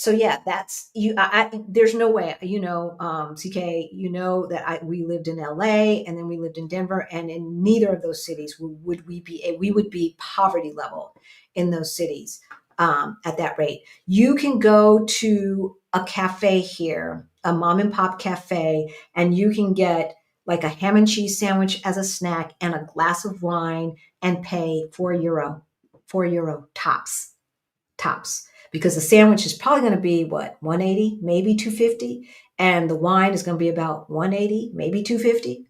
yeah, that's you. There's no way, CK. You know that we lived in LA and then we lived in Denver, and in neither of those cities would we would be poverty level in those cities at that rate. You can go to a cafe here, a mom and pop cafe, and you can get like a ham and cheese sandwich as a snack and a glass of wine and pay €4, €4 tops, because the sandwich is probably going to be what, 180, maybe 250, and the wine is going to be about 180, maybe 250.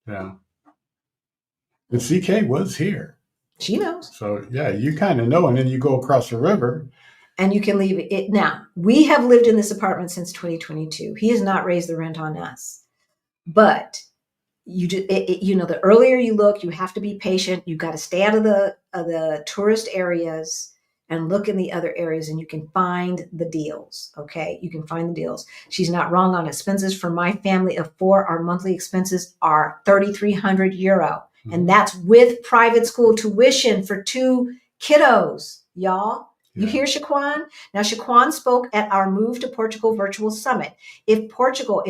Yeah. The CK was here. She knows. So yeah, you kind of know, and then you go across the river. And you can leave it. Now, we have lived in this apartment since 2022. He has not raised the rent on us. But you just, the earlier you look, you have to be patient. You got to stay out of the tourist areas and look in the other areas, and you can find the deals. Okay, you can find the deals. She's not wrong on expenses. For my family of four, our monthly expenses are €3,300, and that's with private school tuition for 2 kiddos, y'all. You hear Shaquan? Now, Shaquan spoke at our Move to Portugal virtual summit. If Portugal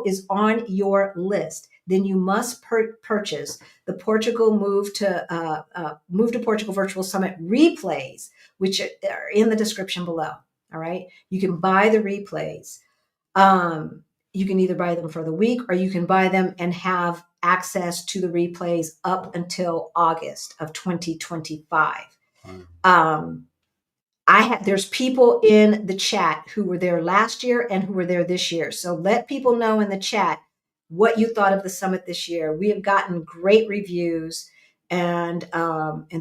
is on your list, then you must purchase the Portugal Move to Portugal virtual summit replays, which are in the description below. All right, you can buy the replays. You can either buy them for the week, or you can buy them and have access to the replays up until August of 2025. There's people in the chat who were there last year and who were there this year. So let people know in the chat what you thought of the summit this year. We have gotten great reviews. And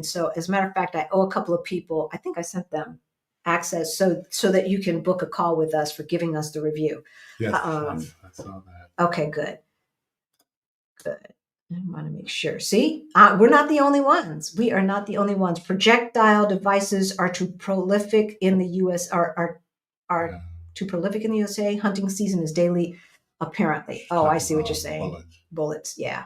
so, as a matter of fact, I owe a couple of people, I think I sent them access so that you can book a call with us for giving us the review. Yes, I saw that. Okay, good. I want to make sure. See, we're not the only ones. We are not the only ones. Projectile devices are too prolific in the U.S. Are too prolific in the USA. Hunting season is daily, apparently. Oh, I see what you're saying. Bullets. Yeah.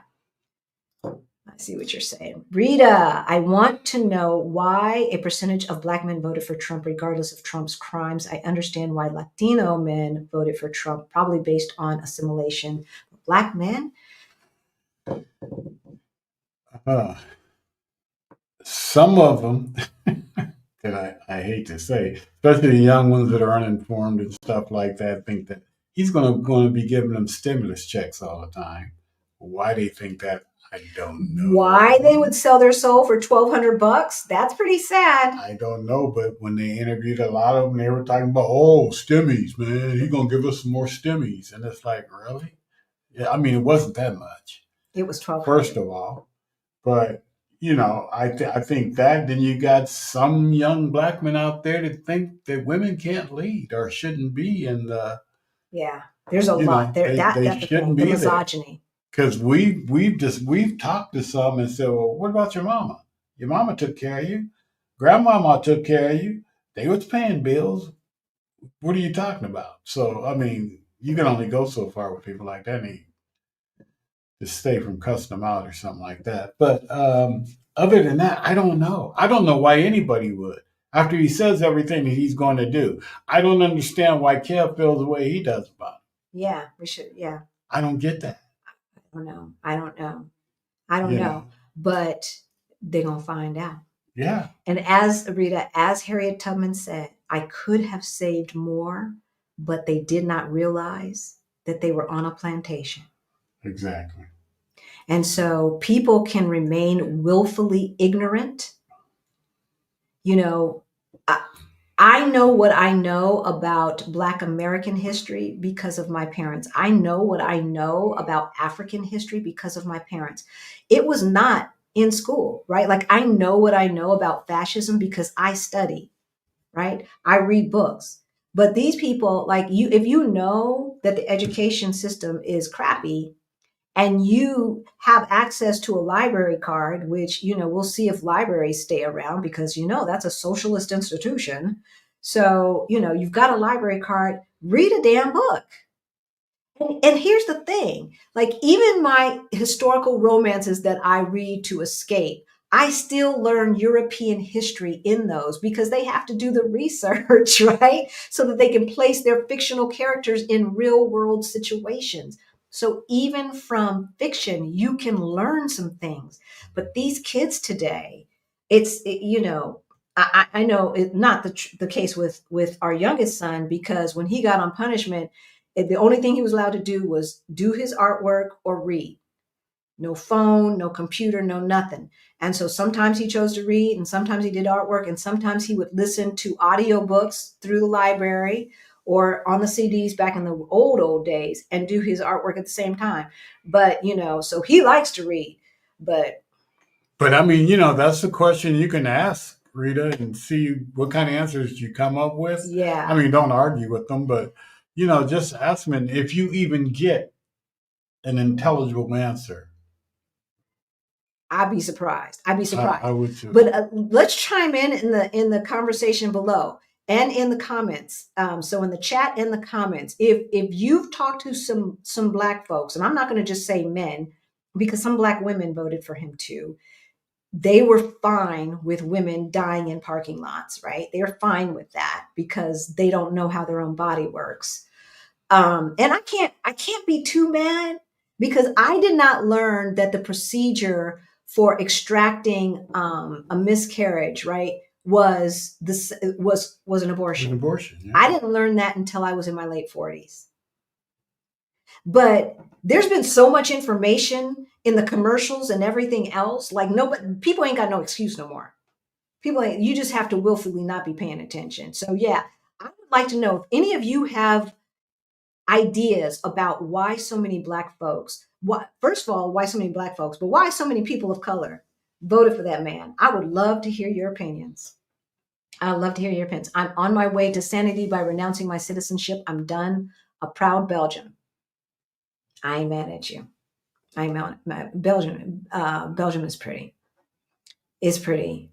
I see what you're saying. Rita, I want to know why a percentage of Black men voted for Trump regardless of Trump's crimes. I understand why Latino men voted for Trump, probably based on assimilation. Black men? Some of them, that I hate to say, especially the young ones that are uninformed and stuff like that, think that he's going to be giving them stimulus checks all the time. Why they think that, I don't know. Why they would sell their soul for $1,200? That's pretty sad. I don't know, but when they interviewed a lot of them, they were talking about, oh, stimmies, man, he's going to give us some more stimmies. And it's like, really? Yeah, I mean, it wasn't that much. It was $1,200. First of all. But, I think that then you got some young Black men out there that think that women can't lead or shouldn't be in the. Yeah, there's a lot there. They shouldn't be the misogyny. Because we've talked to some and said, well, what about your mama? Your mama took care of you. Grandmama took care of you. They was paying bills. What are you talking about? So, I mean, you can only go so far with people like that. To stay from cussing them out or something like that. But other than that, I don't know. I don't know why anybody would. After he says everything that he's going to do, I don't understand why Kev feels the way he does about it. Yeah, we should. Yeah. I don't get that. I don't know. But they're going to find out. Yeah. And as Harriet Tubman said, I could have saved more, but they did not realize that they were on a plantation. Exactly. And so people can remain willfully ignorant. I know what I know about Black American history because of my parents. I know what I know about African history because of my parents. It was not in school, right? Like, I know what I know about fascism because I study, right? I read books. But these people, like you, if you know that the education system is crappy, and you have access to a library card, which, we'll see if libraries stay around because, that's a socialist institution. So, you've got a library card, read a damn book. And here's the thing, like, even my historical romances that I read to escape, I still learn European history in those because they have to do the research, right? So that they can place their fictional characters in real world situations. So even from fiction, you can learn some things. But these kids today, I know it's not the case with our youngest son, because when he got on punishment, the only thing he was allowed to do was do his artwork or read. No phone, no computer, no nothing. And so sometimes he chose to read, and sometimes he did artwork, and sometimes he would listen to audiobooks through the library or on the CDs back in the old days and do his artwork at the same time. But, so he likes to read, but But I mean, that's the question you can ask, Rita, and see what kind of answers you come up with. I yeah, mean, don't argue with them, but just ask them. And if you even get an intelligible answer, I'd be surprised. I'd be I surprised. would too. But let's chime in the conversation below and in the comments. So in the chat and the comments, if you've talked to some Black folks, and I'm not going to just say men, because some Black women voted for him too. They were fine with women dying in parking lots, right? They're fine with that because they don't know how their own body works. And I can't be too mad because I did not learn that the procedure for extracting a miscarriage, right, was an An abortion. abortion, yeah. I didn't learn that until I was in my late 40s. But there's been so much information in the commercials and everything else. Like, nobody, people ain't got no excuse no more. You just have to willfully not be paying attention. So yeah, I would like to know if any of you have ideas about why so many Black folks, first of all, why so many Black folks, but why so many people of color voted for that man. I would love to hear your opinions. I'd love to hear your opinions. I'm on my way to sanity by renouncing my citizenship. I'm done. A proud Belgian. I ain't mad at you. I'm out. Belgium. Belgium is pretty. It's pretty.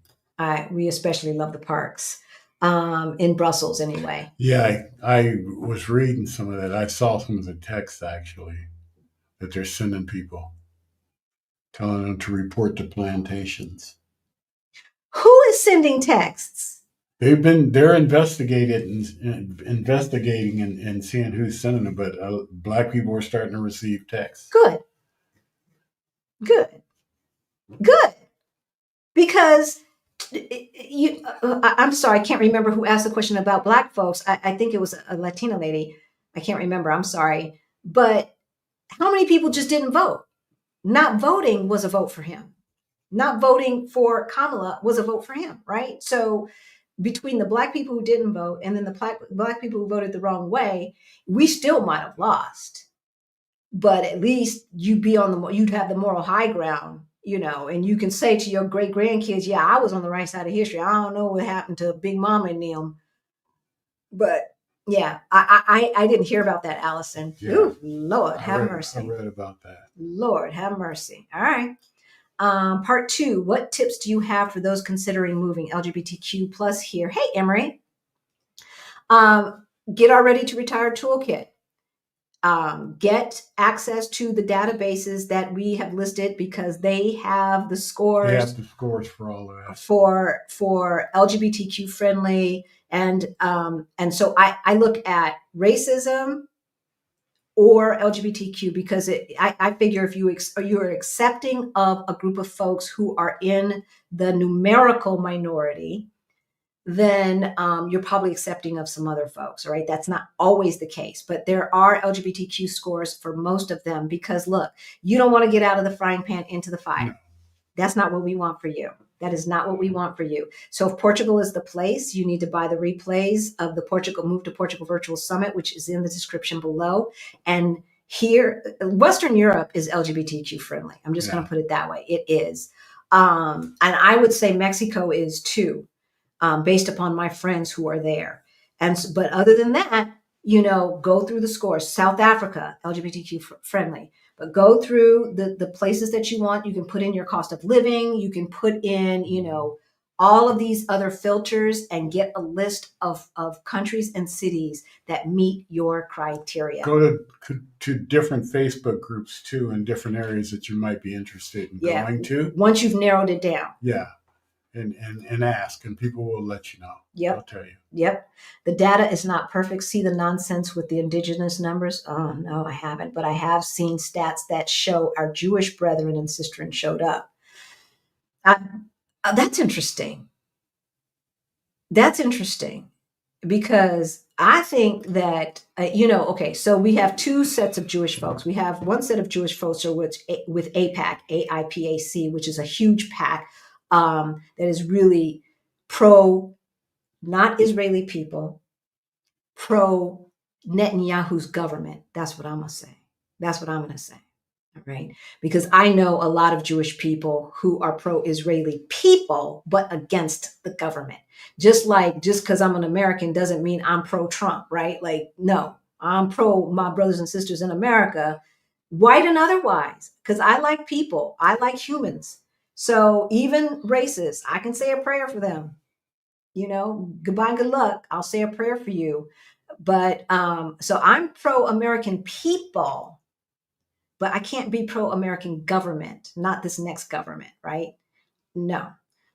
We especially love the parks. In Brussels, anyway. Yeah, I was reading some of that. I saw some of the text actually that they're sending people, telling them to report to plantations. Who is sending texts? They're investigating and seeing who's sending them, but Black people are starting to receive texts. Good. Because I'm sorry, I can't remember who asked the question about Black folks. I think it was a Latina lady. I can't remember. I'm sorry. But how many people just didn't vote? Not voting was a vote for him. Not voting for Kamala was a vote for him, right? So between the Black people who didn't vote and then the Black people who voted the wrong way, we still might have lost. But at least you'd have the moral high ground, and you can say to your great grandkids, yeah, I was on the right side of history. I don't know what happened to Big Mama and them. But yeah, I didn't hear about that, Allison. Yeah. Ooh, Lord, have mercy. I read about that. Lord, have mercy. All right. Part 2, what tips do you have for those considering moving? LGBTQ plus here. Hey, Emery. Get our Ready to Retire toolkit. Get access to the databases that we have listed because they have the scores. They have the scores for all of that. For LGBTQ friendly, and so I look at racism or LGBTQ because I figure if you're accepting of a group of folks who are in the numerical minority, then you're probably accepting of some other folks, right? That's not always the case, but there are LGBTQ scores for most of them because look, you don't want to get out of the frying pan into the fire. No. That's not what we want for you. That is not what we want for you. So if Portugal is the place, you need to buy the replays of the Move to Portugal Virtual Summit, which is in the description below. And here, Western Europe is LGBTQ friendly. I'm just going to put it that way. It is. And I would say Mexico is too. Based upon my friends who are there. But other than that, go through the scores. South Africa, LGBTQ friendly, but go through the places that you want. You can put in your cost of living. You can put in, all of these other filters and get a list of countries and cities that meet your criteria. Go to different Facebook groups too in different areas that you might be interested in going to. Once you've narrowed it down. Yeah. And ask, and people will let you know. Yep. I'll tell you. Yep. The data is not perfect. See the nonsense with the indigenous numbers? Oh, no, I haven't. But I have seen stats that show our Jewish brethren and sistren showed up. That's interesting. That's interesting because I think that, okay, so we have two sets of Jewish folks. We have one set of Jewish folks with AIPAC, AIPAC, which is a huge PAC that is really pro, not Israeli people, pro Netanyahu's government. That's what I'm going to say. That's what I'm going to say. All right. Because I know a lot of Jewish people who are pro-Israeli people, but against the government. Just because I'm an American doesn't mean I'm pro-Trump, right? Like, no, I'm pro my brothers and sisters in America, white and otherwise, because I like people. I like humans. So even racists, I can say a prayer for them. Goodbye, good luck. I'll say a prayer for you. But so I'm pro-American people, but I can't be pro-American government, not this next government, right? No.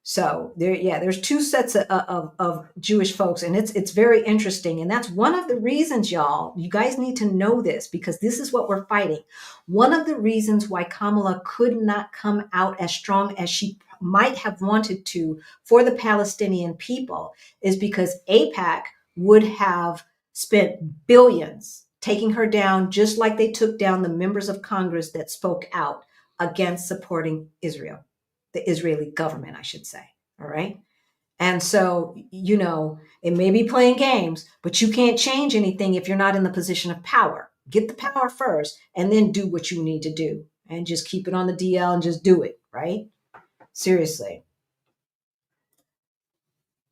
So there's two sets of Jewish folks, and it's very interesting. And that's one of the reasons, y'all, you guys need to know this, because this is what we're fighting. One of the reasons why Kamala could not come out as strong as she might have wanted to for the Palestinian people is because AIPAC would have spent billions taking her down, just like they took down the members of Congress that spoke out against supporting Israel, the Israeli government, I should say. All right. And so, it may be playing games, but you can't change anything if you're not in the position of power. Get the power first and then do what you need to do and just keep it on the DL and just do it. Right. Seriously.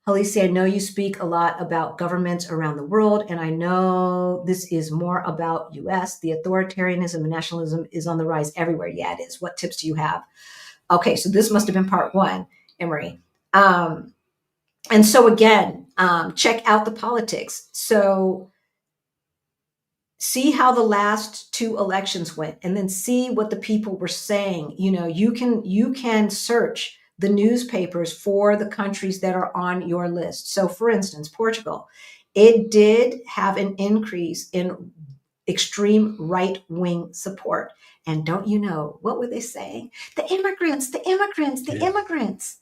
Halisi, I know you speak a lot about governments around the world, and I know this is more about US. The authoritarianism and nationalism is on the rise everywhere. Yeah, it is. What tips do you have? Okay, so this must have been part one, Emery. And so again, check out the politics. So see how the last two elections went, and then see what the people were saying. You can search the newspapers for the countries that are on your list. So for instance, Portugal, it did have an increase in extreme right-wing support. And don't you know, what were they saying? The immigrants, the immigrants, the immigrants.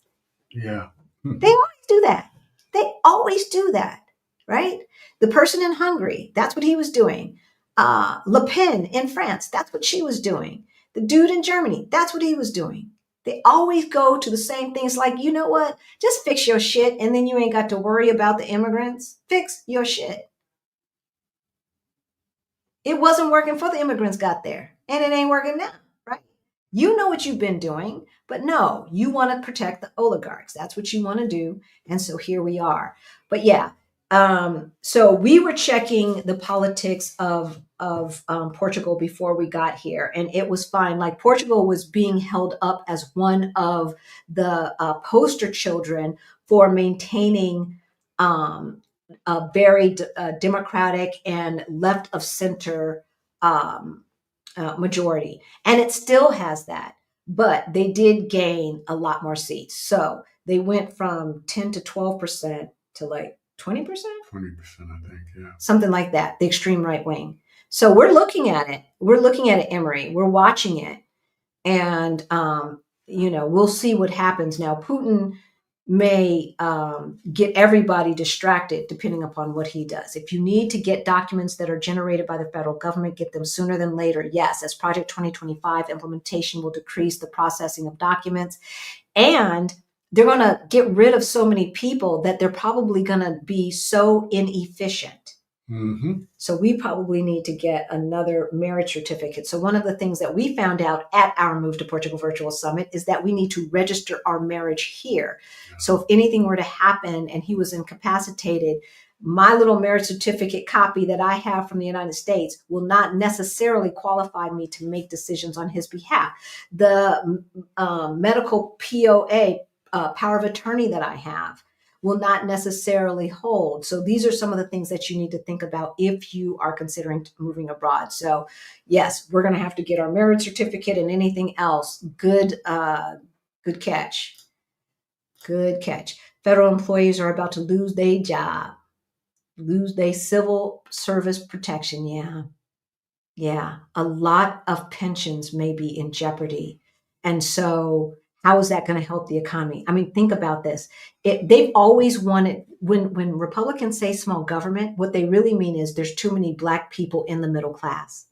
Yeah. They always do that. They always do that, right? The person in Hungary, that's what he was doing. Le Pen in France, that's what she was doing. The dude in Germany, that's what he was doing. They always go to the same things like, you know what? Just fix your shit and then you ain't got to worry about the immigrants. Fix your shit. It wasn't working before the immigrants got there, and it ain't working now, right? You know what you've been doing, but no, you want to protect the oligarchs. That's what you want to do. And so here we are. But yeah, so we were checking the politics of Portugal before we got here, and it was fine. Like Portugal was being held up as one of the poster children for maintaining a very democratic and left of center majority. And it still has that, but they did gain a lot more seats. So they went from 10 to 12% to like 20%? 20%, I think, yeah. Something like that, the extreme right wing. So we're looking at it. We're looking at it, Emery. We're watching it. And, we'll see what happens. Now, Putin may get everybody distracted depending upon what he does. If you need to get documents that are generated by the federal government, get them sooner than later. Yes, as Project 2025 implementation will decrease the processing of documents. And they're going to get rid of so many people that they're probably going to be so inefficient. Mm-hmm. So we probably need to get another marriage certificate. So one of the things that we found out at our Move to Portugal Virtual Summit is that we need to register our marriage here. Yeah. So if anything were to happen and he was incapacitated, my little marriage certificate copy that I have from the United States will not necessarily qualify me to make decisions on his behalf. The medical POA, power of attorney that I have will not necessarily hold. So these are some of the things that you need to think about if you are considering moving abroad. So yes, we're going to have to get our marriage certificate and anything else. Good catch. Good catch. Federal employees are about to lose their job, lose their civil service protection. Yeah. Yeah. A lot of pensions may be in jeopardy. And so how is that going to help the economy? I mean, think about this. They've always wanted, when Republicans say small government, what they really mean is there's too many Black people in the middle class.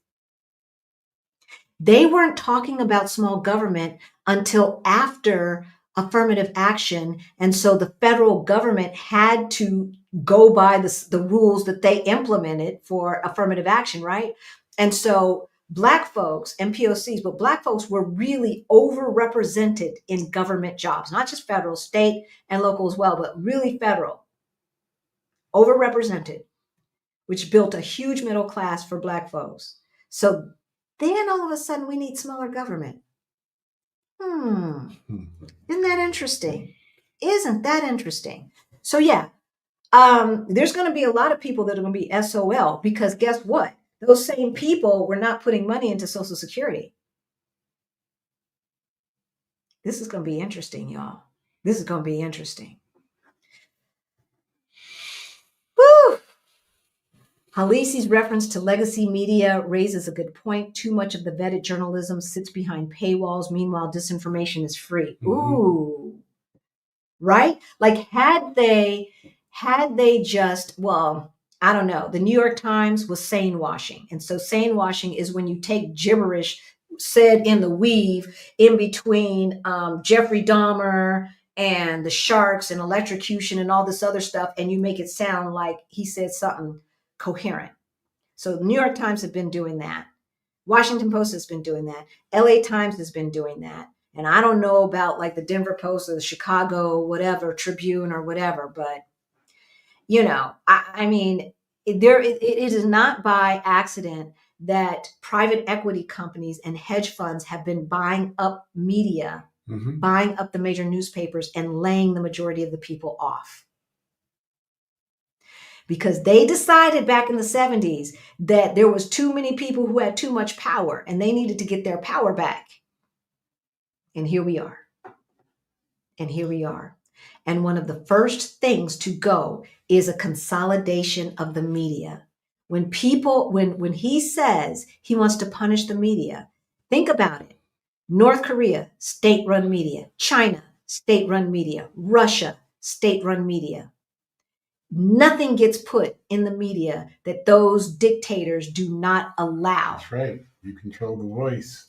They weren't talking about small government until after affirmative action. And so the federal government had to go by the rules that they implemented for affirmative action, right? And so Black folks and POCs, but Black folks were really overrepresented in government jobs, not just federal, state, and local as well, but really federal, overrepresented, which built a huge middle class for Black folks. So then all of a sudden we need smaller government. Isn't that interesting? Isn't that interesting? So yeah, there's going to be a lot of people that are going to be SOL because guess what? Those same people were not putting money into Social Security. This is going to be interesting, y'all. This is going to be interesting. Woo! Halisi's reference to legacy media raises a good point. Too much of the vetted journalism sits behind paywalls. Meanwhile, disinformation is free. Ooh, right? Like had they just, well, I don't know. The New York Times was sane washing. And so sane washing is when you take gibberish said in the weave in between Jeffrey Dahmer and the sharks and electrocution and all this other stuff, and you make it sound like he said something coherent. So the New York Times have been doing that. Washington Post has been doing that. LA Times has been doing that. And I don't know about like the Denver Post or the Chicago, whatever, Tribune or whatever, but you know, I mean, it is not by accident that private equity companies and hedge funds have been buying up media, buying up the major newspapers and laying the majority of the people off. Because they decided back in the 70s that there was too many people who had too much power and they needed to get their power back. And here we are. And here we are. And one of the first things to go is a consolidation of the media. When he says he wants to punish the media, think about it. North Korea, state-run media. China, state-run media. Russia, state-run media. Nothing gets put in the media that those dictators do not allow. That's right. You control the voice.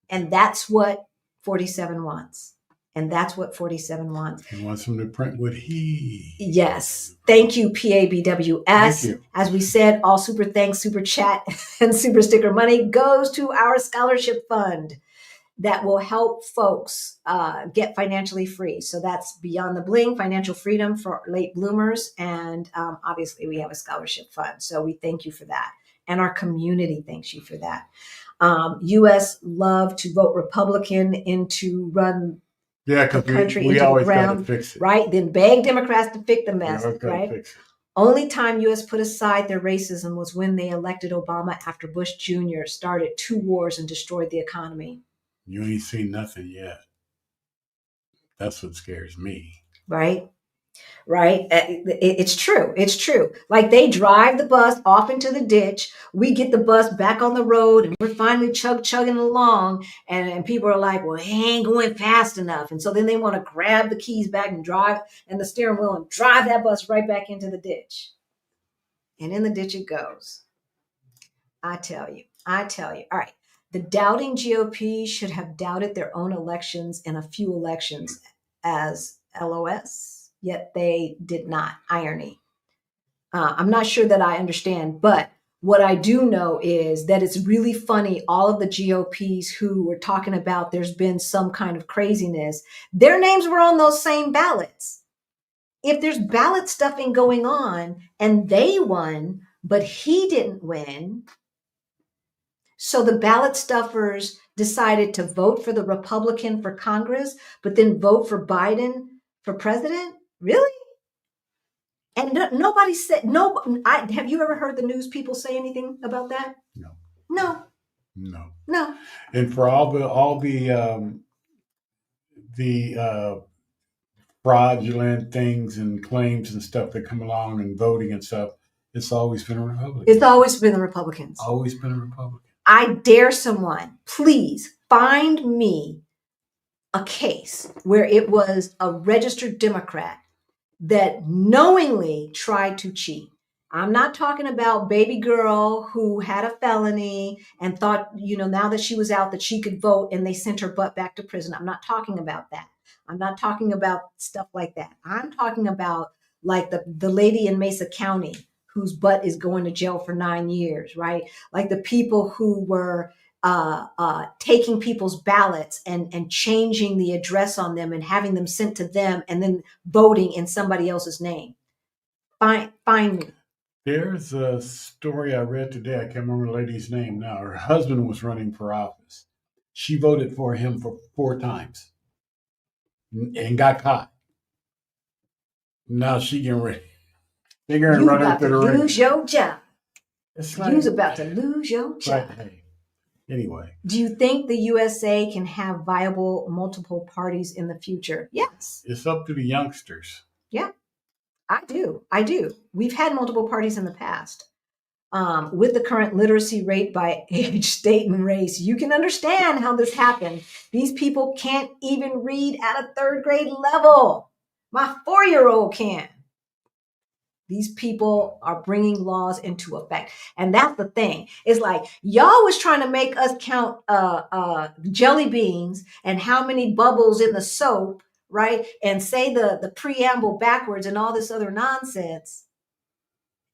And that's what 47 wants. And that's what 47 wants. He wants him to print what he. Yes. Thank you, PABWS. Thank you. As we said, all super thanks, super chat, and super sticker money goes to our scholarship fund that will help folks get financially free. So that's Beyond the Bling, financial freedom for late bloomers. And obviously we have a scholarship fund. So we thank you for that. And our community thanks you for that. U.S. love to vote Republican into run the country we into always the ground, gotta fix it. right? Then beg Democrats to fix the mess, We always gotta right? fix it. Only time U.S. put aside their racism was when they elected Obama after Bush Jr. started 2 wars and destroyed the economy. You ain't seen nothing yet. That's what scares me. Right? Right? It's true. It's true. Like they drive the bus off into the ditch. We get the bus back on the road and we're finally chugging along. And people are like, well, he ain't going fast enough. And so then they want to grab the keys back and drive and the steering wheel and drive that bus right back into the ditch. And in the ditch it goes. I tell you. All right. The doubting GOP should have doubted their own elections and a few elections as LOS, yet they did not. Irony. I'm not sure that I understand, but what I do know is that it's really funny. All of the GOPs who were talking about there's been some kind of craziness, their names were on those same ballots. If there's ballot stuffing going on and they won, but he didn't win, So the ballot stuffers decided to vote for the Republican for Congress, but then vote for Biden for president? Really? And nobody said, no, have you ever heard the news people say anything about that? No. No, No. no. And for all the fraudulent things and claims and stuff that come along and voting and stuff, it's always been a Republican. It's always been the Republicans. Always been a Republican. I dare someone, please find me a case where it was a registered Democrat that knowingly tried to cheat. I'm not talking about baby girl who had a felony and thought, now that she was out that she could vote and they sent her butt back to prison. I'm not talking about that. I'm not talking about stuff like that. I'm talking about like the lady in Mesa County whose butt is going to jail for 9 years, right? Like the people who were taking people's ballots and changing the address on them and having them sent to them and then voting in somebody else's name. Find me. There's a story I read today. I can't remember the lady's name now. Her husband was running for office. She voted for him for 4 times and got caught. Now she getting ready. They're going to run her through the ring. Lose your job. It's You's about to lose your job. But hey, anyway. Do you think the USA can have viable multiple parties in the future? Yes. It's up to the youngsters. Yeah, I do. We've had multiple parties in the past. With the current literacy rate by age, state, and race, you can understand how this happened. These people can't even read at a 3rd grade level. My 4-year-old can. These people are bringing laws into effect. And that's the thing. It's like, y'all was trying to make us count jelly beans and how many bubbles in the soap, right? And say the preamble backwards and all this other nonsense.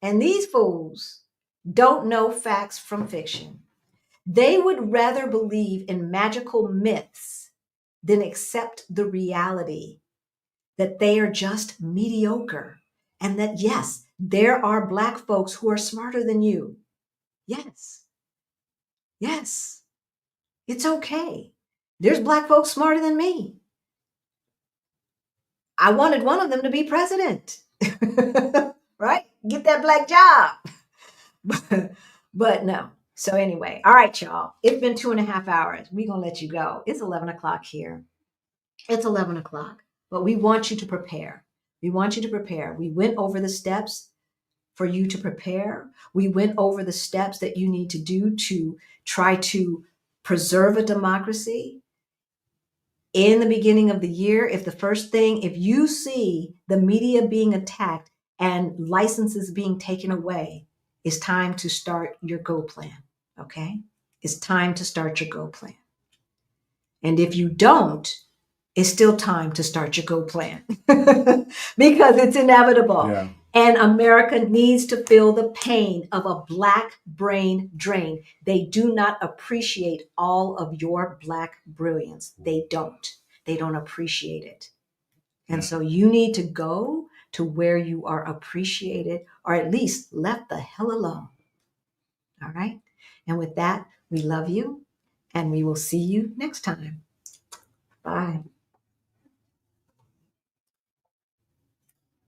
And these fools don't know facts from fiction. They would rather believe in magical myths than accept the reality that they are just mediocre and that, yes, there are Black folks who are smarter than you. Yes. Yes. It's okay. There's Black folks smarter than me. I wanted one of them to be president, right? Get that Black job. But no. So anyway, all right, y'all. It's been 2.5 hours. We're going to let you go. It's 11 o'clock here. It's 11 o'clock. But we want you to prepare. We want you to prepare. We went over the steps for you to prepare. We went over the steps that you need to do to try to preserve a democracy. In the beginning of the year, if you see the media being attacked and licenses being taken away, it's time to start your Go plan, okay? It's time to start your Go plan. And if you don't, it's still time to start your Go plan because it's inevitable. Yeah. And America needs to feel the pain of a Black brain drain. They do not appreciate all of your Black brilliance. They don't. They don't appreciate it. And so you need to go to where you are appreciated or at least left the hell alone. All right. And with that, we love you and we will see you next time. Bye.